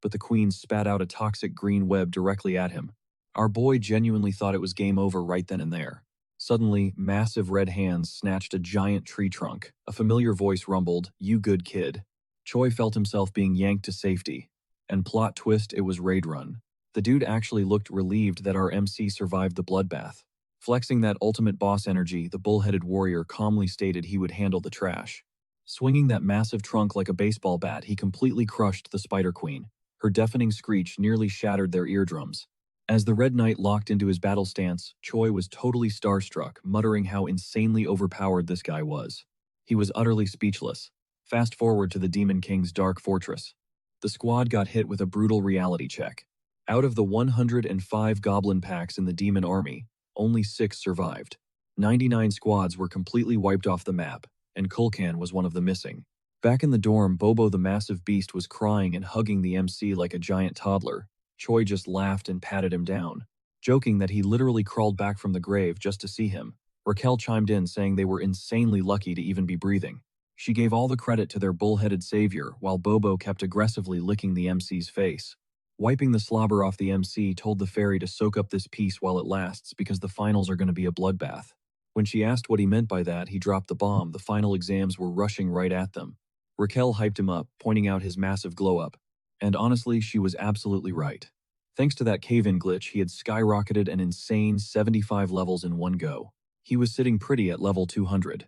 Speaker 1: But the queen spat out a toxic green web directly at him. Our boy genuinely thought it was game over right then and there. Suddenly, massive red hands snatched a giant tree trunk. A familiar voice rumbled, "You good kid." Choi felt himself being yanked to safety. And plot twist, it was Raid Run. The dude actually looked relieved that our MC survived the bloodbath. Flexing that ultimate boss energy, the bull-headed warrior calmly stated he would handle the trash. Swinging that massive trunk like a baseball bat, he completely crushed the Spider Queen. Her deafening screech nearly shattered their eardrums. As the Red Knight locked into his battle stance, Choi was totally starstruck, muttering how insanely overpowered this guy was. He was utterly speechless. Fast forward to the Demon King's dark fortress. The squad got hit with a brutal reality check. Out of the 105 goblin packs in the demon army, only 6 survived. 99 squads were completely wiped off the map, and Kulkan was one of the missing. Back in the dorm, Bobo the massive beast was crying and hugging the MC like a giant toddler. Choi just laughed and patted him down, joking that he literally crawled back from the grave just to see him. Raquel chimed in saying they were insanely lucky to even be breathing. She gave all the credit to their bull-headed savior, while Bobo kept aggressively licking the MC's face. Wiping the slobber off the MC told the fairy to soak up this peace while it lasts because the finals are going to be a bloodbath. When she asked what he meant by that, he dropped the bomb. The final exams were rushing right at them. Raquel hyped him up, pointing out his massive glow-up. And honestly, she was absolutely right. Thanks to that cave-in glitch, he had skyrocketed an insane 75 levels in one go. He was sitting pretty at level 200.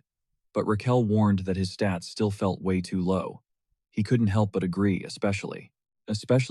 Speaker 1: But Raquel warned that his stats still felt way too low. He couldn't help but agree, especially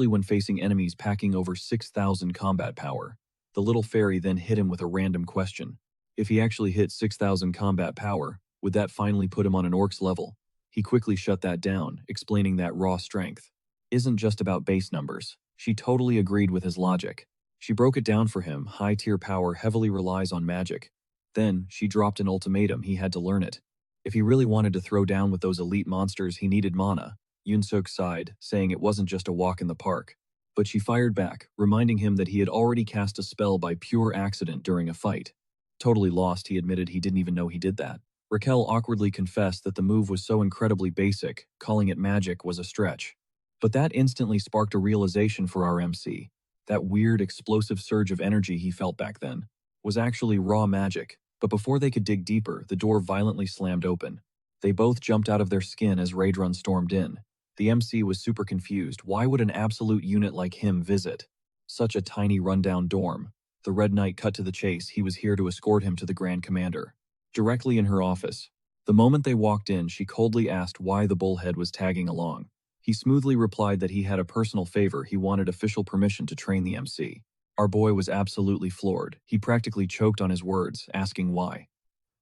Speaker 1: when facing enemies packing over 6,000 combat power. The little fairy then hit him with a random question. If he actually hit 6,000 combat power, would that finally put him on an orc's level? He quickly shut that down, explaining that raw strength isn't just about base numbers. She totally agreed with his logic. She broke it down for him. High-tier power heavily relies on magic. Then, she dropped an ultimatum. He had to learn it. If he really wanted to throw down with those elite monsters, he needed mana. Yoon-suk sighed, saying it wasn't just a walk in the park. But she fired back, reminding him that he had already cast a spell by pure accident during a fight. Totally lost, he admitted he didn't even know he did that. Raquel awkwardly confessed that the move was so incredibly basic, calling it magic was a stretch. But that instantly sparked a realization for our MC. That weird, explosive surge of energy he felt back then was actually raw magic. But before they could dig deeper, the door violently slammed open. They both jumped out of their skin as Raidrun stormed in. The MC was super confused. Why would an absolute unit like him visit such a tiny rundown dorm? The Red Knight cut to the chase. He was here to escort him to the Grand Commander. Directly in her office. The moment they walked in, she coldly asked why the bullhead was tagging along. He smoothly replied that he had a personal favor. He wanted official permission to train the MC. Our boy was absolutely floored. He practically choked on his words, asking why.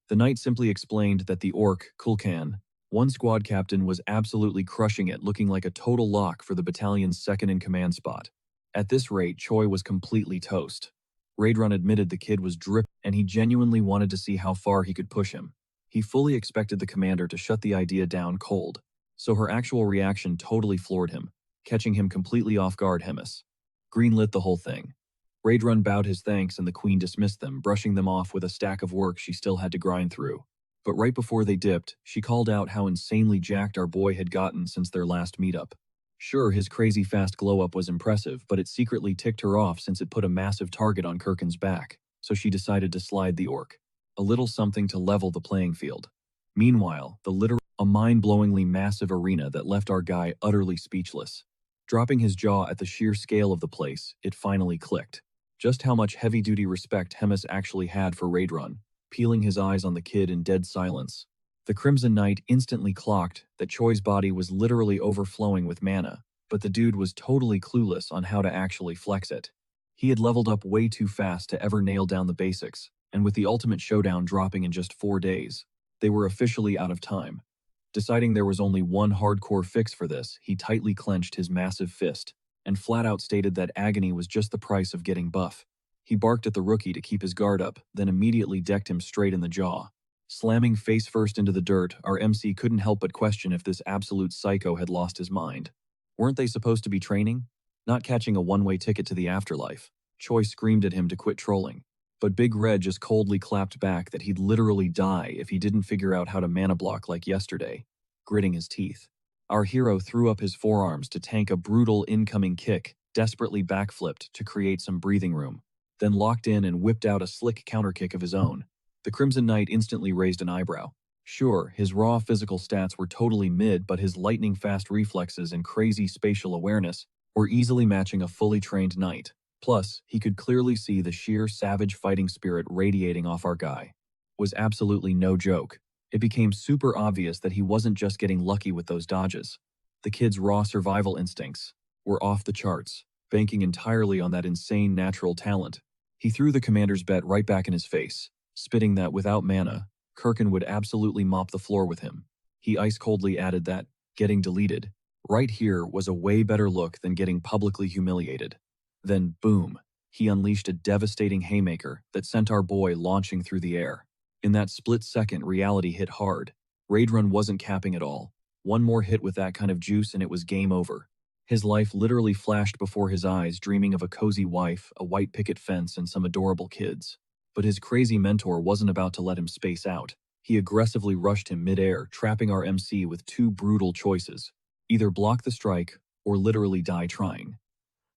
Speaker 1: The knight simply explained that the orc, Kulkan, one squad captain, was absolutely crushing it, looking like a total lock for the battalion's second-in-command spot. At this rate, Choi was completely toast. Raidrun admitted the kid was dripping, and he genuinely wanted to see how far he could push him. He fully expected the commander to shut the idea down cold. So her actual reaction totally floored him, catching him completely off guard. Hemis greenlit the whole thing. Raidrun bowed his thanks and the queen dismissed them, brushing them off with a stack of work she still had to grind through. But right before they dipped, she called out how insanely jacked our boy had gotten since their last meetup. Sure, his crazy fast glow-up was impressive, but it secretly ticked her off since it put a massive target on Kirkin's back, so she decided to slide the orc. A little something to level the playing field. Meanwhile, a mind-blowingly massive arena that left our guy utterly speechless. Dropping his jaw at the sheer scale of the place, it finally clicked. Just how much heavy-duty respect Hemis actually had for Raidrun, peeling his eyes on the kid in dead silence. The Crimson Knight instantly clocked that Choi's body was literally overflowing with mana, but the dude was totally clueless on how to actually flex it. He had leveled up way too fast to ever nail down the basics, and with the ultimate showdown dropping in just 4 days, they were officially out of time. Deciding there was only one hardcore fix for this, he tightly clenched his massive fist, and flat-out stated that agony was just the price of getting buff. He barked at the rookie to keep his guard up, then immediately decked him straight in the jaw. Slamming face first into the dirt, our MC couldn't help but question if this absolute psycho had lost his mind. Weren't they supposed to be training? Not catching a one-way ticket to the afterlife. Choi screamed at him to quit trolling. But Big Red just coldly clapped back that he'd literally die if he didn't figure out how to mana block like yesterday, gritting his teeth. Our hero threw up his forearms to tank a brutal incoming kick, desperately backflipped to create some breathing room, then locked in and whipped out a slick counterkick of his own. The Crimson Knight instantly raised an eyebrow. Sure, his raw physical stats were totally mid, but his lightning-fast reflexes and crazy spatial awareness were easily matching a fully trained knight. Plus, he could clearly see the sheer savage fighting spirit radiating off our guy. Was absolutely no joke. It became super obvious that he wasn't just getting lucky with those dodges. The kid's raw survival instincts were off the charts, banking entirely on that insane natural talent. He threw the commander's bet right back in his face, spitting that without mana, Kirkin would absolutely mop the floor with him. He ice-coldly added that getting deleted right here was a way better look than getting publicly humiliated. Then, boom, he unleashed a devastating haymaker that sent our boy launching through the air. In that split second, reality hit hard. Raidrun wasn't capping at all. One more hit with that kind of juice and it was game over. His life literally flashed before his eyes, dreaming of a cozy wife, a white picket fence, and some adorable kids. But his crazy mentor wasn't about to let him space out. He aggressively rushed him midair, trapping our MC with two brutal choices. Either block the strike, or literally die trying.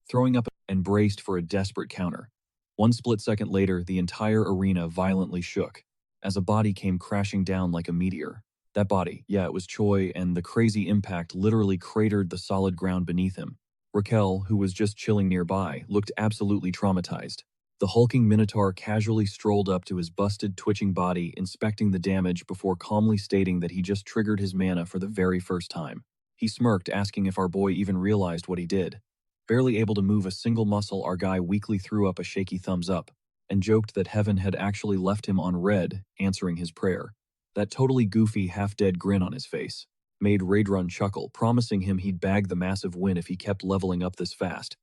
Speaker 1: Throwing up and braced for a desperate counter. One split second later, the entire arena violently shook, as a body came crashing down like a meteor. That body, yeah, it was Choi, and the crazy impact literally cratered the solid ground beneath him. Raquel, who was just chilling nearby, looked absolutely traumatized. The hulking Minotaur casually strolled up to his busted, twitching body, inspecting the damage before calmly stating that he just triggered his mana for the very first time. He smirked, asking if our boy even realized what he did. Barely able to move a single muscle, our guy weakly threw up a shaky thumbs up, and joked that heaven had actually left him on red, answering his prayer. That totally goofy, half-dead grin on his face made Raidrun chuckle, promising him he'd bag the massive win if he kept leveling up this fast.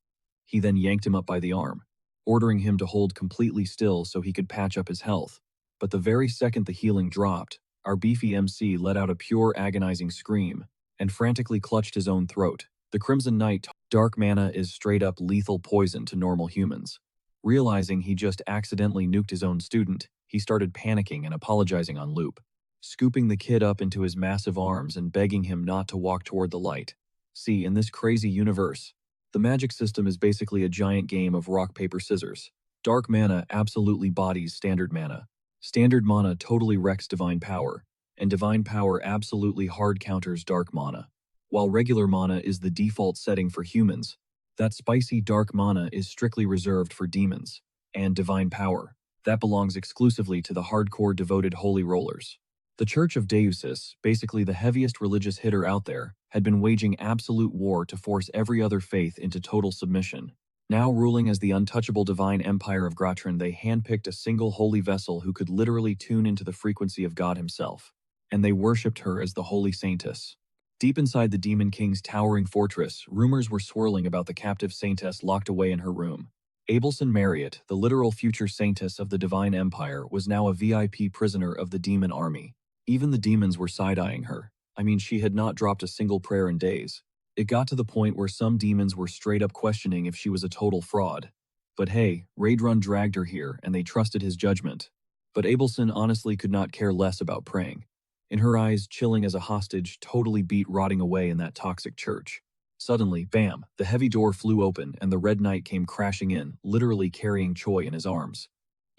Speaker 1: He then yanked him up by the arm, ordering him to hold completely still so he could patch up his health. But the very second the healing dropped, our beefy MC let out a pure agonizing scream and frantically clutched his own throat. The Crimson Knight, dark mana is straight-up lethal poison to normal humans. Realizing he just accidentally nuked his own student, he started panicking and apologizing on loop, scooping the kid up into his massive arms and begging him not to walk toward the light. See, in this crazy universe, the magic system is basically a giant game of rock, paper, scissors. Dark mana absolutely bodies standard mana. Standard mana totally wrecks divine power, and divine power absolutely hard counters dark mana. While regular mana is the default setting for humans, that spicy dark mana is strictly reserved for demons. And divine power, that belongs exclusively to the hardcore devoted holy rollers. The Church of Deusis, basically the heaviest religious hitter out there, had been waging absolute war to force every other faith into total submission. Now ruling as the untouchable divine empire of Gratran, they handpicked a single holy vessel who could literally tune into the frequency of God himself. And they worshipped her as the Holy Saintess. Deep inside the Demon King's towering fortress, rumors were swirling about the captive Saintess locked away in her room. Abelson Marriott, the literal future Saintess of the Divine Empire, was now a VIP prisoner of the demon army. Even the demons were side-eyeing her. I mean, she had not dropped a single prayer in days. It got to the point where some demons were straight up questioning if she was a total fraud. But hey, Raidrun dragged her here, and they trusted his judgment. But Abelson honestly could not care less about praying. In her eyes, chilling as a hostage, totally beat rotting away in that toxic church. Suddenly, bam, the heavy door flew open and the Red Knight came crashing in, literally carrying Choi in his arms.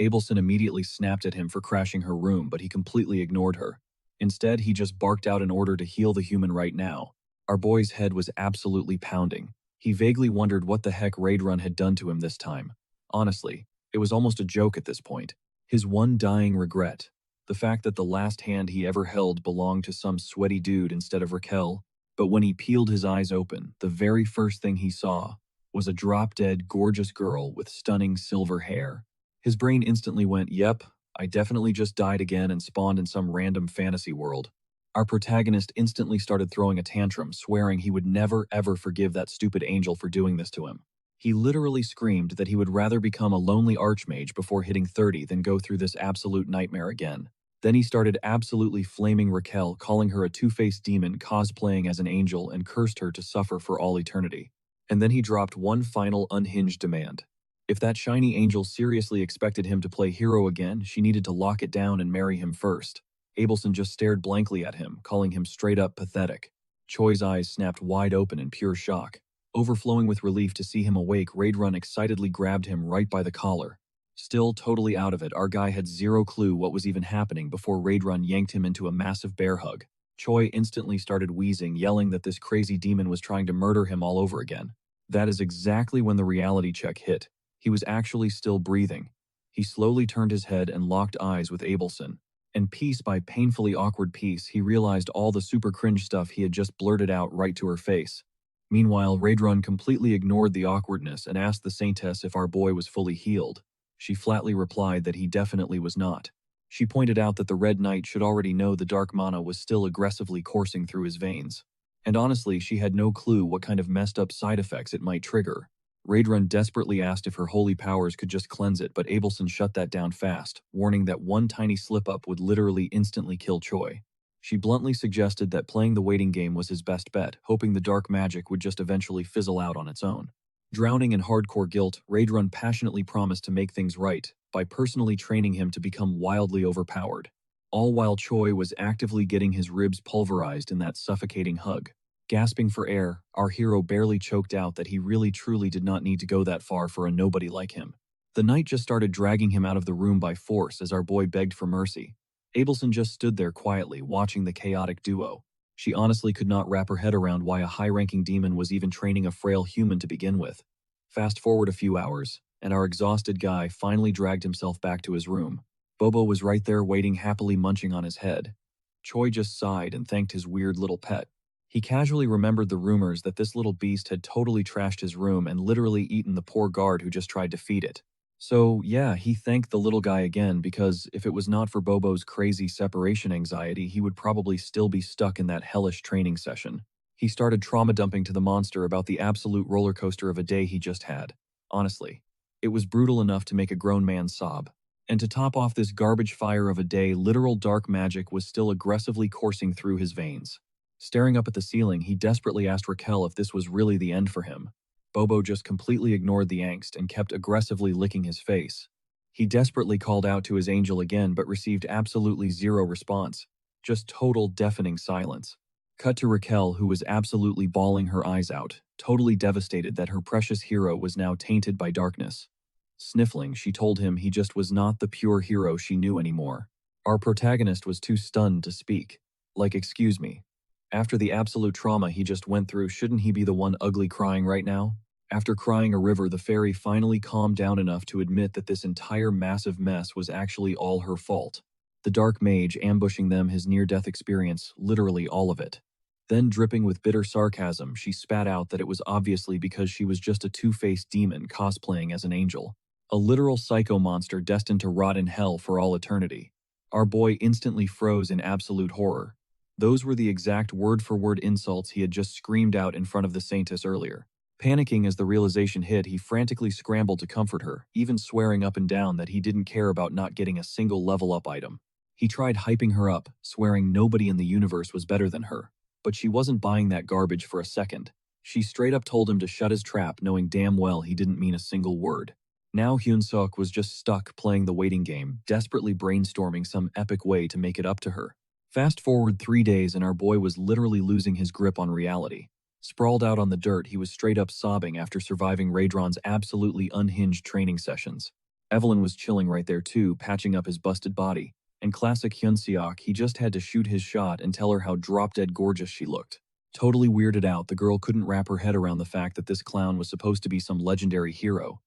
Speaker 1: Abelson immediately snapped at him for crashing her room, but he completely ignored her. Instead, he just barked out an order to heal the human right now. Our boy's head was absolutely pounding. He vaguely wondered what the heck Raidrun had done to him this time. Honestly, it was almost a joke at this point. His one dying regret. The fact that the last hand he ever held belonged to some sweaty dude instead of Raquel. But when he peeled his eyes open, the very first thing he saw was a drop-dead, gorgeous girl with stunning silver hair. His brain instantly went, yep, I definitely just died again and spawned in some random fantasy world. Our protagonist instantly started throwing a tantrum, swearing he would never ever forgive that stupid angel for doing this to him. He literally screamed that he would rather become a lonely archmage before hitting 30 than go through this absolute nightmare again. Then he started absolutely flaming Raquel, calling her a two-faced demon cosplaying as an angel, and cursed her to suffer for all eternity. And then he dropped one final unhinged demand. If that shiny angel seriously expected him to play hero again, she needed to lock it down and marry him first. Abelson just stared blankly at him, calling him straight up pathetic. Choi's eyes snapped wide open in pure shock. Overflowing with relief to see him awake, Raidrun excitedly grabbed him right by the collar. Still totally out of it, our guy had zero clue what was even happening before Raidrun yanked him into a massive bear hug. Choi instantly started wheezing, yelling that this crazy demon was trying to murder him all over again. That is exactly when the reality check hit. He was actually still breathing. He slowly turned his head and locked eyes with Abelson. And piece by painfully awkward piece, he realized all the super cringe stuff he had just blurted out right to her face. Meanwhile, Raidrun completely ignored the awkwardness and asked the Saintess if our boy was fully healed. She flatly replied that he definitely was not. She pointed out that the Red Knight should already know the dark mana was still aggressively coursing through his veins. And honestly, she had no clue what kind of messed up side effects it might trigger. Raidrun desperately asked if her holy powers could just cleanse it, but Abelson shut that down fast, warning that one tiny slip-up would literally instantly kill Choi. She bluntly suggested that playing the waiting game was his best bet, hoping the dark magic would just eventually fizzle out on its own. Drowning in hardcore guilt, Raidrun passionately promised to make things right by personally training him to become wildly overpowered, all while Choi was actively getting his ribs pulverized in that suffocating hug. Gasping for air, our hero barely choked out that he really truly did not need to go that far for a nobody like him. The knight just started dragging him out of the room by force as our boy begged for mercy. Abelson just stood there quietly, watching the chaotic duo. She honestly could not wrap her head around why a high-ranking demon was even training a frail human to begin with. Fast forward a few hours, and our exhausted guy finally dragged himself back to his room. Bobo was right there waiting, happily munching on his head. Choi just sighed and thanked his weird little pet. He casually remembered the rumors that this little beast had totally trashed his room and literally eaten the poor guard who just tried to feed it. So yeah, he thanked the little guy again because if it was not for Bobo's crazy separation anxiety, he would probably still be stuck in that hellish training session. He started trauma dumping to the monster about the absolute roller coaster of a day he just had. Honestly, it was brutal enough to make a grown man sob. And to top off this garbage fire of a day, literal dark magic was still aggressively coursing through his veins. Staring up at the ceiling, he desperately asked Raquel if this was really the end for him. Bobo just completely ignored the angst and kept aggressively licking his face. He desperately called out to his angel again but received absolutely zero response. Just total deafening silence. Cut to Raquel, who was absolutely bawling her eyes out, totally devastated that her precious hero was now tainted by darkness. Sniffling, she told him he just was not the pure hero she knew anymore. Our protagonist was too stunned to speak. Like, excuse me. After the absolute trauma he just went through, shouldn't he be the one ugly crying right now? After crying a river, the fairy finally calmed down enough to admit that this entire massive mess was actually all her fault. The dark mage ambushing them, his near-death experience, literally all of it. Then, dripping with bitter sarcasm, she spat out that it was obviously because she was just a two-faced demon cosplaying as an angel. A literal psycho monster destined to rot in hell for all eternity. Our boy instantly froze in absolute horror. Those were the exact word-for-word insults he had just screamed out in front of the Saintess earlier. Panicking as the realization hit, he frantically scrambled to comfort her, even swearing up and down that he didn't care about not getting a single level-up item. He tried hyping her up, swearing nobody in the universe was better than her. But she wasn't buying that garbage for a second. She straight up told him to shut his trap, knowing damn well he didn't mean a single word. Now Hyun-suk was just stuck playing the waiting game, desperately brainstorming some epic way to make it up to her. Fast forward 3 days and our boy was literally losing his grip on reality. Sprawled out on the dirt, he was straight up sobbing after surviving Raidron's absolutely unhinged training sessions. Evelyn was chilling right there too, patching up his busted body. And classic Hyun-seok, he just had to shoot his shot and tell her how drop-dead gorgeous she looked. Totally weirded out, the girl couldn't wrap her head around the fact that this clown was supposed to be some legendary hero.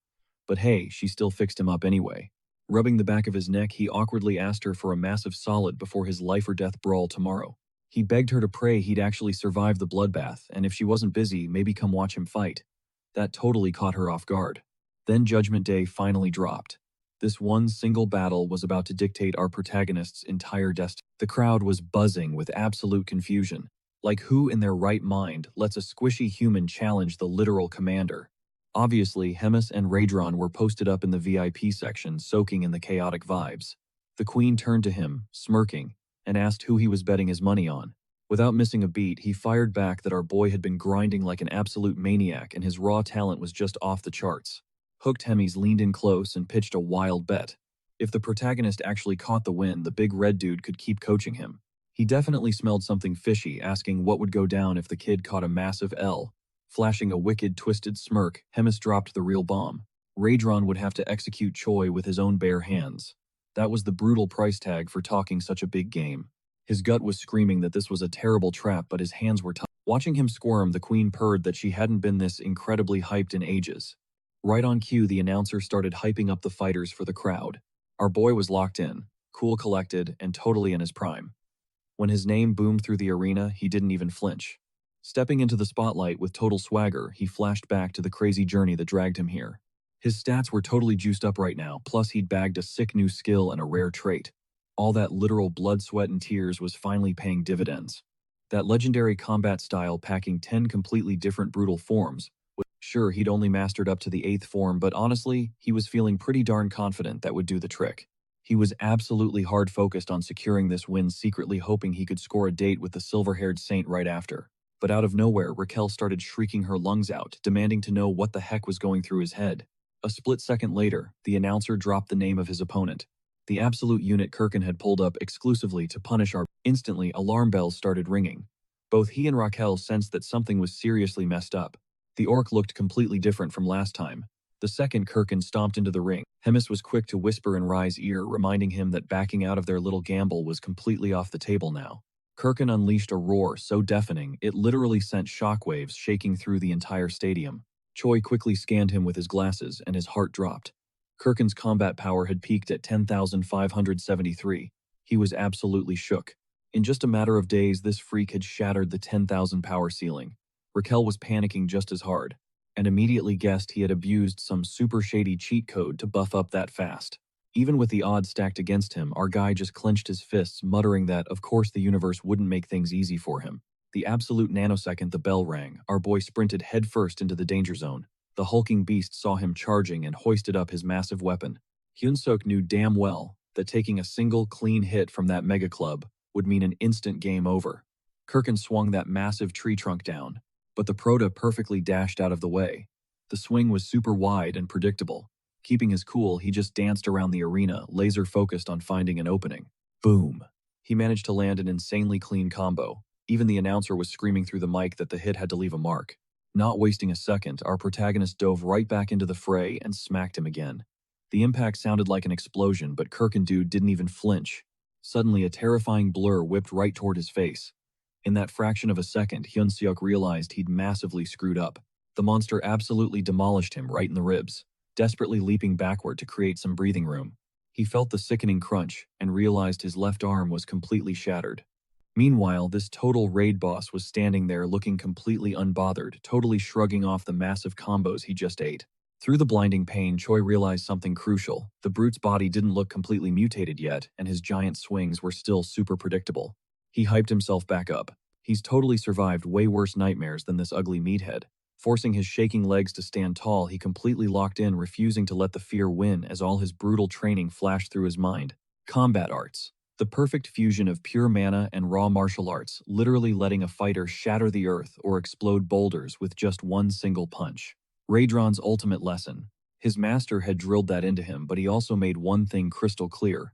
Speaker 1: But hey, she still fixed him up anyway. Rubbing the back of his neck, he awkwardly asked her for a massive solid before his life-or-death brawl tomorrow. He begged her to pray he'd actually survive the bloodbath, and if she wasn't busy, maybe come watch him fight. That totally caught her off guard. Then Judgment Day finally dropped. This one single battle was about to dictate our protagonist's entire destiny. The crowd was buzzing with absolute confusion. Like, who in their right mind lets a squishy human challenge the literal commander? Obviously, Hemis and Raidron were posted up in the VIP section, soaking in the chaotic vibes. The queen turned to him, smirking, and asked who he was betting his money on. Without missing a beat, he fired back that our boy had been grinding like an absolute maniac and his raw talent was just off the charts. Hooked Hemis leaned in close and pitched a wild bet. If the protagonist actually caught the win, the big red dude could keep coaching him. He definitely smelled something fishy, asking what would go down if the kid caught a massive L. Flashing a wicked, twisted smirk, Hemis dropped the real bomb. Raedron would have to execute Choi with his own bare hands. That was the brutal price tag for talking such a big game. His gut was screaming that this was a terrible trap, but his hands were tied. Watching him squirm, the queen purred that she hadn't been this incredibly hyped in ages. Right on cue, the announcer started hyping up the fighters for the crowd. Our boy was locked in, cool, collected, and totally in his prime. When his name boomed through the arena, he didn't even flinch. Stepping into the spotlight with total swagger, he flashed back to the crazy journey that dragged him here. His stats were totally juiced up right now, plus he'd bagged a sick new skill and a rare trait. All that literal blood, sweat, and tears was finally paying dividends. That legendary combat style packing 10 completely different brutal forms. Sure, he'd only mastered up to the 8th form, but honestly, he was feeling pretty darn confident that would do the trick. He was absolutely hard-focused on securing this win, secretly hoping he could score a date with the silver-haired saint right after. But out of nowhere, Raquel started shrieking her lungs out, demanding to know what the heck was going through his head. A split second later, the announcer dropped the name of his opponent. The absolute unit Kirkin had pulled up exclusively to punish our. Instantly, alarm bells started ringing. Both he and Raquel sensed that something was seriously messed up. The orc looked completely different from last time. The second Kirkin stomped into the ring, Hemis was quick to whisper in Rai's ear, reminding him that backing out of their little gamble was completely off the table now. Kirkin unleashed a roar so deafening it literally sent shockwaves shaking through the entire stadium. Choi quickly scanned him with his glasses, and his heart dropped. Kirkin's combat power had peaked at 10,573. He was absolutely shook. In just a matter of days, this freak had shattered the 10,000 power ceiling. Raquel was panicking just as hard, and immediately guessed he had abused some super shady cheat code to buff up that fast. Even with the odds stacked against him, our guy just clenched his fists, muttering that, of course, the universe wouldn't make things easy for him. The absolute nanosecond the bell rang, our boy sprinted headfirst into the danger zone. The hulking beast saw him charging and hoisted up his massive weapon. Hyunsuk knew damn well that taking a single clean hit from that mega club would mean an instant game over. Kirkin swung that massive tree trunk down, but the Proto perfectly dashed out of the way. The swing was super wide and predictable. Keeping his cool, he just danced around the arena, laser-focused on finding an opening. Boom! He managed to land an insanely clean combo. Even the announcer was screaming through the mic that the hit had to leave a mark. Not wasting a second, our protagonist dove right back into the fray and smacked him again. The impact sounded like an explosion, but Kirkin dude didn't even flinch. Suddenly, a terrifying blur whipped right toward his face. In that fraction of a second, Hyunseok realized he'd massively screwed up. The monster absolutely demolished him right in the ribs, desperately leaping backward to create some breathing room. He felt the sickening crunch and realized his left arm was completely shattered. Meanwhile, this total raid boss was standing there looking completely unbothered, totally shrugging off the massive combos he just ate. Through the blinding pain, Choi realized something crucial. The brute's body didn't look completely mutated yet, and his giant swings were still super predictable. He hyped himself back up. He's totally survived way worse nightmares than this ugly meathead. Forcing his shaking legs to stand tall, he completely locked in, refusing to let the fear win as all his brutal training flashed through his mind. Combat arts. The perfect fusion of pure mana and raw martial arts, literally letting a fighter shatter the earth or explode boulders with just one single punch. Raedron's ultimate lesson. His master had drilled that into him, but he also made one thing crystal clear.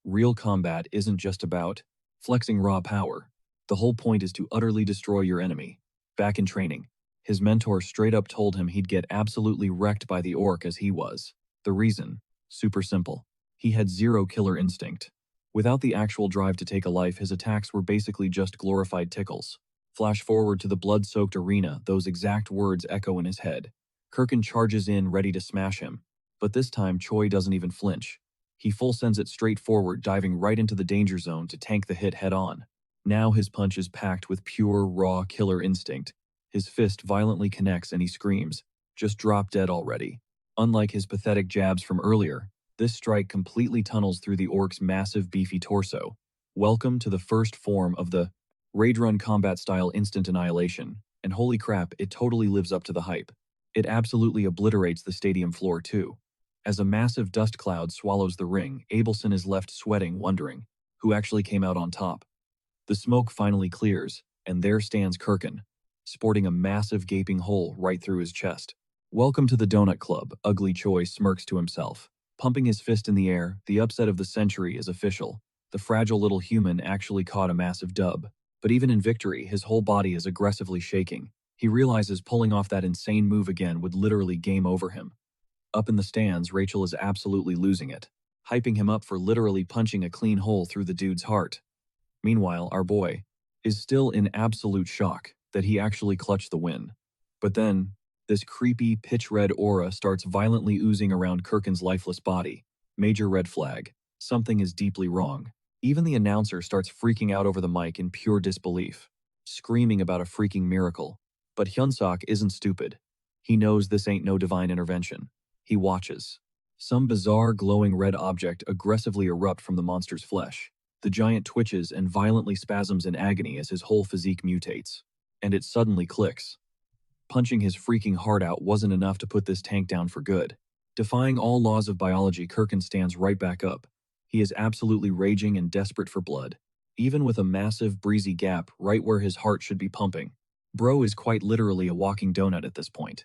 Speaker 1: Real combat isn't just about flexing raw power. The whole point is to utterly destroy your enemy. Back in training, his mentor straight up told him he'd get absolutely wrecked by the orc as he was. The reason? Super simple. He had zero killer instinct. Without the actual drive to take a life, his attacks were basically just glorified tickles. Flash forward to the blood-soaked arena, those exact words echo in his head. Kirkin charges in, ready to smash him. But this time, Choi doesn't even flinch. He full sends it straight forward, diving right into the danger zone to tank the hit head-on. Now his punch is packed with pure, raw killer instinct. His fist violently connects and he screams, "Just drop dead already." Unlike his pathetic jabs from earlier, this strike completely tunnels through the orc's massive beefy torso. Welcome to the first form of the Raid-Run combat-style instant annihilation, and holy crap, it totally lives up to the hype. It absolutely obliterates the stadium floor too. As a massive dust cloud swallows the ring, Abelson is left sweating, wondering who actually came out on top. The smoke finally clears, and there stands Kirkin, sporting a massive gaping hole right through his chest. "Welcome to the Donut Club," Ugly Choi smirks to himself. Pumping his fist in the air, the upset of the century is official. The fragile little human actually caught a massive dub. But even in victory, his whole body is aggressively shaking. He realizes pulling off that insane move again would literally game over him. Up in the stands, Rachel is absolutely losing it, hyping him up for literally punching a clean hole through the dude's heart. Meanwhile, our boy is still in absolute shock that he actually clutched the win. But then, this creepy, pitch-red aura starts violently oozing around Kirkin's lifeless body. Major red flag. Something is deeply wrong. Even the announcer starts freaking out over the mic in pure disbelief, screaming about a freaking miracle. But Hyunsuk isn't stupid. He knows this ain't no divine intervention. He watches. Some bizarre glowing red object aggressively erupt from the monster's flesh. The giant twitches and violently spasms in agony as his whole physique mutates. And it suddenly clicks. Punching his freaking heart out wasn't enough to put this tank down for good. Defying all laws of biology, Kirkin stands right back up. He is absolutely raging and desperate for blood, even with a massive, breezy gap right where his heart should be pumping. Bro is quite literally a walking donut at this point.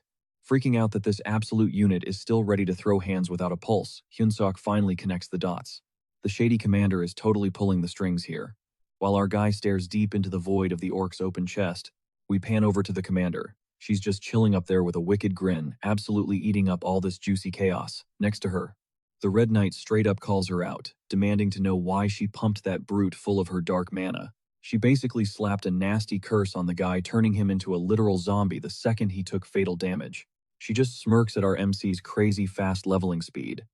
Speaker 1: Freaking out that this absolute unit is still ready to throw hands without a pulse, Hyunsuk finally connects the dots. The shady commander is totally pulling the strings here. While our guy stares deep into the void of the orc's open chest, we pan over to the commander. She's just chilling up there with a wicked grin, absolutely eating up all this juicy chaos. Next to her, the Red Knight straight up calls her out, demanding to know why she pumped that brute full of her dark mana. She basically slapped a nasty curse on the guy, turning him into a literal zombie the second he took fatal damage. She just smirks at our MC's crazy fast leveling speed,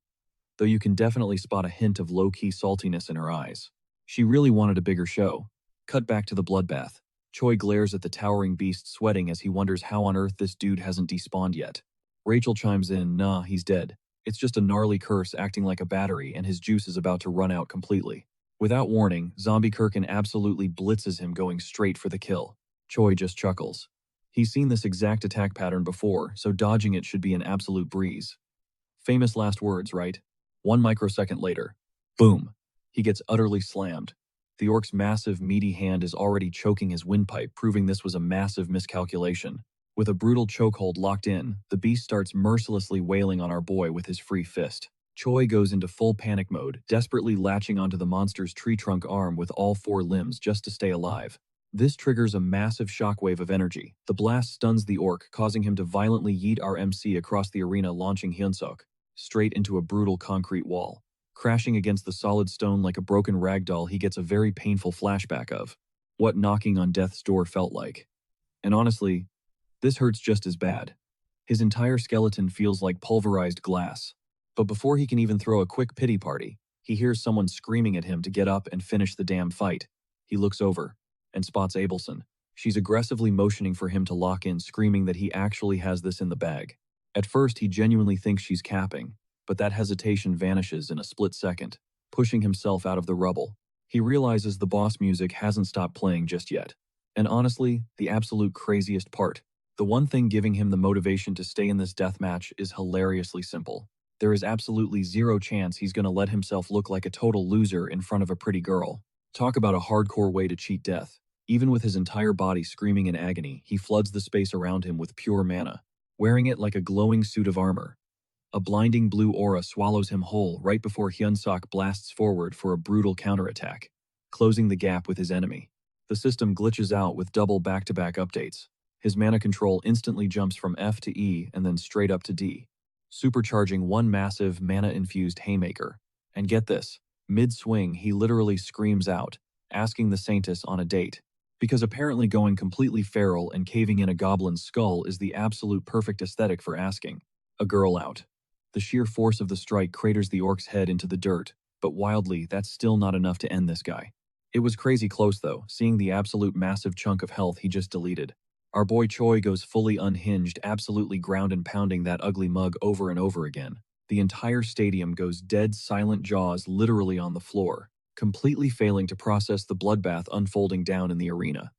Speaker 1: though you can definitely spot a hint of low-key saltiness in her eyes. She really wanted a bigger show. Cut back to the bloodbath. Choi glares at the towering beast, sweating as he wonders how on earth this dude hasn't despawned yet. Rachel chimes in, nah, he's dead. It's just a gnarly curse acting like a battery and his juice is about to run out completely. Without warning, Zombie Kirkin absolutely blitzes him, going straight for the kill. Choi just chuckles. He's seen this exact attack pattern before, so dodging it should be an absolute breeze. Famous last words, right? 1 microsecond later. Boom. He gets utterly slammed. The orc's massive, meaty hand is already choking his windpipe, proving this was a massive miscalculation. With a brutal chokehold locked in, the beast starts mercilessly wailing on our boy with his free fist. Choi goes into full panic mode, desperately latching onto the monster's tree trunk arm with all 4 limbs just to stay alive. This triggers a massive shockwave of energy. The blast stuns the orc, causing him to violently yeet our MC across the arena, launching Hyunsuk straight into a brutal concrete wall. Crashing against the solid stone like a broken ragdoll, he gets a very painful flashback of what knocking on death's door felt like. And honestly, this hurts just as bad. His entire skeleton feels like pulverized glass. But before he can even throw a quick pity party, he hears someone screaming at him to get up and finish the damn fight. He looks over and spots Abelson. She's aggressively motioning for him to lock in, screaming that he actually has this in the bag. At first, he genuinely thinks she's capping, but that hesitation vanishes in a split second, pushing himself out of the rubble. He realizes the boss music hasn't stopped playing just yet. And honestly, the absolute craziest part, the one thing giving him the motivation to stay in this deathmatch, is hilariously simple. There is absolutely zero chance he's gonna let himself look like a total loser in front of a pretty girl. Talk about a hardcore way to cheat death. Even with his entire body screaming in agony, he floods the space around him with pure mana, wearing it like a glowing suit of armor. A blinding blue aura swallows him whole right before Hyunsuk blasts forward for a brutal counterattack, closing the gap with his enemy. The system glitches out with double back-to-back updates. His mana control instantly jumps from F to E and then straight up to D, supercharging one massive mana-infused haymaker. And get this, mid-swing he literally screams out, asking the Saintess on a date. Because apparently going completely feral and caving in a goblin's skull is the absolute perfect aesthetic for asking a girl out. The sheer force of the strike craters the orc's head into the dirt, but wildly, that's still not enough to end this guy. It was crazy close though, seeing the absolute massive chunk of health he just deleted. Our boy Choi goes fully unhinged, absolutely ground and pounding that ugly mug over and over again. The entire stadium goes dead silent, jaws literally on the floor, completely failing to process the bloodbath unfolding down in the arena.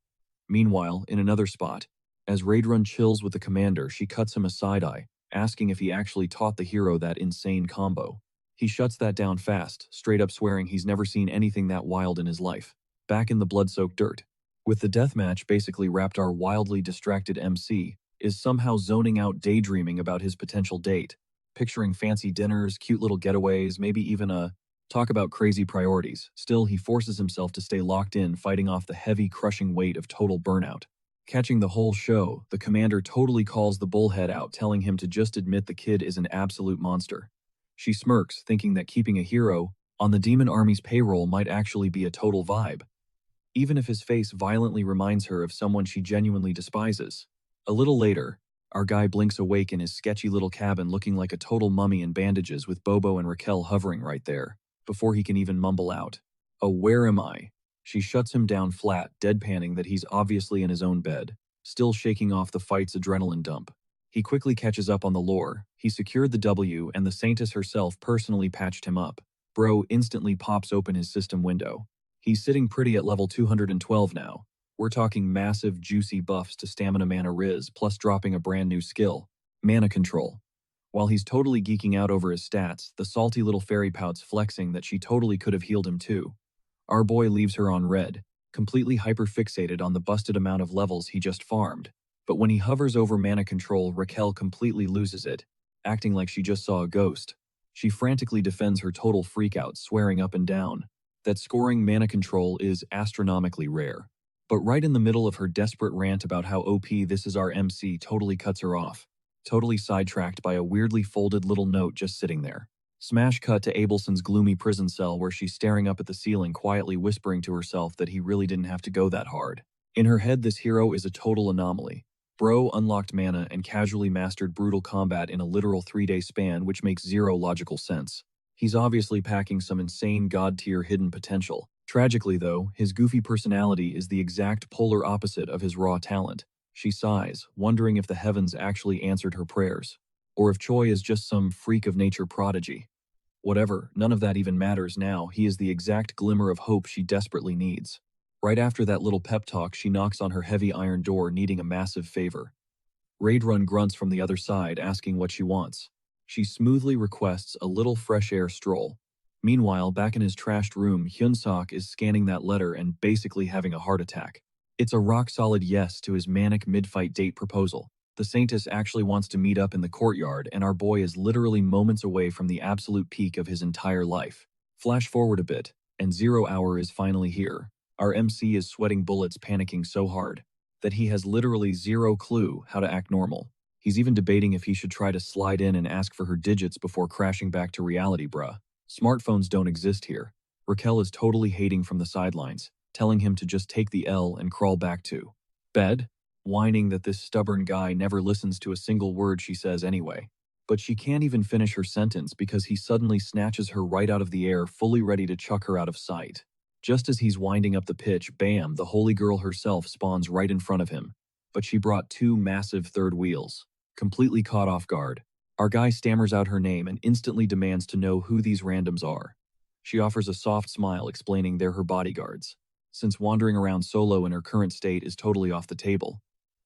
Speaker 1: Meanwhile, in another spot, as Raidrun chills with the commander, she cuts him a side-eye, asking if he actually taught the hero that insane combo. He shuts that down fast, straight up swearing he's never seen anything that wild in his life. Back in the blood-soaked dirt, with the deathmatch basically wrapped, our wildly distracted MC is somehow zoning out, daydreaming about his potential date, picturing fancy dinners, cute little getaways, maybe even a Talk about crazy priorities. Still, he forces himself to stay locked in, fighting off the heavy, crushing weight of total burnout. Catching the whole show, the commander totally calls the bullhead out, telling him to just admit the kid is an absolute monster. She smirks, thinking that keeping a hero on the demon army's payroll might actually be a total vibe, even if his face violently reminds her of someone she genuinely despises. A little later, our guy blinks awake in his sketchy little cabin looking like a total mummy in bandages with Bobo and Raquel hovering right there, before he can even mumble out, "Oh, where am I?" She shuts him down flat, deadpanning that he's obviously in his own bed, still shaking off the fight's adrenaline dump. He quickly catches up on the lore. He secured the W and the Saintess herself personally patched him up. Bro instantly pops open his system window. He's sitting pretty at level 212 now. We're talking massive, juicy buffs to Stamina Mana Riz, plus dropping a brand new skill, Mana Control. While he's totally geeking out over his stats, the salty little fairy pout's flexing that she totally could have healed him too. Our boy leaves her on red, completely hyperfixated on the busted amount of levels he just farmed. But when he hovers over Mana Control, Raquel completely loses it, acting like she just saw a ghost. She frantically defends her total freakout, swearing up and down that scoring Mana Control is astronomically rare. But right in the middle of her desperate rant about how OP this is, our MC totally cuts her off, totally sidetracked by a weirdly folded little note just sitting there. Smash cut to Abelson's gloomy prison cell where she's staring up at the ceiling, quietly whispering to herself that he really didn't have to go that hard. In her head, this hero is a total anomaly. Bro unlocked mana and casually mastered brutal combat in a literal 3-day span, which makes zero logical sense. He's obviously packing some insane god-tier hidden potential. Tragically, though, his goofy personality is the exact polar opposite of his raw talent. She sighs, wondering if the heavens actually answered her prayers, or if Choi is just some freak of nature prodigy. Whatever, none of that even matters now. He is the exact glimmer of hope she desperately needs. Right after that little pep talk, she knocks on her heavy iron door, needing a massive favor. Raidrun grunts from the other side, asking what she wants. She smoothly requests a little fresh air stroll. Meanwhile, back in his trashed room, Hyunsuk is scanning that letter and basically having a heart attack. It's a rock-solid yes to his manic mid-fight date proposal. The Saintess actually wants to meet up in the courtyard, and our boy is literally moments away from the absolute peak of his entire life. Flash forward a bit, and 0 hour is finally here. Our MC is sweating bullets, panicking so hard that he has literally zero clue how to act normal. He's even debating if he should try to slide in and ask for her digits before crashing back to reality, bruh. Smartphones don't exist here. Raquel is totally hating from the sidelines, telling him to just take the L and crawl back to bed, whining that this stubborn guy never listens to a single word she says anyway. But she can't even finish her sentence because he suddenly snatches her right out of the air, fully ready to chuck her out of sight. Just as he's winding up the pitch, bam, the holy girl herself spawns right in front of him. But she brought 2 massive third wheels. Completely caught off guard, our guy stammers out her name and instantly demands to know who these randoms are. She offers a soft smile, explaining they're her bodyguards, since wandering around solo in her current state is totally off the table.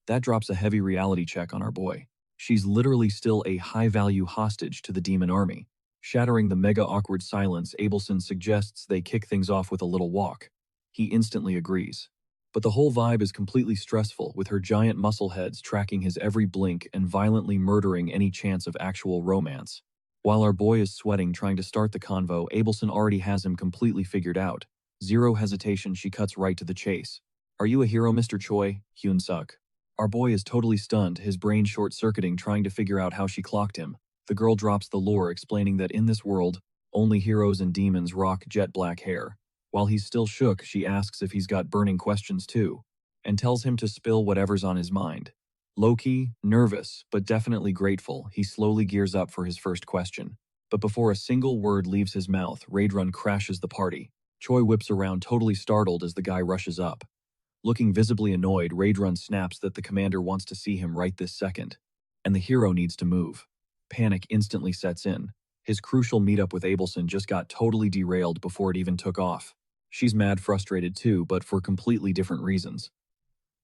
Speaker 1: That drops a heavy reality check on our boy. She's literally still a high-value hostage to the demon army. Shattering the mega awkward silence, Abelson suggests they kick things off with a little walk. He instantly agrees. But the whole vibe is completely stressful, with her giant muscle heads tracking his every blink and violently murdering any chance of actual romance. While our boy is sweating trying to start the convo, Abelson already has him completely figured out. Zero hesitation, she cuts right to the chase. "Are you a hero, Mr. Choi?" Hyunsuk. Our boy is totally stunned, his brain short-circuiting, trying to figure out how she clocked him. The girl drops the lore, explaining that in this world, only heroes and demons rock jet black hair. While he's still shook, she asks if he's got burning questions too, and tells him to spill whatever's on his mind. Low-key, nervous, but definitely grateful, he slowly gears up for his first question. But before a single word leaves his mouth, Raidrun crashes the party. Choi whips around, totally startled as the guy rushes up. Looking visibly annoyed, Raidrun snaps that the commander wants to see him right this second, and the hero needs to move. Panic instantly sets in. His crucial meetup with Abelson just got totally derailed before it even took off. She's mad frustrated too, but for completely different reasons.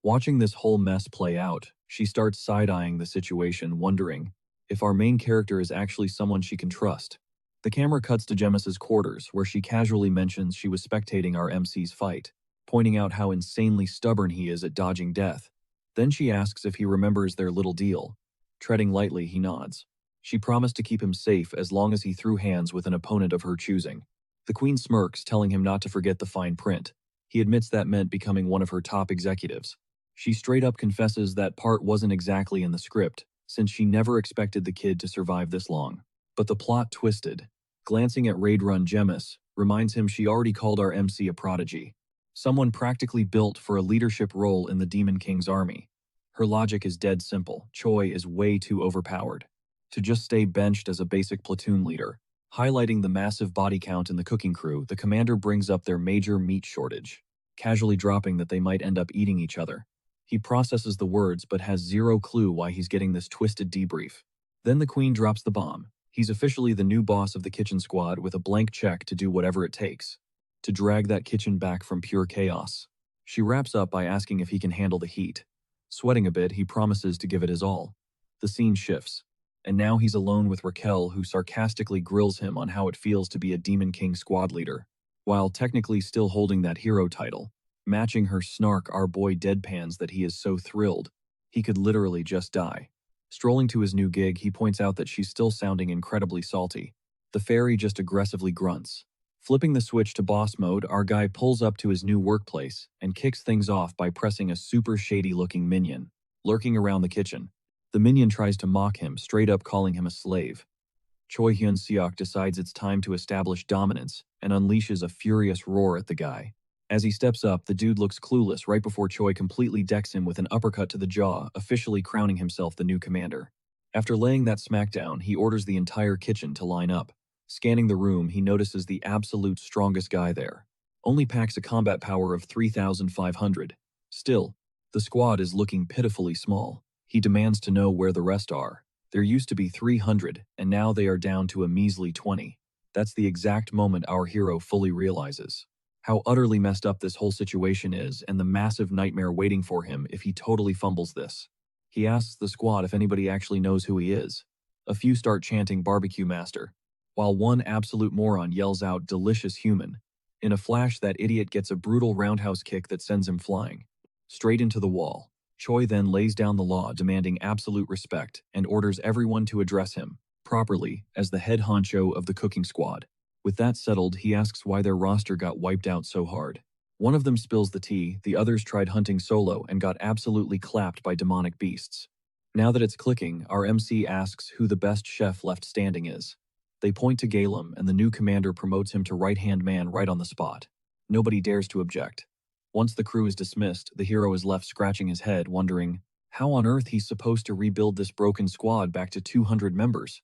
Speaker 1: Watching this whole mess play out, she starts side-eyeing the situation, wondering if our main character is actually someone she can trust. The camera cuts to Gemis's quarters, where she casually mentions she was spectating our MC's fight, pointing out how insanely stubborn he is at dodging death. Then she asks if he remembers their little deal. Treading lightly, he nods. She promised to keep him safe as long as he threw hands with an opponent of her choosing. The queen smirks, telling him not to forget the fine print. He admits that meant becoming one of her top executives. She straight up confesses that part wasn't exactly in the script, since she never expected the kid to survive this long. But the plot twisted. Glancing at Raid Run Gemis reminds him she already called our MC a prodigy. Someone practically built for a leadership role in the Demon King's army. Her logic is dead simple. Choi is way too overpowered to just stay benched as a basic platoon leader. Highlighting the massive body count in the cooking crew, the commander brings up their major meat shortage, casually dropping that they might end up eating each other. He processes the words but has zero clue why he's getting this twisted debrief. Then the queen drops the bomb. He's officially the new boss of the kitchen squad with a blank check to do whatever it takes to drag that kitchen back from pure chaos. She wraps up by asking if he can handle the heat. Sweating a bit, he promises to give it his all. The scene shifts, and now he's alone with Raquel, who sarcastically grills him on how it feels to be a Demon King squad leader, while technically still holding that hero title. Matching her snark, our boy deadpans that he is so thrilled he could literally just die. Strolling to his new gig, he points out that she's still sounding incredibly salty. The fairy just aggressively grunts. Flipping the switch to boss mode, our guy pulls up to his new workplace and kicks things off by pressing a super shady-looking minion lurking around the kitchen. The minion tries to mock him, straight up calling him a slave. Choi Hyun-seok decides it's time to establish dominance and unleashes a furious roar at the guy. As he steps up, the dude looks clueless right before Choi completely decks him with an uppercut to the jaw, officially crowning himself the new commander. After laying that smackdown, he orders the entire kitchen to line up. Scanning the room, he notices the absolute strongest guy there. Only packs a combat power of 3,500. Still, the squad is looking pitifully small. He demands to know where the rest are. There used to be 300, and now they are down to a measly 20. That's the exact moment our hero fully realizes how utterly messed up this whole situation is and the massive nightmare waiting for him if he totally fumbles this. He asks the squad if anybody actually knows who he is. A few start chanting "Barbecue Master," while one absolute moron yells out "Delicious Human." In a flash, that idiot gets a brutal roundhouse kick that sends him flying straight into the wall. Choi then lays down the law, demanding absolute respect, and orders everyone to address him properly as the head honcho of the cooking squad. With that settled, he asks why their roster got wiped out so hard. One of them spills the tea, the others tried hunting solo and got absolutely clapped by demonic beasts. Now that it's clicking, our MC asks who the best chef left standing is. They point to Galen, and the new commander promotes him to right-hand man right on the spot. Nobody dares to object. Once the crew is dismissed, the hero is left scratching his head, wondering how on earth he's supposed to rebuild this broken squad back to 200 members.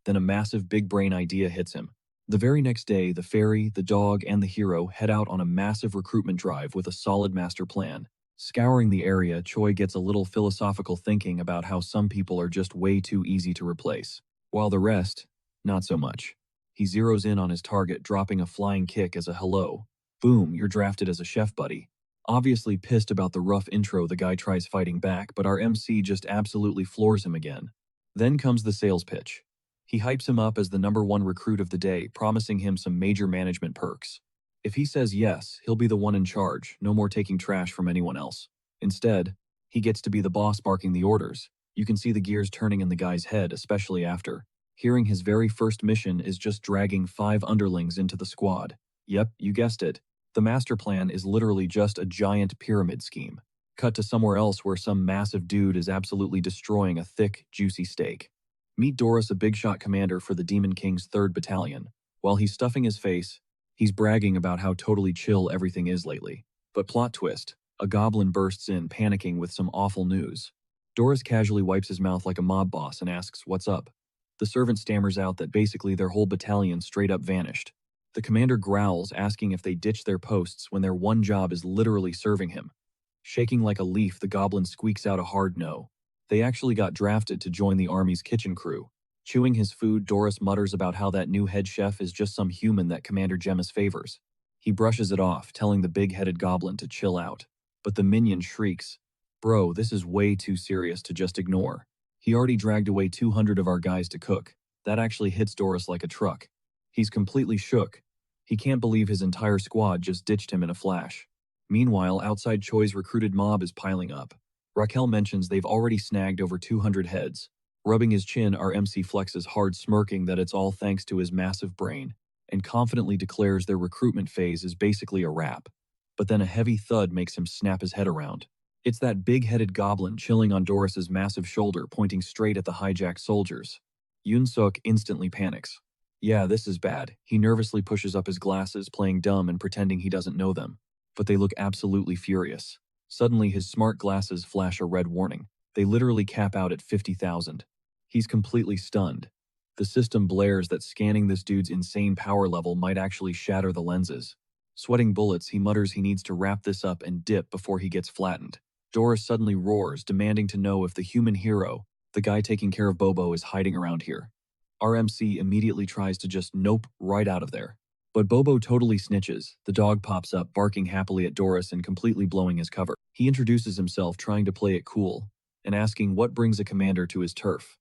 Speaker 1: Then a massive big brain idea hits him. The very next day, the fairy, the dog, and the hero head out on a massive recruitment drive with a solid master plan. Scouring the area, Choi gets a little philosophical, thinking about how some people are just way too easy to replace, while the rest, not so much. He zeroes in on his target, dropping a flying kick as a hello. Boom, you're drafted as a chef, buddy. Obviously pissed about the rough intro, the guy tries fighting back, but our MC just absolutely floors him again. Then comes the sales pitch. He hypes him up as the #1 recruit of the day, promising him some major management perks. If he says yes, he'll be the one in charge, no more taking trash from anyone else. Instead, he gets to be the boss, barking the orders. You can see the gears turning in the guy's head, especially after hearing his very first mission is just dragging 5 underlings into the squad. Yep, you guessed it. The master plan is literally just a giant pyramid scheme. Cut to somewhere else where some massive dude is absolutely destroying a thick, juicy steak. Meet Doris, a big shot commander for the Demon King's 3rd Battalion. While he's stuffing his face, he's bragging about how totally chill everything is lately. But plot twist, a goblin bursts in, panicking with some awful news. Doris casually wipes his mouth like a mob boss and asks, "What's up?" The servant stammers out that basically their whole battalion straight up vanished. The commander growls, asking if they ditched their posts when their one job is literally serving him. Shaking like a leaf, the goblin squeaks out a hard no. They actually got drafted to join the army's kitchen crew. Chewing his food, Doris mutters about how that new head chef is just some human that Commander Gemis favors. He brushes it off, telling the big-headed goblin to chill out. But the minion shrieks, "Bro, this is way too serious to just ignore. He already dragged away 200 of our guys to cook." That actually hits Doris like a truck. He's completely shook. He can't believe his entire squad just ditched him in a flash. Meanwhile, outside, Choi's recruited mob is piling up. Raquel mentions they've already snagged over 200 heads. Rubbing his chin, our MC flexes hard, smirking that it's all thanks to his massive brain. and confidently declares their recruitment phase is basically a wrap. But then a heavy thud makes him snap his head around. It's that big-headed goblin chilling on Doris's massive shoulder pointing straight at the hijacked soldiers. Yoon-suk instantly panics. Yeah, this is bad. He nervously pushes up his glasses, playing dumb and pretending he doesn't know them. But they look absolutely furious. Suddenly, his smart glasses flash a red warning. They literally cap out at 50,000. He's completely stunned. The system blares that scanning this dude's insane power level might actually shatter the lenses. Sweating bullets, he mutters he needs to wrap this up and dip before he gets flattened. Doris suddenly roars, demanding to know if the human hero, the guy taking care of Bobo, is hiding around here. Our MC immediately tries to just nope right out of there. But Bobo totally snitches. The dog pops up, barking happily at Doris and completely blowing his cover. He introduces himself, trying to play it cool, and asking what brings a commander to his turf.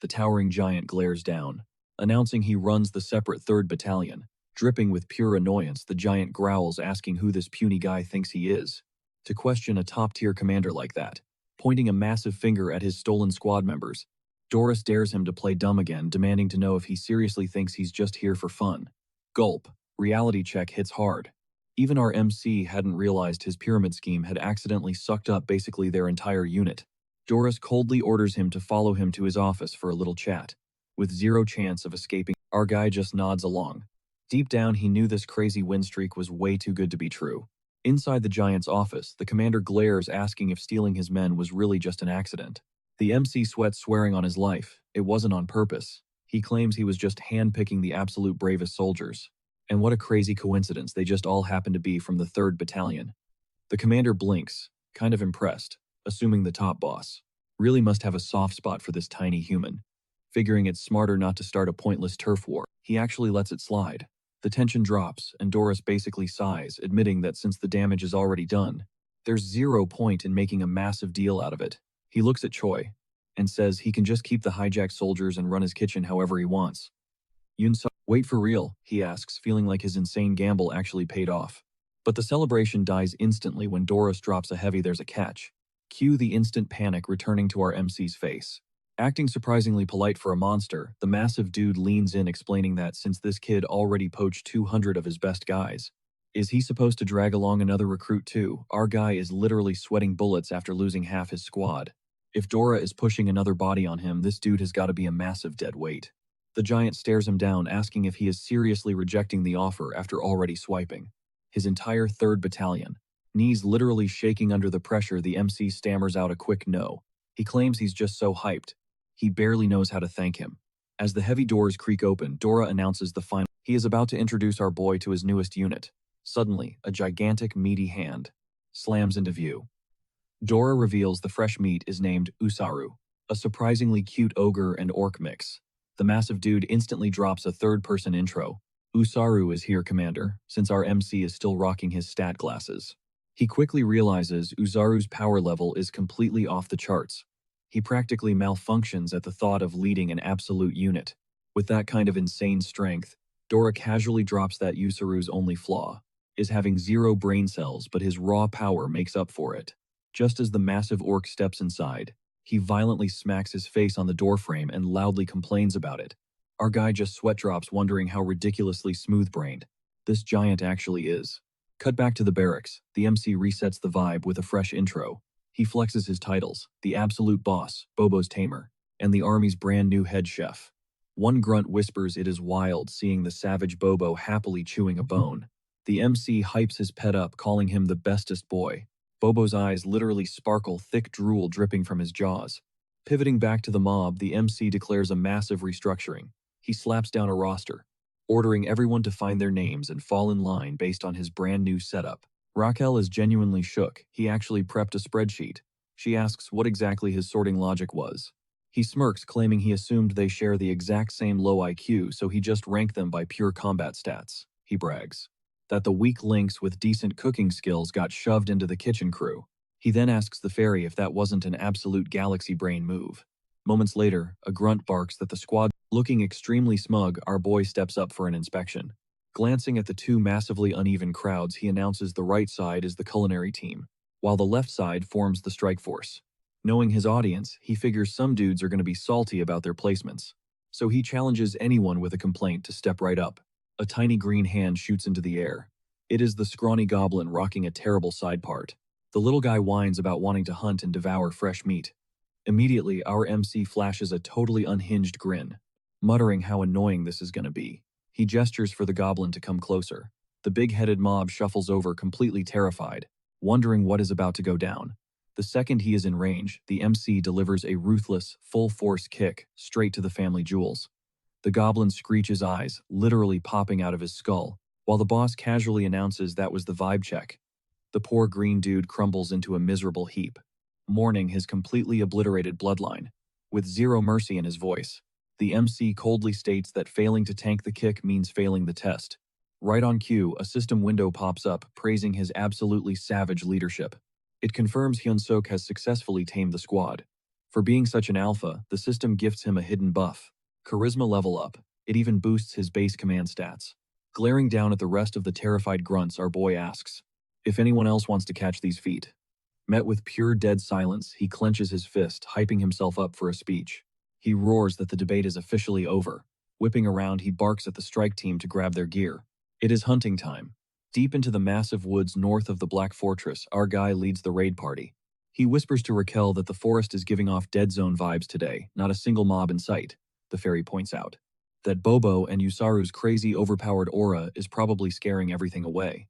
Speaker 1: The towering giant glares down, announcing he runs the separate 3rd Battalion. Dripping with pure annoyance, the giant growls, asking who this puny guy thinks he is. To question a top-tier commander like that, pointing a massive finger at his stolen squad members, Doris dares him to play dumb again, demanding to know if he seriously thinks he's just here for fun. Gulp. Reality check hits hard. Even our MC hadn't realized his pyramid scheme had accidentally sucked up basically their entire unit. Doris coldly orders him to follow him to his office for a little chat. With zero chance of escaping, our guy just nods along. Deep down, he knew this crazy win streak was way too good to be true. Inside the giant's office, the commander glares, asking if stealing his men was really just an accident. The MC sweats, swearing on his life. It wasn't on purpose. He claims he was just handpicking the absolute bravest soldiers. And what a crazy coincidence, they just all happen to be from the 3rd Battalion. The commander blinks, kind of impressed, assuming the top boss really must have a soft spot for this tiny human. Figuring it's smarter not to start a pointless turf war, he actually lets it slide. The tension drops, and Doris basically sighs, admitting that since the damage is already done, there's zero point in making a massive deal out of it. He looks at Choi and says he can just keep the hijacked soldiers and run his kitchen however he wants. Yoon-suk, wait, for real? He asks, feeling like his insane gamble actually paid off. But the celebration dies instantly when Doris drops a heavy "there's a catch." Cue the instant panic returning to our MC's face. Acting surprisingly polite for a monster, the massive dude leans in, explaining that since this kid already poached 200 of his best guys, is he supposed to drag along another recruit too? Our guy is literally sweating bullets after losing half his squad. If Dora is pushing another body on him, this dude has got to be a massive dead weight. The giant stares him down, asking if he is seriously rejecting the offer after already swiping his entire 3rd Battalion. Knees literally shaking under the pressure, the MC stammers out a quick no. He claims he's just so hyped. He barely knows how to thank him. As the heavy doors creak open, Dora announces the final. He is about to introduce our boy to his newest unit. Suddenly, a gigantic, meaty hand slams into view. Dora reveals the fresh meat is named Usaru, a surprisingly cute ogre and orc mix. The massive dude instantly drops a third-person intro. Usaru is here, Commander, since our MC is still rocking his stat glasses. He quickly realizes Usaru's power level is completely off the charts. He practically malfunctions at the thought of leading an absolute unit. With that kind of insane strength, Dora casually drops that Usaru's only flaw is having 0 brain cells, but his raw power makes up for it. Just as the massive orc steps inside, he violently smacks his face on the doorframe and loudly complains about it. Our guy just sweat drops, wondering how ridiculously smooth-brained this giant actually is. Cut back to the barracks. The MC resets the vibe with a fresh intro. He flexes his titles: the absolute boss, Bobo's tamer, and the army's brand new head chef. One grunt whispers it is wild seeing the savage Bobo happily chewing a bone. The MC hypes his pet up, calling him the bestest boy. Bobo's eyes literally sparkle, thick drool dripping from his jaws. Pivoting back to the mob, the MC declares a massive restructuring. He slaps down a roster, ordering everyone to find their names and fall in line based on his brand new setup. Raquel is genuinely shook. He actually prepped a spreadsheet. She asks what exactly his sorting logic was. He smirks, claiming he assumed they share the exact same low IQ, so he just ranked them by pure combat stats. He brags that the weak links with decent cooking skills got shoved into the kitchen crew. He then asks the fairy if that wasn't an absolute galaxy brain move. Moments later, a grunt barks that the squad. Looking extremely smug, our boy steps up for an inspection. Glancing at the two massively uneven crowds, he announces the right side is the culinary team, while the left side forms the strike force. Knowing his audience, he figures some dudes are going to be salty about their placements, so he challenges anyone with a complaint to step right up. A tiny green hand shoots into the air. It is the scrawny goblin rocking a terrible side part. The little guy whines about wanting to hunt and devour fresh meat. Immediately, our MC flashes a totally unhinged grin, muttering how annoying this is going to be. He gestures for the goblin to come closer. The big-headed mob shuffles over completely terrified, wondering what is about to go down. The second he is in range, the MC delivers a ruthless, full-force kick straight to the family jewels. The goblin screeches eyes, literally popping out of his skull, while the boss casually announces that was the vibe check. The poor green dude crumbles into a miserable heap, mourning his completely obliterated bloodline. With zero mercy in his voice, the MC coldly states that failing to tank the kick means failing the test. Right on cue, a system window pops up, praising his absolutely savage leadership. It confirms Hyunsuk has successfully tamed the squad. For being such an alpha, the system gifts him a hidden buff. Charisma level up. It even boosts his base command stats. Glaring down at the rest of the terrified grunts, our boy asks if anyone else wants to catch these feet. Met with pure dead silence, he clenches his fist, hyping himself up for a speech. He roars that the debate is officially over. Whipping around, he barks at the strike team to grab their gear. It is hunting time. Deep into the massive woods north of the Black Fortress, our guy leads the raid party. He whispers to Raquel that the forest is giving off Dead Zone vibes today, not a single mob in sight, the fairy points out. That Bobo and Usaru's crazy overpowered aura is probably scaring everything away.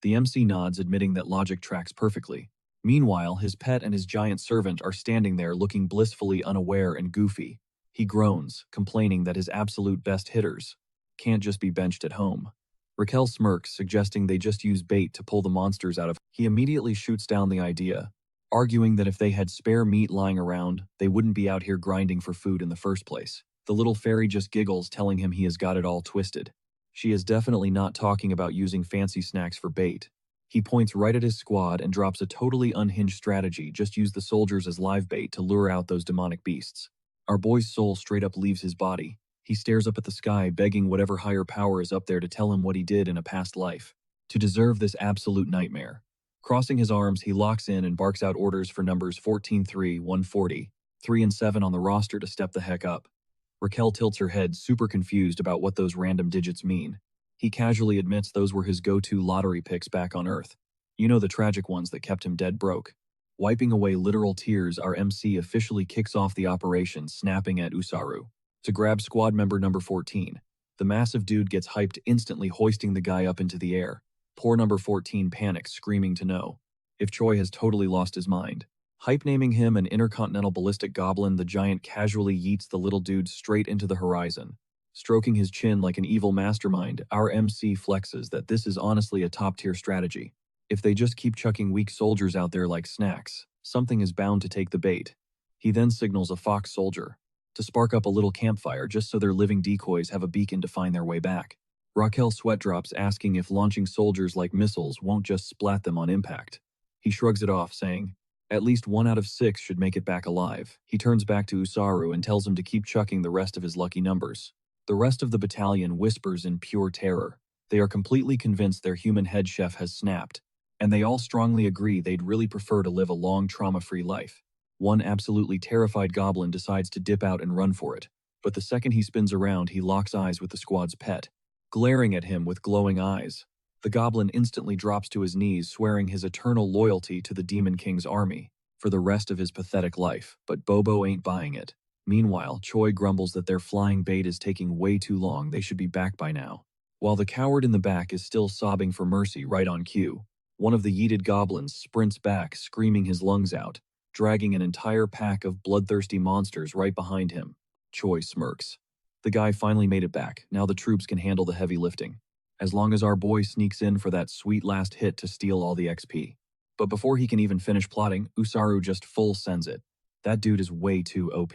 Speaker 1: The MC nods, admitting that logic tracks perfectly. Meanwhile, his pet and his giant servant are standing there looking blissfully unaware and goofy. He groans, complaining that his absolute best hitters can't just be benched at home. Raquel smirks, suggesting they just use bait to pull the monsters out of. He immediately shoots down the idea, arguing that if they had spare meat lying around, they wouldn't be out here grinding for food in the first place. The little fairy just giggles, telling him he has got it all twisted. She is definitely not talking about using fancy snacks for bait. He points right at his squad and drops a totally unhinged strategy: just use the soldiers as live bait to lure out those demonic beasts. Our boy's soul straight up leaves his body. He stares up at the sky, begging whatever higher power is up there to tell him what he did in a past life to deserve this absolute nightmare. Crossing his arms, he locks in and barks out orders for numbers 14-3, 140, 3 and 7 on the roster to step the heck up. Raquel tilts her head, super confused about what those random digits mean. He casually admits those were his go-to lottery picks back on Earth. You know, the tragic ones that kept him dead broke. Wiping away literal tears, our MC officially kicks off the operation, snapping at Usaru to grab squad member number 14. The massive dude gets hyped, instantly hoisting the guy up into the air. Poor number 14 panics, screaming to know if Choi has totally lost his mind. Hype naming him an intercontinental ballistic goblin, the giant casually yeets the little dude straight into the horizon. Stroking his chin like an evil mastermind, our MC flexes that this is honestly a top-tier strategy. If they just keep chucking weak soldiers out there like snacks, something is bound to take the bait. He then signals a fox soldier to spark up a little campfire just so their living decoys have a beacon to find their way back. Raquel sweat drops, asking if launching soldiers like missiles won't just splat them on impact. He shrugs it off, saying, at least 1 out of 6 should make it back alive. He turns back to Usaru and tells him to keep chucking the rest of his lucky numbers. The rest of the battalion whispers in pure terror. They are completely convinced their human head chef has snapped, and they all strongly agree they'd really prefer to live a long, trauma-free life. One absolutely terrified goblin decides to dip out and run for it, but the second he spins around, he locks eyes with the squad's pet, glaring at him with glowing eyes. The goblin instantly drops to his knees, swearing his eternal loyalty to the Demon King's army for the rest of his pathetic life, but Bobo ain't buying it. Meanwhile, Choi grumbles that their flying bait is taking way too long, they should be back by now. While the coward in the back is still sobbing for mercy right on cue, one of the yeeted goblins sprints back, screaming his lungs out, dragging an entire pack of bloodthirsty monsters right behind him. Choi smirks. The guy finally made it back. Now the troops can handle the heavy lifting, as long as our boy sneaks in for that sweet last hit to steal all the XP. But before he can even finish plotting, Usaru just full sends it. That dude is way too OP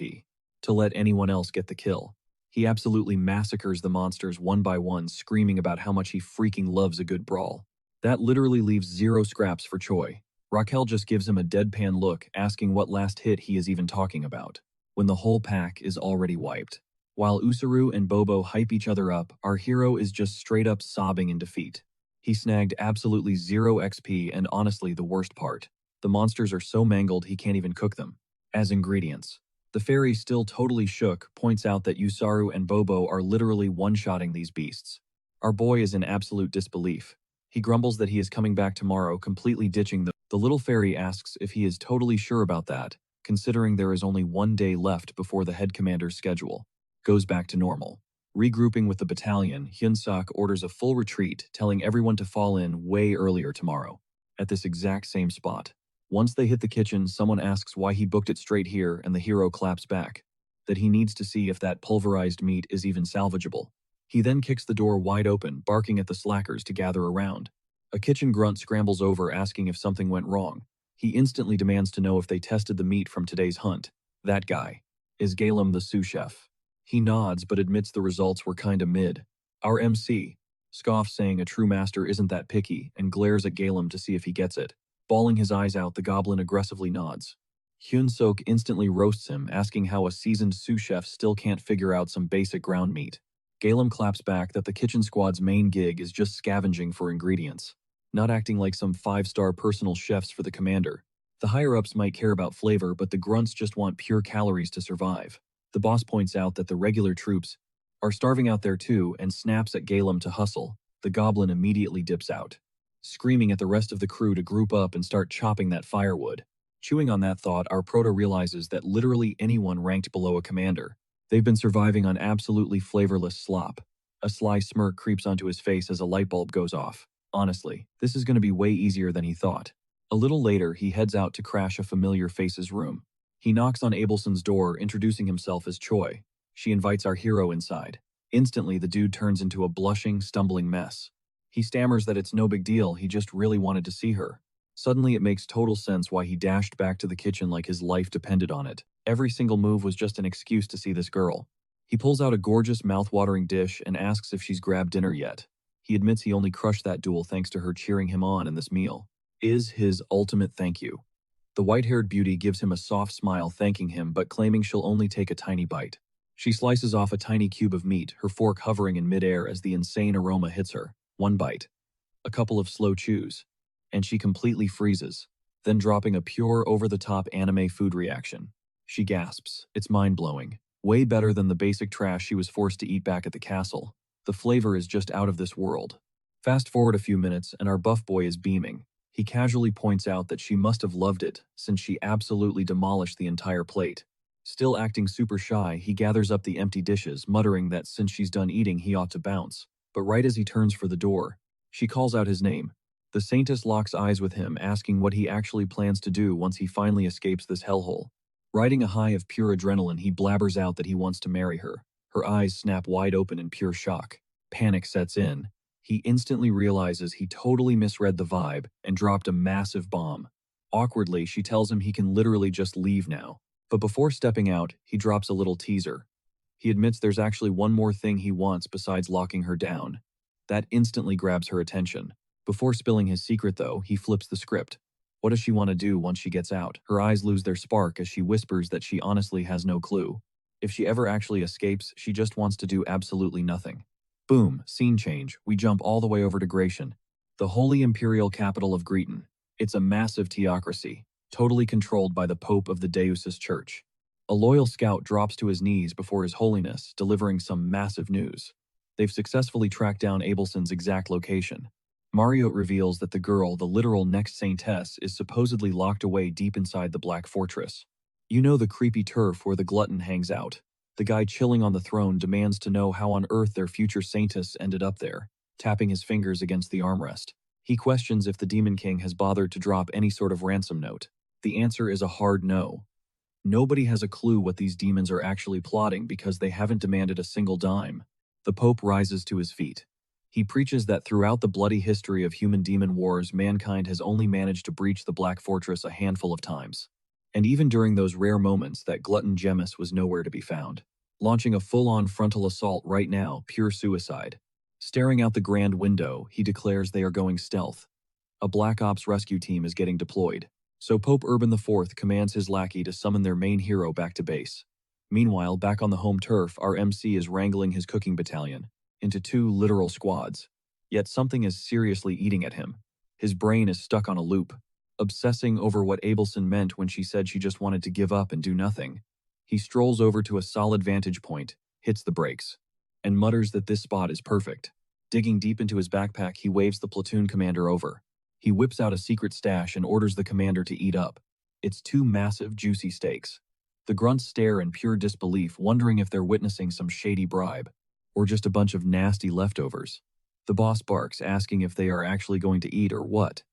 Speaker 1: to let anyone else get the kill. He absolutely massacres the monsters one by one, screaming about how much he freaking loves a good brawl. That literally leaves 0 scraps for Choi. Raquel just gives him a deadpan look, asking what last hit he is even talking about, when the whole pack is already wiped. While Usaru and Bobo hype each other up, our hero is just straight up sobbing in defeat. He snagged absolutely 0 XP, and honestly the worst part, the monsters are so mangled he can't even cook them as ingredients. The fairy, still totally shook, points out that Usaru and Bobo are literally one-shotting these beasts. Our boy is in absolute disbelief. He grumbles that he is coming back tomorrow, completely ditching the little fairy asks if he is totally sure about that, considering there is only 1 day left before the head commander's schedule goes back to normal. Regrouping with the battalion, Hyun-suk orders a full retreat, telling everyone to fall in way earlier tomorrow, at this exact same spot. Once they hit the kitchen, someone asks why he booked it straight here, and the hero claps back that he needs to see if that pulverized meat is even salvageable. He then kicks the door wide open, barking at the slackers to gather around. A kitchen grunt scrambles over, asking if something went wrong. He instantly demands to know if they tested the meat from today's hunt. That guy is Galem, the sous chef. He nods but admits the results were kinda mid. Our MC scoffs, saying a true master isn't that picky, and glares at Galem to see if he gets it. Bawling his eyes out, the goblin aggressively nods. Hyun-sok instantly roasts him, asking how a seasoned sous chef still can't figure out some basic ground meat. Galem claps back that the kitchen squad's main gig is just scavenging for ingredients, not acting like some 5-star personal chefs for the commander. The higher-ups might care about flavor, but the grunts just want pure calories to survive. The boss points out that the regular troops are starving out there too and snaps at Galem to hustle. The goblin immediately dips out, screaming at the rest of the crew to group up and start chopping that firewood. Chewing on that thought, our proto realizes that literally anyone ranked below a commander, they've been surviving on absolutely flavorless slop. A sly smirk creeps onto his face as a light bulb goes off. Honestly, this is going to be way easier than he thought. A little later, he heads out to crash a familiar face's room. He knocks on Abelson's door, introducing himself as Choi. She invites our hero inside. Instantly, the dude turns into a blushing, stumbling mess. He stammers that it's no big deal, he just really wanted to see her. Suddenly, it makes total sense why he dashed back to the kitchen like his life depended on it. Every single move was just an excuse to see this girl. He pulls out a gorgeous, mouth-watering dish and asks if she's grabbed dinner yet. He admits he only crushed that duel thanks to her cheering him on, and this meal is his ultimate thank you. The white-haired beauty gives him a soft smile, thanking him but claiming she'll only take a tiny bite. She slices off a tiny cube of meat, her fork hovering in midair as the insane aroma hits her. One bite, a couple of slow chews, and she completely freezes, then dropping a pure, over-the-top anime food reaction. She gasps. It's mind-blowing. Way better than the basic trash she was forced to eat back at the castle. The flavor is just out of this world. Fast forward a few minutes, and our buff boy is beaming. He casually points out that she must have loved it, since she absolutely demolished the entire plate. Still acting super shy, he gathers up the empty dishes, muttering that since she's done eating, he ought to bounce. But right as he turns for the door, she calls out his name. The Saintess locks eyes with him, asking what he actually plans to do once he finally escapes this hellhole. Riding a high of pure adrenaline, he blabbers out that he wants to marry her. Her eyes snap wide open in pure shock. Panic sets in. He instantly realizes he totally misread the vibe and dropped a massive bomb. Awkwardly, she tells him he can literally just leave now. But before stepping out, he drops a little teaser. He admits there's actually one more thing he wants besides locking her down. That instantly grabs her attention. Before spilling his secret, though, he flips the script. What does she want to do once she gets out? Her eyes lose their spark as she whispers that she honestly has no clue. If she ever actually escapes, she just wants to do absolutely nothing. Boom, scene change. We jump all the way over to Gratian, the holy imperial capital of Greeton. It's a massive theocracy, totally controlled by the Pope of the Deusis Church. A loyal scout drops to his knees before His Holiness, delivering some massive news. They've successfully tracked down Abelson's exact location. Mariot reveals that the girl, the literal next saintess, is supposedly locked away deep inside the Black Fortress. You know, the creepy turf where the glutton hangs out. The guy chilling on the throne demands to know how on earth their future saintess ended up there, tapping his fingers against the armrest. He questions if the Demon King has bothered to drop any sort of ransom note. The answer is a hard no. Nobody has a clue what these demons are actually plotting because they haven't demanded a single dime. The Pope rises to his feet. He preaches that throughout the bloody history of human-demon wars, mankind has only managed to breach the Black Fortress a handful of times. And even during those rare moments, that glutton Gemus was nowhere to be found. Launching a full-on frontal assault right now, pure suicide. Staring out the grand window, he declares they are going stealth. A Black Ops rescue team is getting deployed. So Pope Urban IV commands his lackey to summon their main hero back to base. Meanwhile, back on the home turf, our MC is wrangling his cooking battalion into 2 literal squads. Yet something is seriously eating at him. His brain is stuck on a loop, obsessing over what Abelson meant when she said she just wanted to give up and do nothing. He strolls over to a solid vantage point, hits the brakes, and mutters that this spot is perfect. Digging deep into his backpack, he waves the platoon commander over. He whips out a secret stash and orders the commander to eat up. It's two massive, juicy steaks. The grunts stare in pure disbelief, wondering if they're witnessing some shady bribe, or just a bunch of nasty leftovers. The boss barks, asking if they are actually going to eat or what.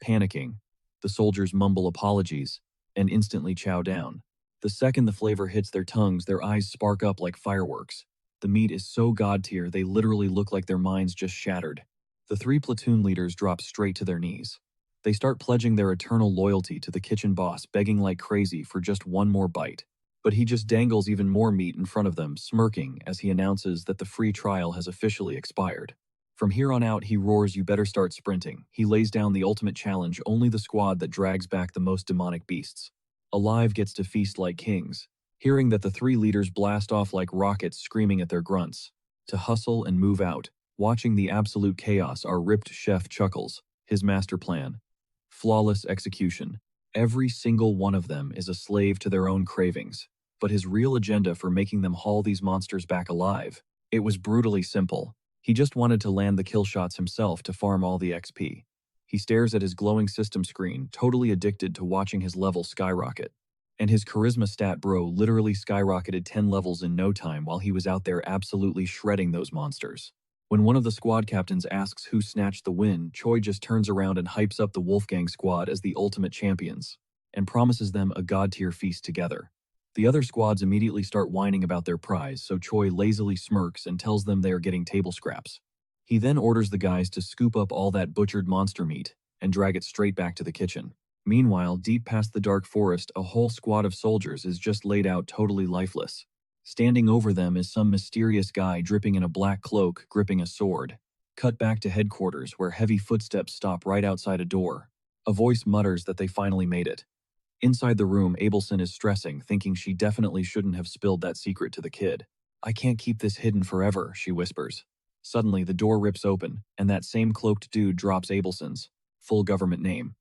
Speaker 1: Panicking, the soldiers mumble apologies and instantly chow down. The second the flavor hits their tongues, their eyes spark up like fireworks. The meat is so god-tier they literally look like their minds just shattered. The three platoon leaders drop straight to their knees. They start pledging their eternal loyalty to the kitchen boss, begging like crazy for just one more bite. But he just dangles even more meat in front of them, smirking as he announces that the free trial has officially expired. From here on out, he roars, "You better start sprinting." He lays down the ultimate challenge, only the squad that drags back the most demonic beasts alive gets to feast like kings. Hearing that, the three leaders blast off like rockets, screaming at their grunts to hustle and move out. Watching the absolute chaos, our ripped chef chuckles. His master plan. Flawless execution. Every single one of them is a slave to their own cravings. But his real agenda for making them haul these monsters back alive, it was brutally simple. He just wanted to land the kill shots himself to farm all the XP. He stares at his glowing system screen, totally addicted to watching his level skyrocket. And his charisma stat bro literally skyrocketed 10 levels in no time while he was out there absolutely shredding those monsters. When one of the squad captains asks who snatched the win, Choi just turns around and hypes up the Wolfgang squad as the ultimate champions, and promises them a god-tier feast together. The other squads immediately start whining about their prize, so Choi lazily smirks and tells them they are getting table scraps. He then orders the guys to scoop up all that butchered monster meat and drag it straight back to the kitchen. Meanwhile, deep past the dark forest, a whole squad of soldiers is just laid out totally lifeless. Standing over them is some mysterious guy dripping in a black cloak, gripping a sword. Cut back to headquarters, where heavy footsteps stop right outside a door. A voice mutters that they finally made it. Inside the room, Abelson is stressing, thinking she definitely shouldn't have spilled that secret to the kid. "I can't keep this hidden forever," she whispers. Suddenly, the door rips open, and that same cloaked dude drops Abelson's full government name.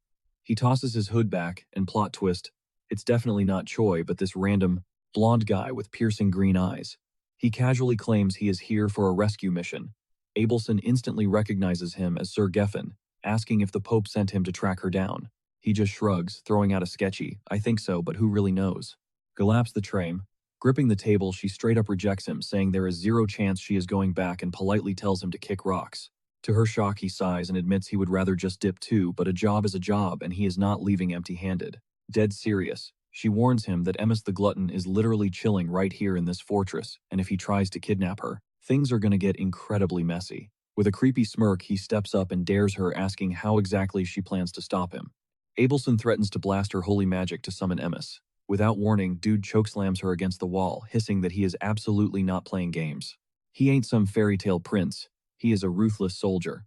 Speaker 1: He tosses his hood back, and plot twist, it's definitely not Choi, but this random, blonde guy with piercing green eyes. He casually claims he is here for a rescue mission. Abelson instantly recognizes him as Sir Geffen, asking if the Pope sent him to track her down. He just shrugs, throwing out a sketchy, "I think so, but who really knows?" Galaps the Trame. Gripping the table, she straight up rejects him, saying there is zero chance she is going back, and politely tells him to kick rocks. To her shock, he sighs and admits he would rather just dip too, but a job is a job and he is not leaving empty-handed. Dead serious, she warns him that Emmis the Glutton is literally chilling right here in this fortress, and if he tries to kidnap her, things are gonna get incredibly messy. With a creepy smirk, he steps up and dares her, asking how exactly she plans to stop him. Abelson threatens to blast her holy magic to summon Emmis. Without warning, dude chokeslams her against the wall, hissing that he is absolutely not playing games. He ain't some fairy tale prince, he is a ruthless soldier.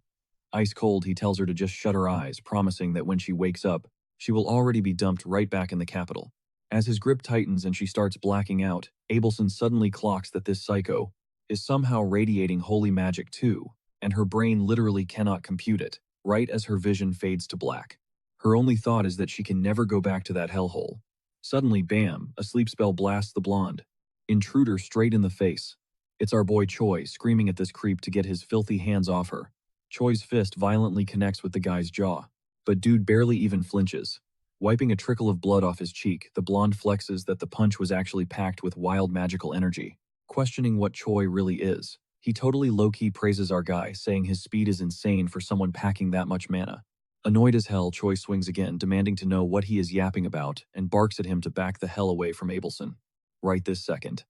Speaker 1: Ice cold, he tells her to just shut her eyes, promising that when she wakes up, she will already be dumped right back in the capital. As his grip tightens and she starts blacking out, Abelson suddenly clocks that this psycho is somehow radiating holy magic too, and her brain literally cannot compute it, right as her vision fades to black. Her only thought is that she can never go back to that hellhole. Suddenly, bam, a sleep spell blasts the blonde intruder straight in the face. It's our boy Choi, screaming at this creep to get his filthy hands off her. Choi's fist violently connects with the guy's jaw, but dude barely even flinches. Wiping a trickle of blood off his cheek, the blonde flexes that the punch was actually packed with wild magical energy. Questioning what Choi really is, he totally low-key praises our guy, saying his speed is insane for someone packing that much mana. Annoyed as hell, Choi swings again, demanding to know what he is yapping about, and barks at him to back the hell away from Abelson. Right this second.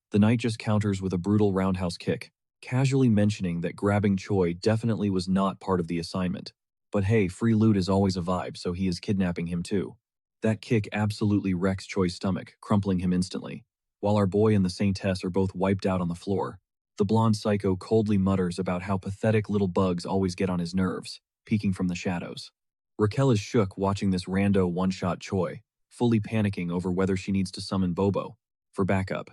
Speaker 1: The knight just counters with a brutal roundhouse kick, casually mentioning that grabbing Choi definitely was not part of the assignment. But hey, free loot is always a vibe, so he is kidnapping him too. That kick absolutely wrecks Choi's stomach, crumpling him instantly. While our boy and the Saintess are both wiped out on the floor, the blonde psycho coldly mutters about how pathetic little bugs always get on his nerves, peeking from the shadows. Raquel is shook watching this rando one-shot Choi, fully panicking over whether she needs to summon Bobo for backup.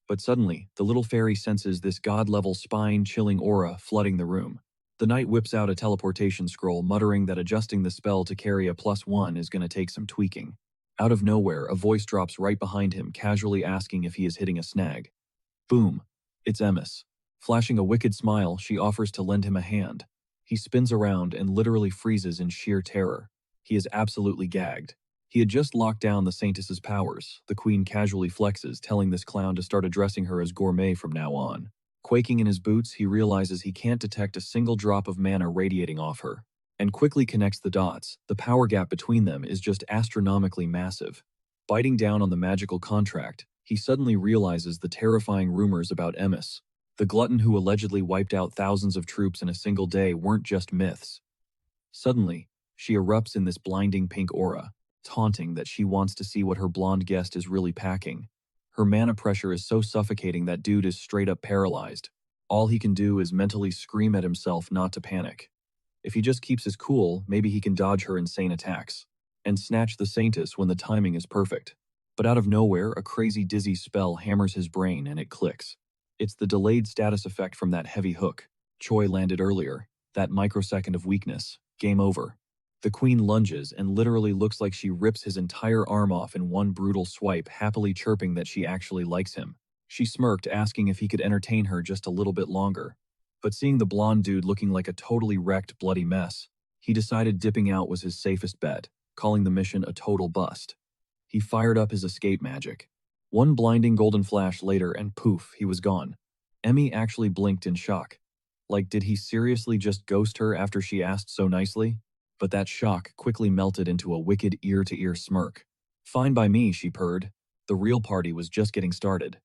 Speaker 1: But suddenly, the little fairy senses this god-level spine-chilling aura flooding the room. The knight whips out a teleportation scroll, muttering that adjusting the spell to carry a +1 is going to take some tweaking. Out of nowhere, a voice drops right behind him, casually asking if he is hitting a snag. Boom. It's Emmis. Flashing a wicked smile, she offers to lend him a hand. He spins around and literally freezes in sheer terror. He is absolutely gagged. He had just locked down the Saintess's powers. The queen casually flexes, telling this clown to start addressing her as gourmet from now on. Quaking in his boots, he realizes he can't detect a single drop of mana radiating off her, and quickly connects the dots. The power gap between them is just astronomically massive. Biting down on the magical contract, he suddenly realizes the terrifying rumors about Emmis, the glutton who allegedly wiped out thousands of troops in a single day, weren't just myths. Suddenly, she erupts in this blinding pink aura, taunting that she wants to see what her blonde guest is really packing. Her mana pressure is so suffocating that dude is straight up paralyzed. All he can do is mentally scream at himself not to panic. If he just keeps his cool, maybe he can dodge her insane attacks and snatch the Saintess when the timing is perfect. But out of nowhere, a crazy dizzy spell hammers his brain and it clicks. It's the delayed status effect from that heavy hook Choi landed earlier, that microsecond of weakness. Game over. The queen lunges and literally looks like she rips his entire arm off in one brutal swipe, happily chirping that she actually likes him. She smirked, asking if he could entertain her just a little bit longer. But seeing the blonde dude looking like a totally wrecked, bloody mess, he decided dipping out was his safest bet, calling the mission a total bust. He fired up his escape magic. One blinding golden flash later and poof, he was gone. Emmy actually blinked in shock. Like, did he seriously just ghost her after she asked so nicely? But that shock quickly melted into a wicked ear-to-ear smirk. Fine by me, she purred. The real party was just getting started.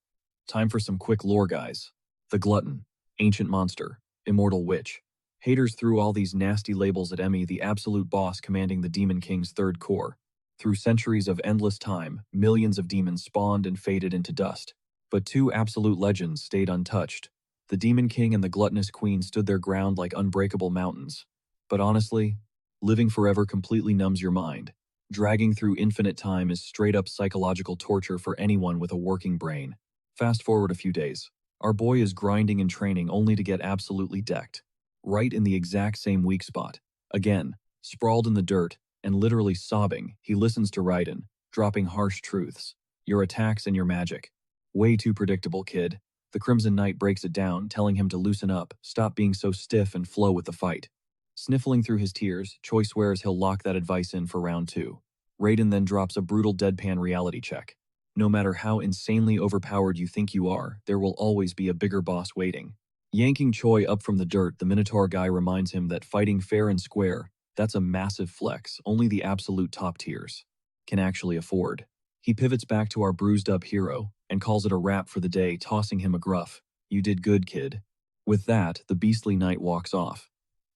Speaker 1: Time for some quick lore, guys. The glutton, ancient monster, immortal witch. Haters threw all these nasty labels at Emmy, the absolute boss commanding the Demon King's third core. Through centuries of endless time, millions of demons spawned and faded into dust. But two absolute legends stayed untouched. The Demon King and the Gluttonous Queen stood their ground like unbreakable mountains. But honestly, living forever completely numbs your mind. Dragging through infinite time is straight-up psychological torture for anyone with a working brain. Fast forward a few days. Our boy is grinding and training only to get absolutely decked. Right in the exact same weak spot. Again, sprawled in the dirt, and literally sobbing, he listens to Raiden, dropping harsh truths. Your attacks and your magic. Way too predictable, kid. The Crimson Knight breaks it down, telling him to loosen up, stop being so stiff and flow with the fight. Sniffling through his tears, Choi swears he'll lock that advice in for round 2. Raiden then drops a brutal deadpan reality check. No matter how insanely overpowered you think you are, there will always be a bigger boss waiting. Yanking Choi up from the dirt, the Minotaur guy reminds him that fighting fair and square, that's a massive flex only the absolute top tiers can actually afford. He pivots back to our bruised-up hero and calls it a wrap for the day, tossing him a gruff, "You did good, kid." With that, the beastly knight walks off.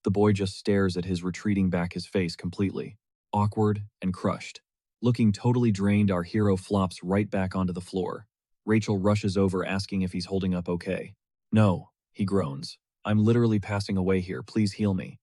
Speaker 1: The boy just stares at his retreating back, his face completely awkward and crushed. Looking totally drained, our hero flops right back onto the floor. Rachel rushes over, asking if he's holding up okay. "No," he groans. "I'm literally passing away here, please heal me."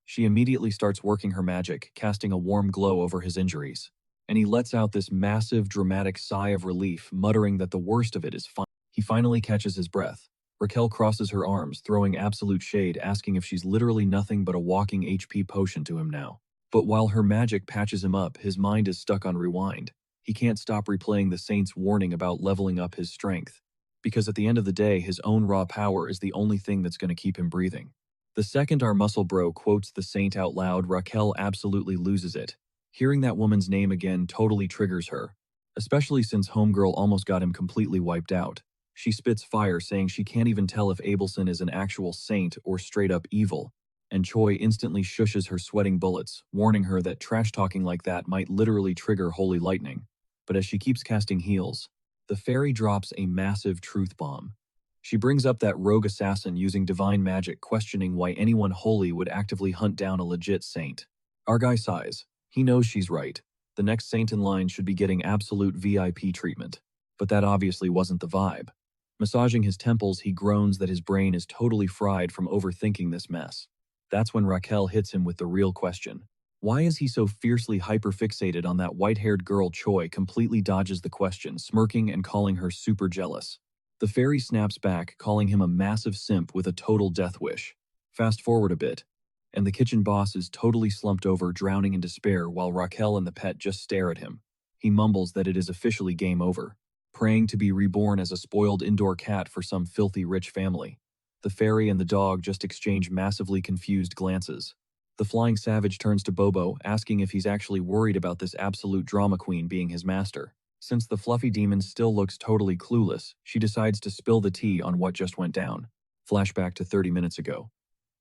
Speaker 1: She immediately starts working her magic, casting a warm glow over his injuries. And he lets out this massive, dramatic sigh of relief, muttering that the worst of it is fine. He finally catches his breath. Raquel crosses her arms, throwing absolute shade, asking if she's literally nothing but a walking HP potion to him now. But while her magic patches him up, his mind is stuck on rewind. He can't stop replaying the Saint's warning about leveling up his strength. Because at the end of the day, his own raw power is the only thing that's going to keep him breathing. The second our muscle bro quotes the Saint out loud, Raquel absolutely loses it. Hearing that woman's name again totally triggers her, especially since Homegirl almost got him completely wiped out. She spits fire, saying she can't even tell if Abelson is an actual saint or straight up evil, and Choi instantly shushes her sweating bullets, warning her that trash-talking like that might literally trigger holy lightning. But as she keeps casting heals, the fairy drops a massive truth bomb. She brings up that rogue assassin using divine magic, questioning why anyone holy would actively hunt down a legit saint. Our guy sighs. He knows she's right. The next saint in line should be getting absolute VIP treatment. But that obviously wasn't the vibe. Massaging his temples, he groans that his brain is totally fried from overthinking this mess. That's when Raquel hits him with the real question. Why is he so fiercely hyperfixated on that white-haired girl? Choi completely dodges the question, smirking and calling her super jealous. The fairy snaps back, calling him a massive simp with a total death wish. Fast forward a bit, and the kitchen boss is totally slumped over, drowning in despair, while Raquel and the pet just stare at him. He mumbles that it is officially game over, praying to be reborn as a spoiled indoor cat for some filthy rich family. The fairy and the dog just exchange massively confused glances. The flying savage turns to Bobo, asking if he's actually worried about this absolute drama queen being his master. Since the fluffy demon still looks totally clueless, she decides to spill the tea on what just went down. Flashback to 30 minutes ago.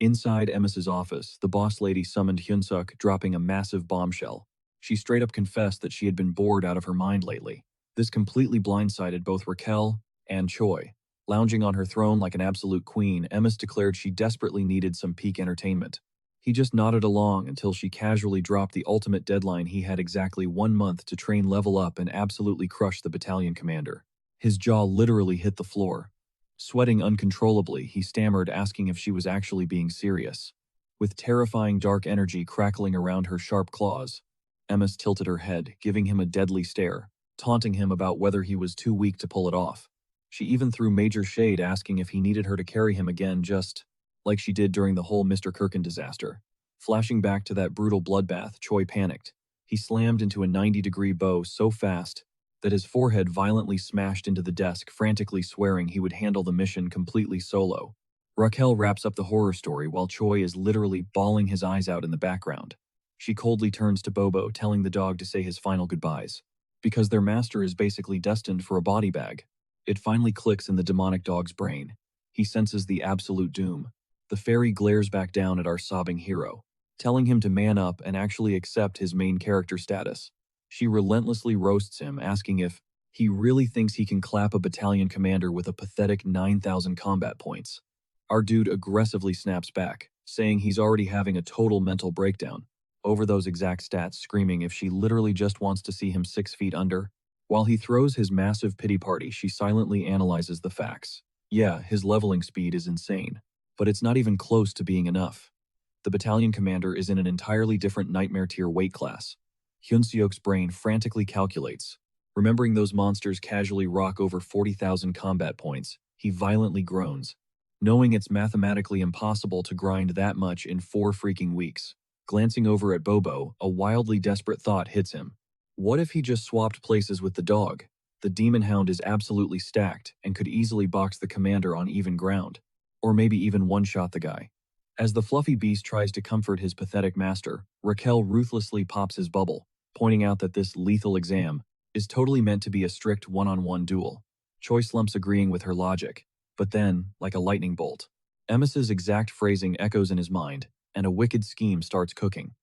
Speaker 1: Inside Emma's office, the boss lady summoned Hyunsuk, dropping a massive bombshell. She straight up confessed that she had been bored out of her mind lately. This completely blindsided both Raquel and Choi. Lounging on her throne like an absolute queen, Emma's declared she desperately needed some peak entertainment. He just nodded along until she casually dropped the ultimate deadline: he had exactly 1 month to train, level up, and absolutely crush the battalion commander. His jaw literally hit the floor. Sweating uncontrollably, he stammered, asking if she was actually being serious. With terrifying dark energy crackling around her sharp claws, Emma tilted her head, giving him a deadly stare, taunting him about whether he was too weak to pull it off. She even threw major shade, asking if he needed her to carry him again, just like she did during the whole Mr. Kirkin disaster. Flashing back to that brutal bloodbath, Choi panicked. He slammed into a 90-degree bow so fast that his forehead violently smashed into the desk, frantically swearing he would handle the mission completely solo. Raquel wraps up the horror story while Choi is literally bawling his eyes out in the background. She coldly turns to Bobo, telling the dog to say his final goodbyes, because their master is basically destined for a body bag. It finally clicks in the demonic dog's brain. He senses the absolute doom. The fairy glares back down at our sobbing hero, telling him to man up and actually accept his main character status. She relentlessly roasts him, asking if he really thinks he can clap a battalion commander with a pathetic 9,000 combat points. Our dude aggressively snaps back, saying he's already having a total mental breakdown over those exact stats, screaming if she literally just wants to see him 6 feet under. While he throws his massive pity party, she silently analyzes the facts. Yeah, his leveling speed is insane, but it's not even close to being enough. The battalion commander is in an entirely different nightmare tier weight class. Hyunseok's brain frantically calculates. Remembering those monsters casually rock over 40,000 combat points, he violently groans, knowing it's mathematically impossible to grind that much in 4 freaking weeks. Glancing over at Bobo, a wildly desperate thought hits him. What if he just swapped places with the dog? The demon hound is absolutely stacked and could easily box the commander on even ground, or maybe even one-shot the guy. As the fluffy beast tries to comfort his pathetic master, Raquel ruthlessly pops his bubble, pointing out that this lethal exam is totally meant to be a strict one-on-one duel. Choi slumps, agreeing with her logic, but then, like a lightning bolt, Emma's exact phrasing echoes in his mind, and a wicked scheme starts cooking.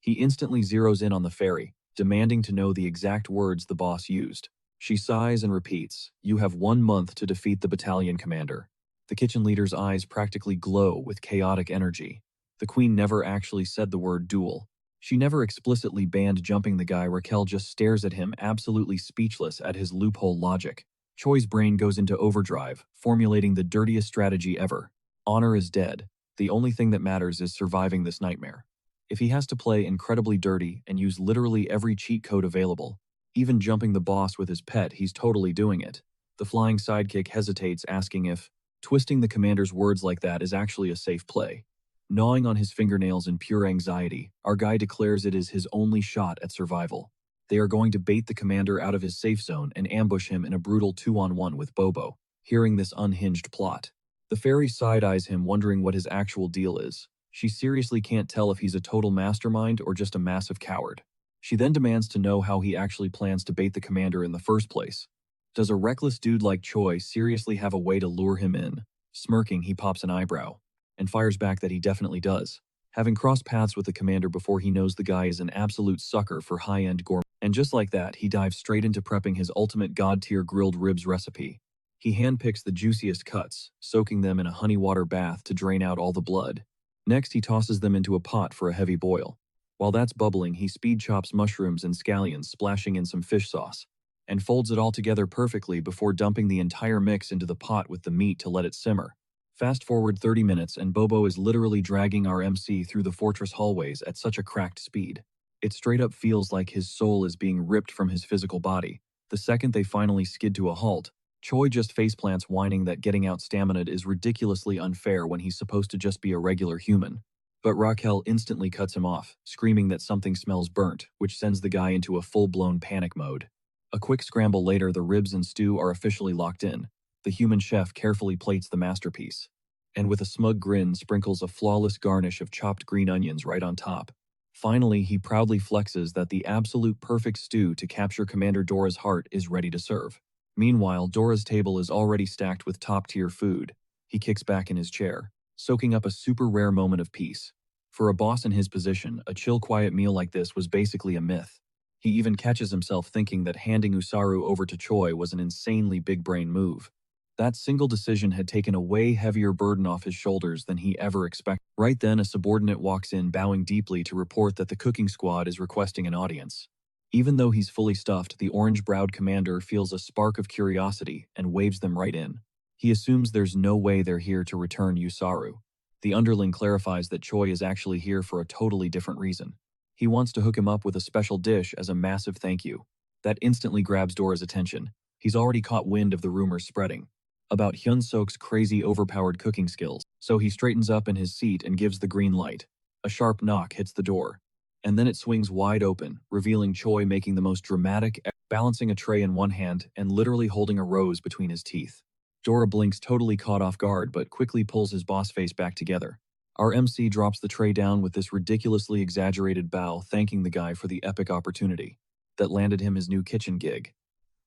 Speaker 1: He instantly zeroes in on the fairy, demanding to know the exact words the boss used. She sighs and repeats, "You have 1 month to defeat the battalion commander." The kitchen leader's eyes practically glow with chaotic energy. The queen never actually said the word duel. She never explicitly banned jumping the guy. Raquel just stares at him, absolutely speechless at his loophole logic. Choi's brain goes into overdrive, formulating the dirtiest strategy ever. Honor is dead. The only thing that matters is surviving this nightmare. If he has to play incredibly dirty and use literally every cheat code available, even jumping the boss with his pet, he's totally doing it. The flying sidekick hesitates, asking if twisting the commander's words like that is actually a safe play. Gnawing on his fingernails in pure anxiety, our guy declares it is his only shot at survival. They are going to bait the commander out of his safe zone and ambush him in a brutal 2-on-1 with Bobo. Hearing this unhinged plot, the fairy side-eyes him, wondering what his actual deal is. She seriously can't tell if he's a total mastermind or just a massive coward. She then demands to know how he actually plans to bait the commander in the first place. Does a reckless dude like Choi seriously have a way to lure him in? Smirking, he pops an eyebrow and fires back that he definitely does, having crossed paths with the commander before he knows the guy is an absolute sucker for high-end gourmet. And just like that, he dives straight into prepping his ultimate god-tier grilled ribs recipe. He handpicks the juiciest cuts, soaking them in a honey water bath to drain out all the blood. Next, he tosses them into a pot for a heavy boil. While that's bubbling, he speed chops mushrooms and scallions, splashing in some fish sauce, and folds it all together perfectly before dumping the entire mix into the pot with the meat to let it simmer. Fast forward 30 minutes and Bobo is literally dragging our MC through the fortress hallways at such a cracked speed. It straight up feels like his soul is being ripped from his physical body. The second they finally skid to a halt, Choi just faceplants, whining that getting out stamina'd is ridiculously unfair when he's supposed to just be a regular human. But Raquel instantly cuts him off, screaming that something smells burnt, which sends the guy into a full-blown panic mode. A quick scramble later, the ribs and stew are officially locked in. The human chef carefully plates the masterpiece. and with a smug grin sprinkles a flawless garnish of chopped green onions right on top. Finally, he proudly flexes that the absolute perfect stew to capture Commander Dora's heart is ready to serve. Meanwhile, Dora's table is already stacked with top-tier food. He kicks back in his chair, soaking up a super rare moment of peace. For a boss in his position, a chill quiet meal like this was basically a myth. He even catches himself thinking that handing Usaru over to Choi was an insanely big-brain move. That single decision had taken a way heavier burden off his shoulders than he ever expected. Right then, a subordinate walks in bowing deeply to report that the cooking squad is requesting an audience. Even though he's fully stuffed, the orange-browed commander feels a spark of curiosity and waves them right in. He assumes there's no way they're here to return Usaru. The underling clarifies that Choi is actually here for a totally different reason. He wants to hook him up with a special dish as a massive thank you. That instantly grabs Dora's attention. He's already caught wind of the rumors spreading about Hyun-sok's crazy overpowered cooking skills, so he straightens up in his seat and gives the green light. A sharp knock hits the door, and then it swings wide open, revealing Choi making the most dramatic, balancing a tray in one hand and literally holding a rose between his teeth. Dora blinks, totally caught off guard, but quickly pulls his boss face back together. Our MC drops the tray down with this ridiculously exaggerated bow, thanking the guy for the epic opportunity that landed him his new kitchen gig.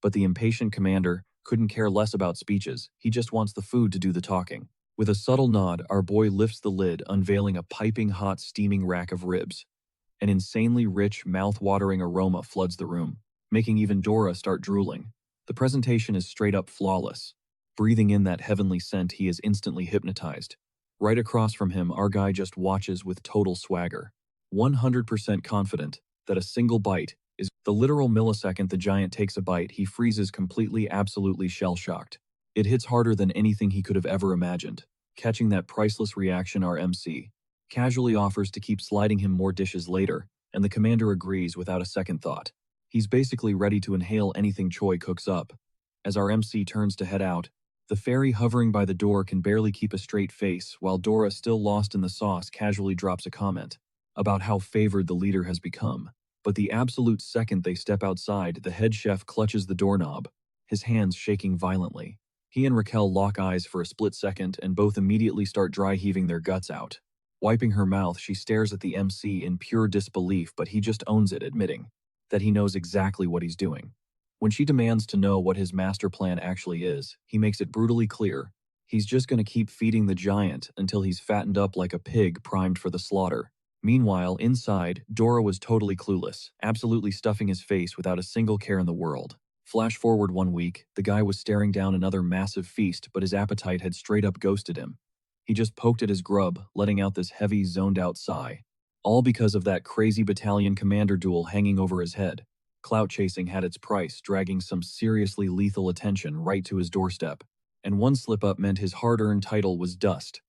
Speaker 1: But the impatient commander couldn't care less about speeches, he just wants the food to do the talking. With a subtle nod, our boy lifts the lid, unveiling a piping hot steaming rack of ribs. An insanely rich, mouth-watering aroma floods the room, making even Dora start drooling. The presentation is straight up flawless. Breathing in that heavenly scent, he is instantly hypnotized. Right across from him, our guy just watches with total swagger, 100% confident that a single bite is the literal millisecond the giant takes a bite, he freezes completely, absolutely shell-shocked. It hits harder than anything he could have ever imagined. Catching that priceless reaction, our MC casually offers to keep sliding him more dishes later, and the commander agrees without a second thought. He's basically ready to inhale anything Choi cooks up. As our MC turns to head out, the fairy hovering by the door can barely keep a straight face, while Dora, still lost in the sauce, casually drops a comment about how favored the leader has become. But the absolute second they step outside, the head chef clutches the doorknob, his hands shaking violently. He and Raquel lock eyes for a split second, and both immediately start dry heaving their guts out. Wiping her mouth, she stares at the MC in pure disbelief, but he just owns it, admitting that he knows exactly what he's doing. When she demands to know what his master plan actually is, he makes it brutally clear. He's just going to keep feeding the giant until he's fattened up like a pig primed for the slaughter. Meanwhile, inside, Dora was totally clueless, absolutely stuffing his face without a single care in the world. Flash forward 1 week, the guy was staring down another massive feast, but his appetite had straight up ghosted him. He just poked at his grub, letting out this heavy, zoned-out sigh. All because of that crazy battalion commander duel hanging over his head. Clout chasing had its price, dragging some seriously lethal attention right to his doorstep. And one slip-up meant his hard-earned title was dust.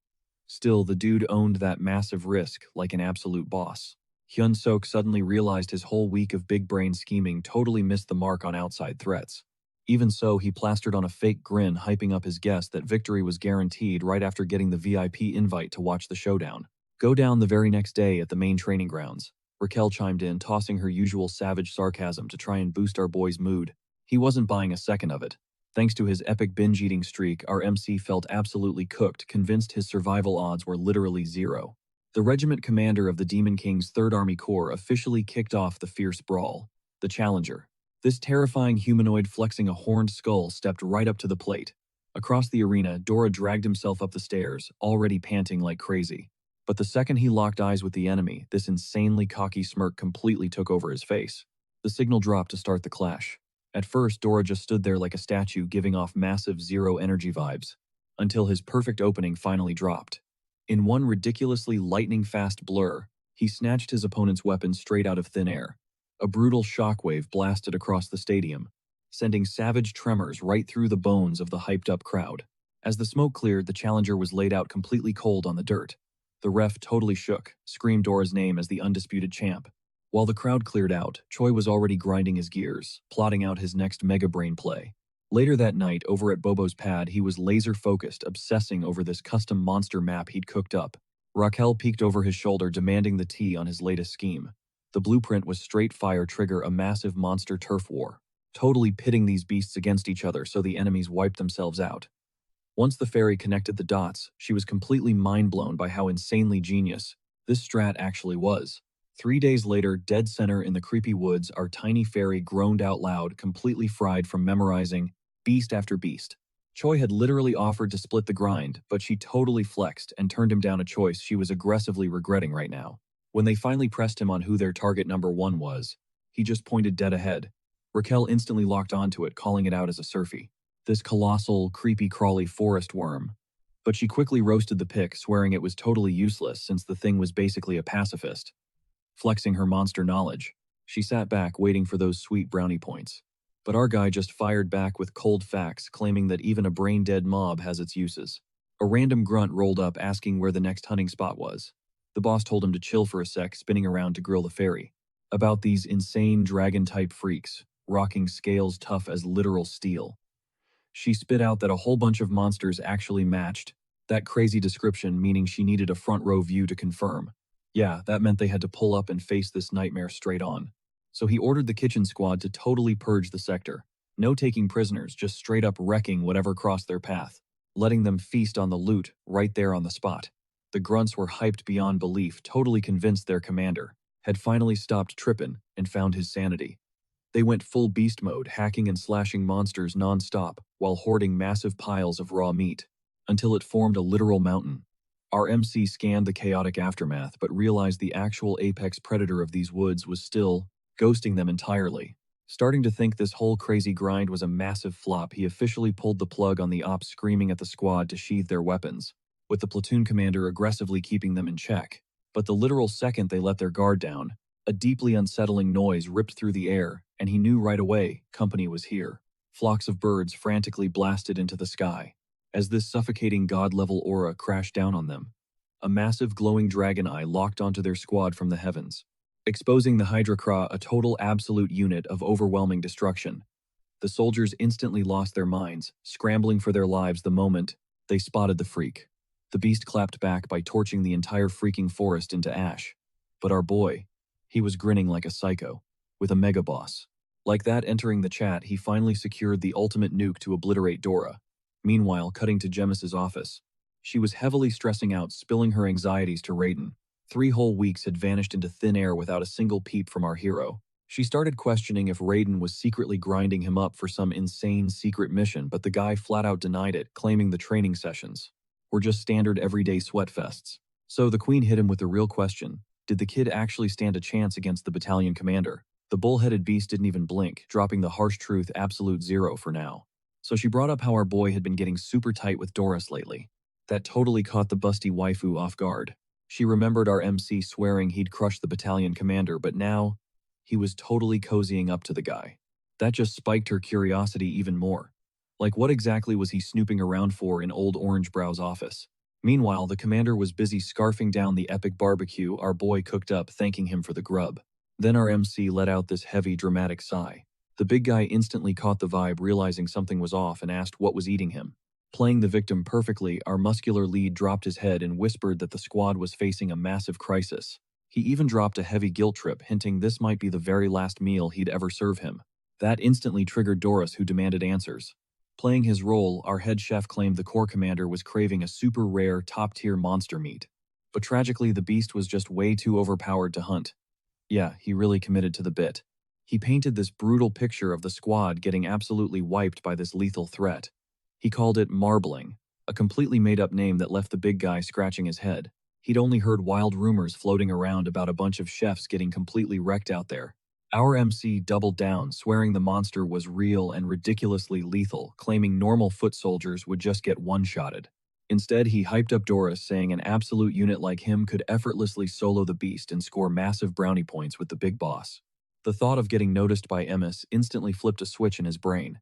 Speaker 1: Still, the dude owned that massive risk like an absolute boss. Hyun-sok suddenly realized his whole week of big-brain scheming totally missed the mark on outside threats. Even so, he plastered on a fake grin, hyping up his guest that victory was guaranteed right after getting the VIP invite to watch the showdown go down the very next day at the main training grounds. Raquel chimed in, tossing her usual savage sarcasm to try and boost our boy's mood. He wasn't buying a second of it. Thanks to his epic binge-eating streak, our MC felt absolutely cooked, convinced his survival odds were literally zero. The regiment commander of the Demon King's 3rd Army Corps officially kicked off the fierce brawl. The challenger, this terrifying humanoid flexing a horned skull, stepped right up to the plate. Across the arena, Dora dragged himself up the stairs, already panting like crazy. But the second he locked eyes with the enemy, this insanely cocky smirk completely took over his face. The signal dropped to start the clash. At first, Dora just stood there like a statue, giving off massive zero-energy vibes, until his perfect opening finally dropped. In one ridiculously lightning-fast blur, he snatched his opponent's weapon straight out of thin air. A brutal shockwave blasted across the stadium, sending savage tremors right through the bones of the hyped-up crowd. As the smoke cleared, the challenger was laid out completely cold on the dirt. The ref, totally shook, screamed Dora's name as the undisputed champ. While the crowd cleared out, Choi was already grinding his gears, plotting out his next mega brain play. Later that night, over at Bobo's pad, he was laser-focused, obsessing over this custom monster map he'd cooked up. Raquel peeked over his shoulder, demanding the tea on his latest scheme. The blueprint was straight fire trigger a massive monster turf war, totally pitting these beasts against each other so the enemies wiped themselves out. Once the fairy connected the dots, she was completely mind-blown by how insanely genius this strat actually was. 3 days later, dead center in the creepy woods, our tiny fairy groaned out loud, completely fried from memorizing beast after beast. Choi had literally offered to split the grind, but she totally flexed and turned him down, a choice she was aggressively regretting right now. When they finally pressed him on who their target number one was, he just pointed dead ahead. Raquel instantly locked onto it, calling it out as a surfy. This colossal, creepy, crawly forest worm. But she quickly roasted the pick, swearing it was totally useless since the thing was basically a pacifist. Flexing her monster knowledge, she sat back waiting for those sweet brownie points. But our guy just fired back with cold facts, claiming that even a brain-dead mob has its uses. A random grunt rolled up asking where the next hunting spot was. The boss told him to chill for a sec, spinning around to grill the fairy about these insane dragon-type freaks, rocking scales tough as literal steel. She spit out that a whole bunch of monsters actually matched that crazy description, meaning she needed a front row view to confirm. Yeah, that meant they had to pull up and face this nightmare straight on. So he ordered the kitchen squad to totally purge the sector. No taking prisoners, just straight up wrecking whatever crossed their path, letting them feast on the loot right there on the spot. The grunts were hyped beyond belief, totally convinced their commander had finally stopped trippin' and found his sanity. They went full beast mode, hacking and slashing monsters non-stop while hoarding massive piles of raw meat, until it formed a literal mountain. Our MC scanned the chaotic aftermath but realized the actual apex predator of these woods was still ghosting them entirely. Starting to think this whole crazy grind was a massive flop, he officially pulled the plug on the ops, screaming at the squad to sheathe their weapons, with the platoon commander aggressively keeping them in check. But the literal second they let their guard down, a deeply unsettling noise ripped through the air, and he knew right away company was here. Flocks of birds frantically blasted into the sky as this suffocating god-level aura crashed down on them. A massive glowing dragon eye locked onto their squad from the heavens, exposing the Hydra, a total absolute unit of overwhelming destruction. The soldiers instantly lost their minds, scrambling for their lives the moment they spotted the freak. The beast clapped back by torching the entire freaking forest into ash. But our boy, he was grinning like a psycho, with a mega boss. Like that, entering the chat, he finally secured the ultimate nuke to obliterate Dora. Meanwhile, cutting to Gemis's office. She was heavily stressing out, spilling her anxieties to Raiden. 3 whole weeks had vanished into thin air without a single peep from our hero. She started questioning if Raiden was secretly grinding him up for some insane secret mission, but the guy flat out denied it, claiming the training sessions were just standard everyday sweat fests. So the queen hit him with the real question: did the kid actually stand a chance against the battalion commander? The bull-headed beast didn't even blink, dropping the harsh truth, absolute zero for now. So she brought up how our boy had been getting super tight with Doris lately. That totally caught the busty waifu off guard. She remembered our MC swearing he'd crushed the battalion commander, but now he was totally cozying up to the guy. That just spiked her curiosity even more. Like, what exactly was he snooping around for in old Orange Brow's office? Meanwhile, the commander was busy scarfing down the epic barbecue our boy cooked up, thanking him for the grub. Then our MC let out this heavy, dramatic sigh. The big guy instantly caught the vibe, realizing something was off, and asked what was eating him. Playing the victim perfectly, our muscular lead dropped his head and whispered that the squad was facing a massive crisis. He even dropped a heavy guilt trip, hinting this might be the very last meal he'd ever serve him. That instantly triggered Doris, who demanded answers. Playing his role, our head chef claimed the corps commander was craving a super rare, top-tier monster meat. But tragically, the beast was just way too overpowered to hunt. Yeah, he really committed to the bit. He painted this brutal picture of the squad getting absolutely wiped by this lethal threat. He called it marbling, a completely made-up name that left the big guy scratching his head. He'd only heard wild rumors floating around about a bunch of chefs getting completely wrecked out there. Our MC doubled down, swearing the monster was real and ridiculously lethal, claiming normal foot soldiers would just get one-shotted. Instead, he hyped up Doris, saying an absolute unit like him could effortlessly solo the beast and score massive brownie points with the big boss. The thought of getting noticed by MS instantly flipped a switch in his brain.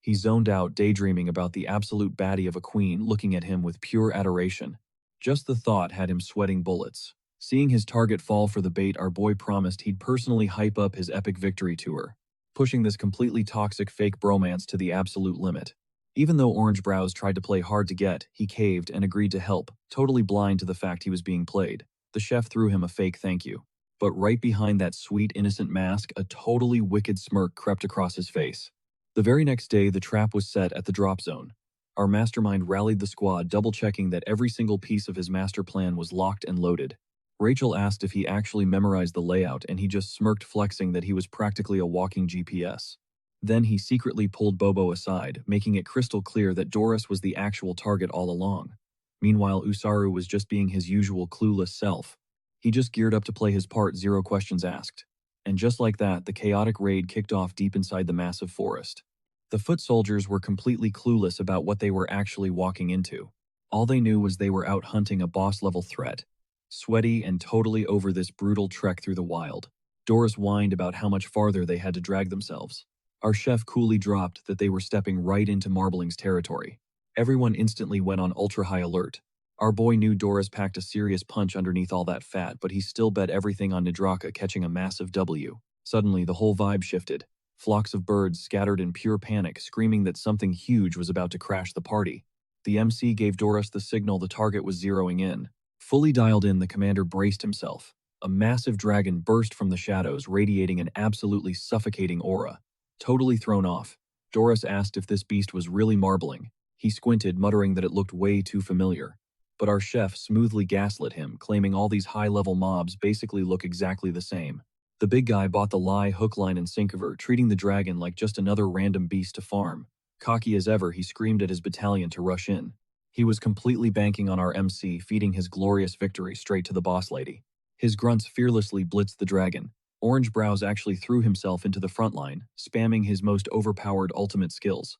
Speaker 1: He zoned out, daydreaming about the absolute baddie of a queen looking at him with pure adoration. Just the thought had him sweating bullets. Seeing his target fall for the bait, our boy promised he'd personally hype up his epic victory tour, pushing this completely toxic fake bromance to the absolute limit. Even though Orange Brows tried to play hard to get, he caved and agreed to help, totally blind to the fact he was being played. The chef threw him a fake thank you. But right behind that sweet, innocent mask, a totally wicked smirk crept across his face. The very next day, the trap was set at the drop zone. Our mastermind rallied the squad, double-checking that every single piece of his master plan was locked and loaded. Rachel asked if he actually memorized the layout, and he just smirked, flexing that he was practically a walking GPS. Then he secretly pulled Bobo aside, making it crystal clear that Doris was the actual target all along. Meanwhile, Usaru was just being his usual clueless self. He just geared up to play his part, zero questions asked. And just like that, the chaotic raid kicked off deep inside the massive forest. The foot soldiers were completely clueless about what they were actually walking into. All they knew was they were out hunting a boss-level threat. Sweaty and totally over this brutal trek through the wild, Doris whined about how much farther they had to drag themselves. Our chef coolly dropped that they were stepping right into Marbling's territory. Everyone instantly went on ultra-high alert. Our boy knew Doris packed a serious punch underneath all that fat, but he still bet everything on Nidraka catching a massive W. Suddenly, the whole vibe shifted. Flocks of birds scattered in pure panic, screaming that something huge was about to crash the party. The MC gave Doris the signal the target was zeroing in. Fully dialed in, the commander braced himself. A massive dragon burst from the shadows, radiating an absolutely suffocating aura. Totally thrown off, Doris asked if this beast was really Marbling. He squinted, muttering that it looked way too familiar. But our chef smoothly gaslit him, claiming all these high-level mobs basically look exactly the same. The big guy bought the lie hook, line, and sinker, treating the dragon like just another random beast to farm. Cocky as ever, he screamed at his battalion to rush in. He was completely banking on our MC feeding his glorious victory straight to the boss lady. His grunts fearlessly blitzed the dragon. Orange Brows actually threw himself into the front line, spamming his most overpowered ultimate skills.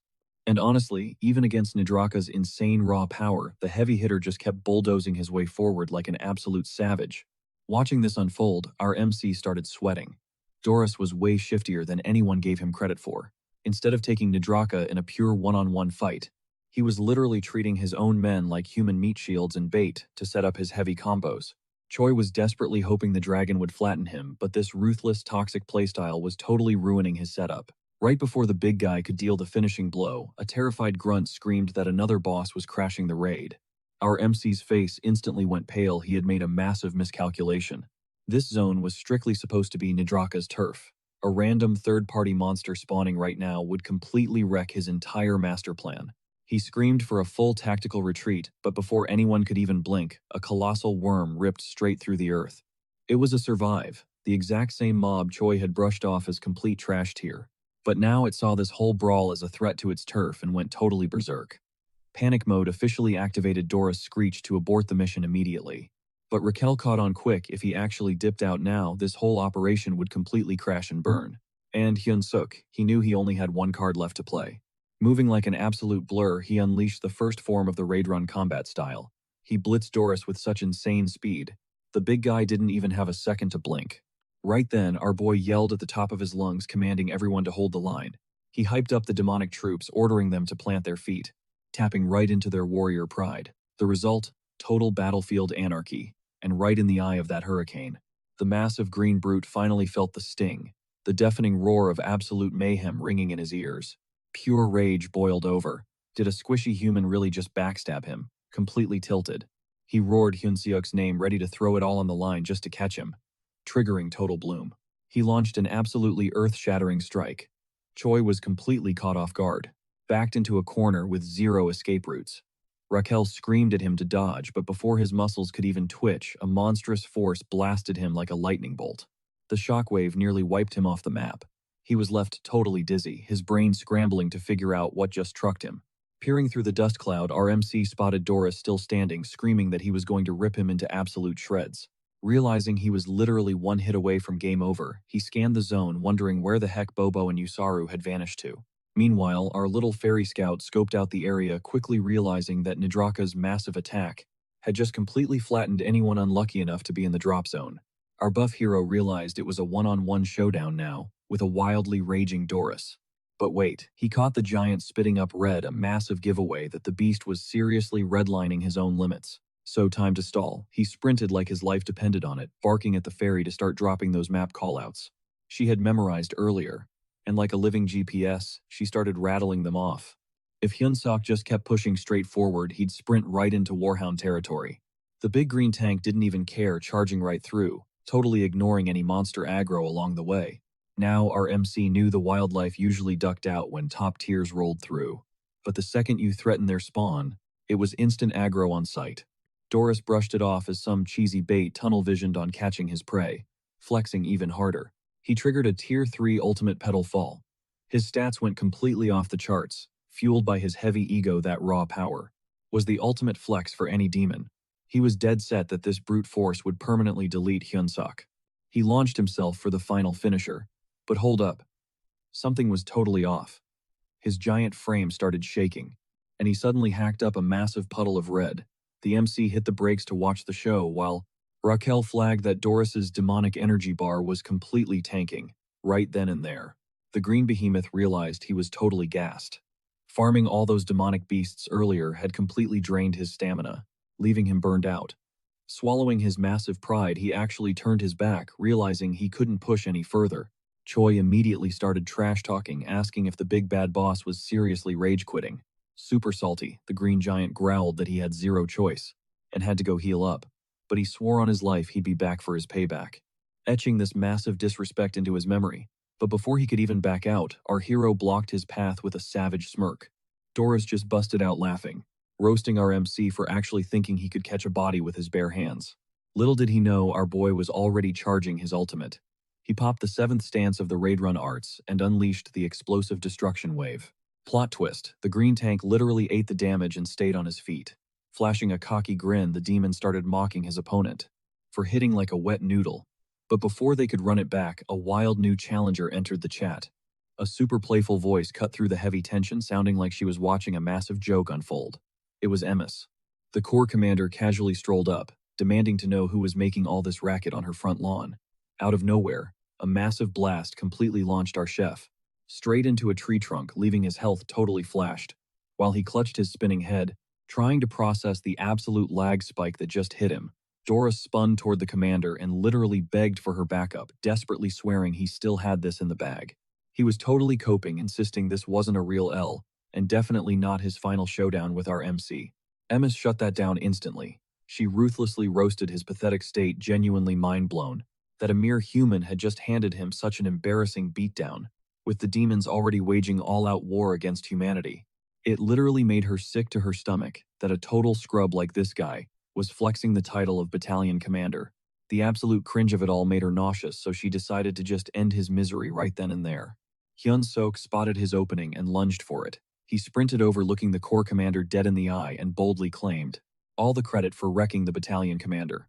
Speaker 1: And honestly, even against Nidraka's insane raw power, the heavy hitter just kept bulldozing his way forward like an absolute savage. Watching this unfold, our MC started sweating. Doris was way shiftier than anyone gave him credit for. Instead of taking Nidraka in a pure one-on-one fight, he was literally treating his own men like human meat shields and bait to set up his heavy combos. Choi was desperately hoping the dragon would flatten him, but this ruthless, toxic playstyle was totally ruining his setup. Right before the big guy could deal the finishing blow, a terrified grunt screamed that another boss was crashing the raid. Our MC's face instantly went pale. He had made a massive miscalculation. This zone was strictly supposed to be Nidraka's turf. A random third-party monster spawning right now would completely wreck his entire master plan. He screamed for a full tactical retreat, but before anyone could even blink, a colossal worm ripped straight through the earth. It was a survive, the exact same mob Choi had brushed off as complete trash tier. But now it saw this whole brawl as a threat to its turf and went totally berserk. Panic mode officially activated. Doris screeched to abort the mission immediately. But Raquel caught on quick. If he actually dipped out now, this whole operation would completely crash and burn. And Hyun Suk, he knew he only had one card left to play. Moving like an absolute blur, he unleashed the first form of the raid run combat style. He blitzed Doris with such insane speed. The big guy didn't even have a second to blink. Right then, our boy yelled at the top of his lungs, commanding everyone to hold the line. He hyped up the demonic troops, ordering them to plant their feet, tapping right into their warrior pride. The result? Total battlefield anarchy. And right in the eye of that hurricane, the massive green brute finally felt the sting, the deafening roar of absolute mayhem ringing in his ears. Pure rage boiled over. Did a squishy human really just backstab him? Completely tilted. He roared Hyun Seok's name, ready to throw it all on the line just to catch him, triggering total bloom. He launched an absolutely earth-shattering strike. Choi was completely caught off guard, backed into a corner with zero escape routes. Raquel screamed at him to dodge, but before his muscles could even twitch, a monstrous force blasted him like a lightning bolt. The shockwave nearly wiped him off the map. He was left totally dizzy, his brain scrambling to figure out what just trucked him. Peering through the dust cloud, our MC spotted Doris still standing, screaming that he was going to rip him into absolute shreds. Realizing he was literally one hit away from game over, he scanned the zone, wondering where the heck Bobo and Usaru had vanished to. Meanwhile, our little fairy scout scoped out the area, quickly realizing that Nidraka's massive attack had just completely flattened anyone unlucky enough to be in the drop zone. Our buff hero realized it was a one-on-one showdown now, with a wildly raging Doris. But wait, he caught the giant spitting up red, a massive giveaway that the beast was seriously redlining his own limits. So time to stall. He sprinted like his life depended on it, barking at the fairy to start dropping those map callouts she had memorized earlier. And like a living GPS, she started rattling them off. If Hyunsuk just kept pushing straight forward, he'd sprint right into Warhound territory. The big green tank didn't even care, charging right through, totally ignoring any monster aggro along the way. Now our MC knew the wildlife usually ducked out when top tiers rolled through. But the second you threaten their spawn, it was instant aggro on sight. Doris brushed it off as some cheesy bait tunnel-visioned on catching his prey, flexing even harder. He triggered a Tier 3 ultimate pedal fall. His stats went completely off the charts, fueled by his heavy ego. That raw power was the ultimate flex for any demon. He was dead set that this brute force would permanently delete Hyunsuk. He launched himself for the final finisher. But hold up. Something was totally off. His giant frame started shaking, and he suddenly hacked up a massive puddle of red. The MC hit the brakes to watch the show while Raquel flagged that Doris's demonic energy bar was completely tanking, right then and there. The green behemoth realized he was totally gassed. Farming all those demonic beasts earlier had completely drained his stamina, leaving him burned out. Swallowing his massive pride, he actually turned his back, realizing he couldn't push any further. Choi immediately started trash-talking, asking if the big bad boss was seriously rage-quitting. Super salty, the green giant growled that he had zero choice and had to go heal up, but he swore on his life he'd be back for his payback, etching this massive disrespect into his memory. But before he could even back out, our hero blocked his path with a savage smirk. Doris just busted out laughing, roasting our MC for actually thinking he could catch a body with his bare hands. Little did he know our boy was already charging his ultimate. He popped the 7th stance of the raid run arts and unleashed the explosive destruction wave. Plot twist, the green tank literally ate the damage and stayed on his feet. Flashing a cocky grin, the demon started mocking his opponent for hitting like a wet noodle. But before they could run it back, a wild new challenger entered the chat. A super playful voice cut through the heavy tension, sounding like she was watching a massive joke unfold. It was Emis. The Corps commander casually strolled up, demanding to know who was making all this racket on her front lawn. Out of nowhere, a massive blast completely launched our chef straight into a tree trunk, leaving his health totally flashed. While he clutched his spinning head, trying to process the absolute lag spike that just hit him, Doris spun toward the commander and literally begged for her backup, desperately swearing he still had this in the bag. He was totally coping, insisting this wasn't a real L, and definitely not his final showdown with our MC. Emis shut that down instantly. She ruthlessly roasted his pathetic state, genuinely mind-blown that a mere human had just handed him such an embarrassing beatdown, with the demons already waging all-out war against humanity. It literally made her sick to her stomach that a total scrub like this guy was flexing the title of battalion commander. The absolute cringe of it all made her nauseous, so she decided to just end his misery right then and there. Hyun-sok spotted his opening and lunged for it. He sprinted over, looking the Corps commander dead in the eye, and boldly claimed all the credit for wrecking the battalion commander.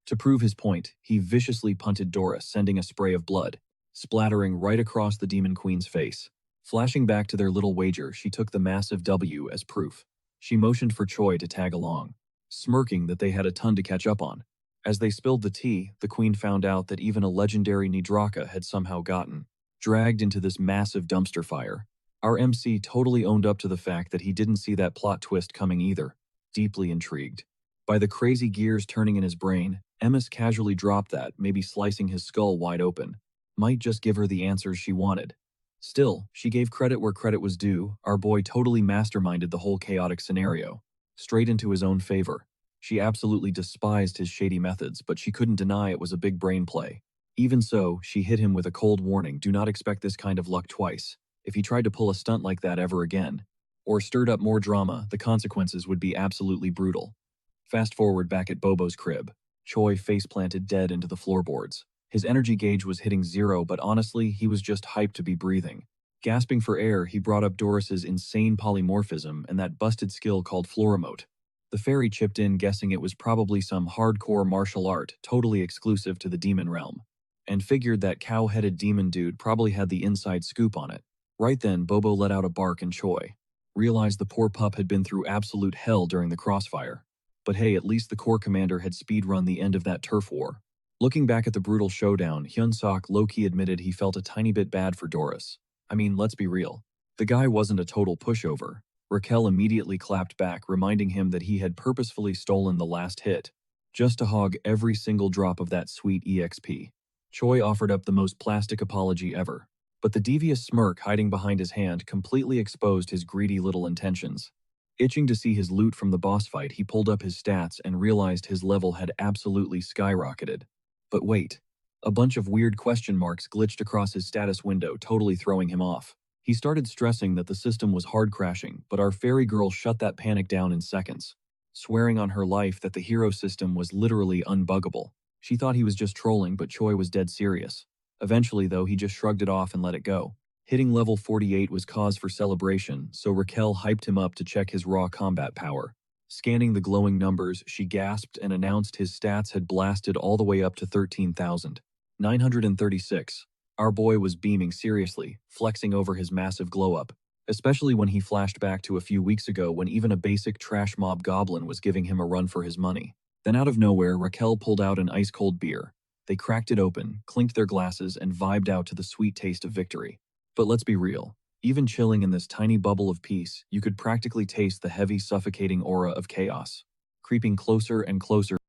Speaker 1: To prove his point, he viciously punted Doris, sending a spray of blood splattering right across the Demon Queen's face. Flashing back to their little wager, she took the massive W as proof. She motioned for Choi to tag along, smirking that they had a ton to catch up on. As they spilled the tea, the Queen found out that even a legendary Nidraka had somehow gotten dragged into this massive dumpster fire. Our MC totally owned up to the fact that he didn't see that plot twist coming either, deeply intrigued by the crazy gears turning in his brain. Emis casually dropped that, maybe slicing his skull wide open might just give her the answers she wanted. Still, she gave credit where credit was due. Our boy totally masterminded the whole chaotic scenario, straight into his own favor. She absolutely despised his shady methods, but she couldn't deny it was a big brain play. Even so, she hit him with a cold warning: do not expect this kind of luck twice. If he tried to pull a stunt like that ever again, or stirred up more drama, the consequences would be absolutely brutal. Fast forward back at Bobo's crib. Choi face-planted dead into the floorboards. His energy gauge was hitting 0, but honestly, he was just hyped to be breathing. Gasping for air, he brought up Doris's insane polymorphism and that busted skill called Floremote. The fairy chipped in, guessing it was probably some hardcore martial art, totally exclusive to the demon realm, and figured that cow-headed demon dude probably had the inside scoop on it. Right then, Bobo let out a bark and Choi realized the poor pup had been through absolute hell during the crossfire. But hey, at least the Corps commander had speedrun the end of that turf war. Looking back at the brutal showdown, Hyun-sok low-key admitted he felt a tiny bit bad for Doris. I mean, let's be real. The guy wasn't a total pushover. Raquel immediately clapped back, reminding him that he had purposefully stolen the last hit, just to hog every single drop of that sweet EXP. Choi offered up the most plastic apology ever, but the devious smirk hiding behind his hand completely exposed his greedy little intentions. Itching to see his loot from the boss fight, he pulled up his stats and realized his level had absolutely skyrocketed. But wait, a bunch of weird question marks glitched across his status window, totally throwing him off. He started stressing that the system was hard crashing, but our fairy girl shut that panic down in seconds, swearing on her life that the hero system was literally unbuggable. She thought he was just trolling, but Choi was dead serious. Eventually, though, he just shrugged it off and let it go. Hitting level 48 was cause for celebration, so Raquel hyped him up to check his raw combat power. Scanning the glowing numbers, she gasped and announced his stats had blasted all the way up to 13,936. Our boy was beaming seriously, flexing over his massive glow-up, especially when he flashed back to a few weeks ago when even a basic trash mob goblin was giving him a run for his money. Then out of nowhere, Raquel pulled out an ice-cold beer. They cracked it open, clinked their glasses, and vibed out to the sweet taste of victory. But let's be real. Even chilling in this tiny bubble of peace, you could practically taste the heavy, suffocating aura of chaos, creeping closer and closer.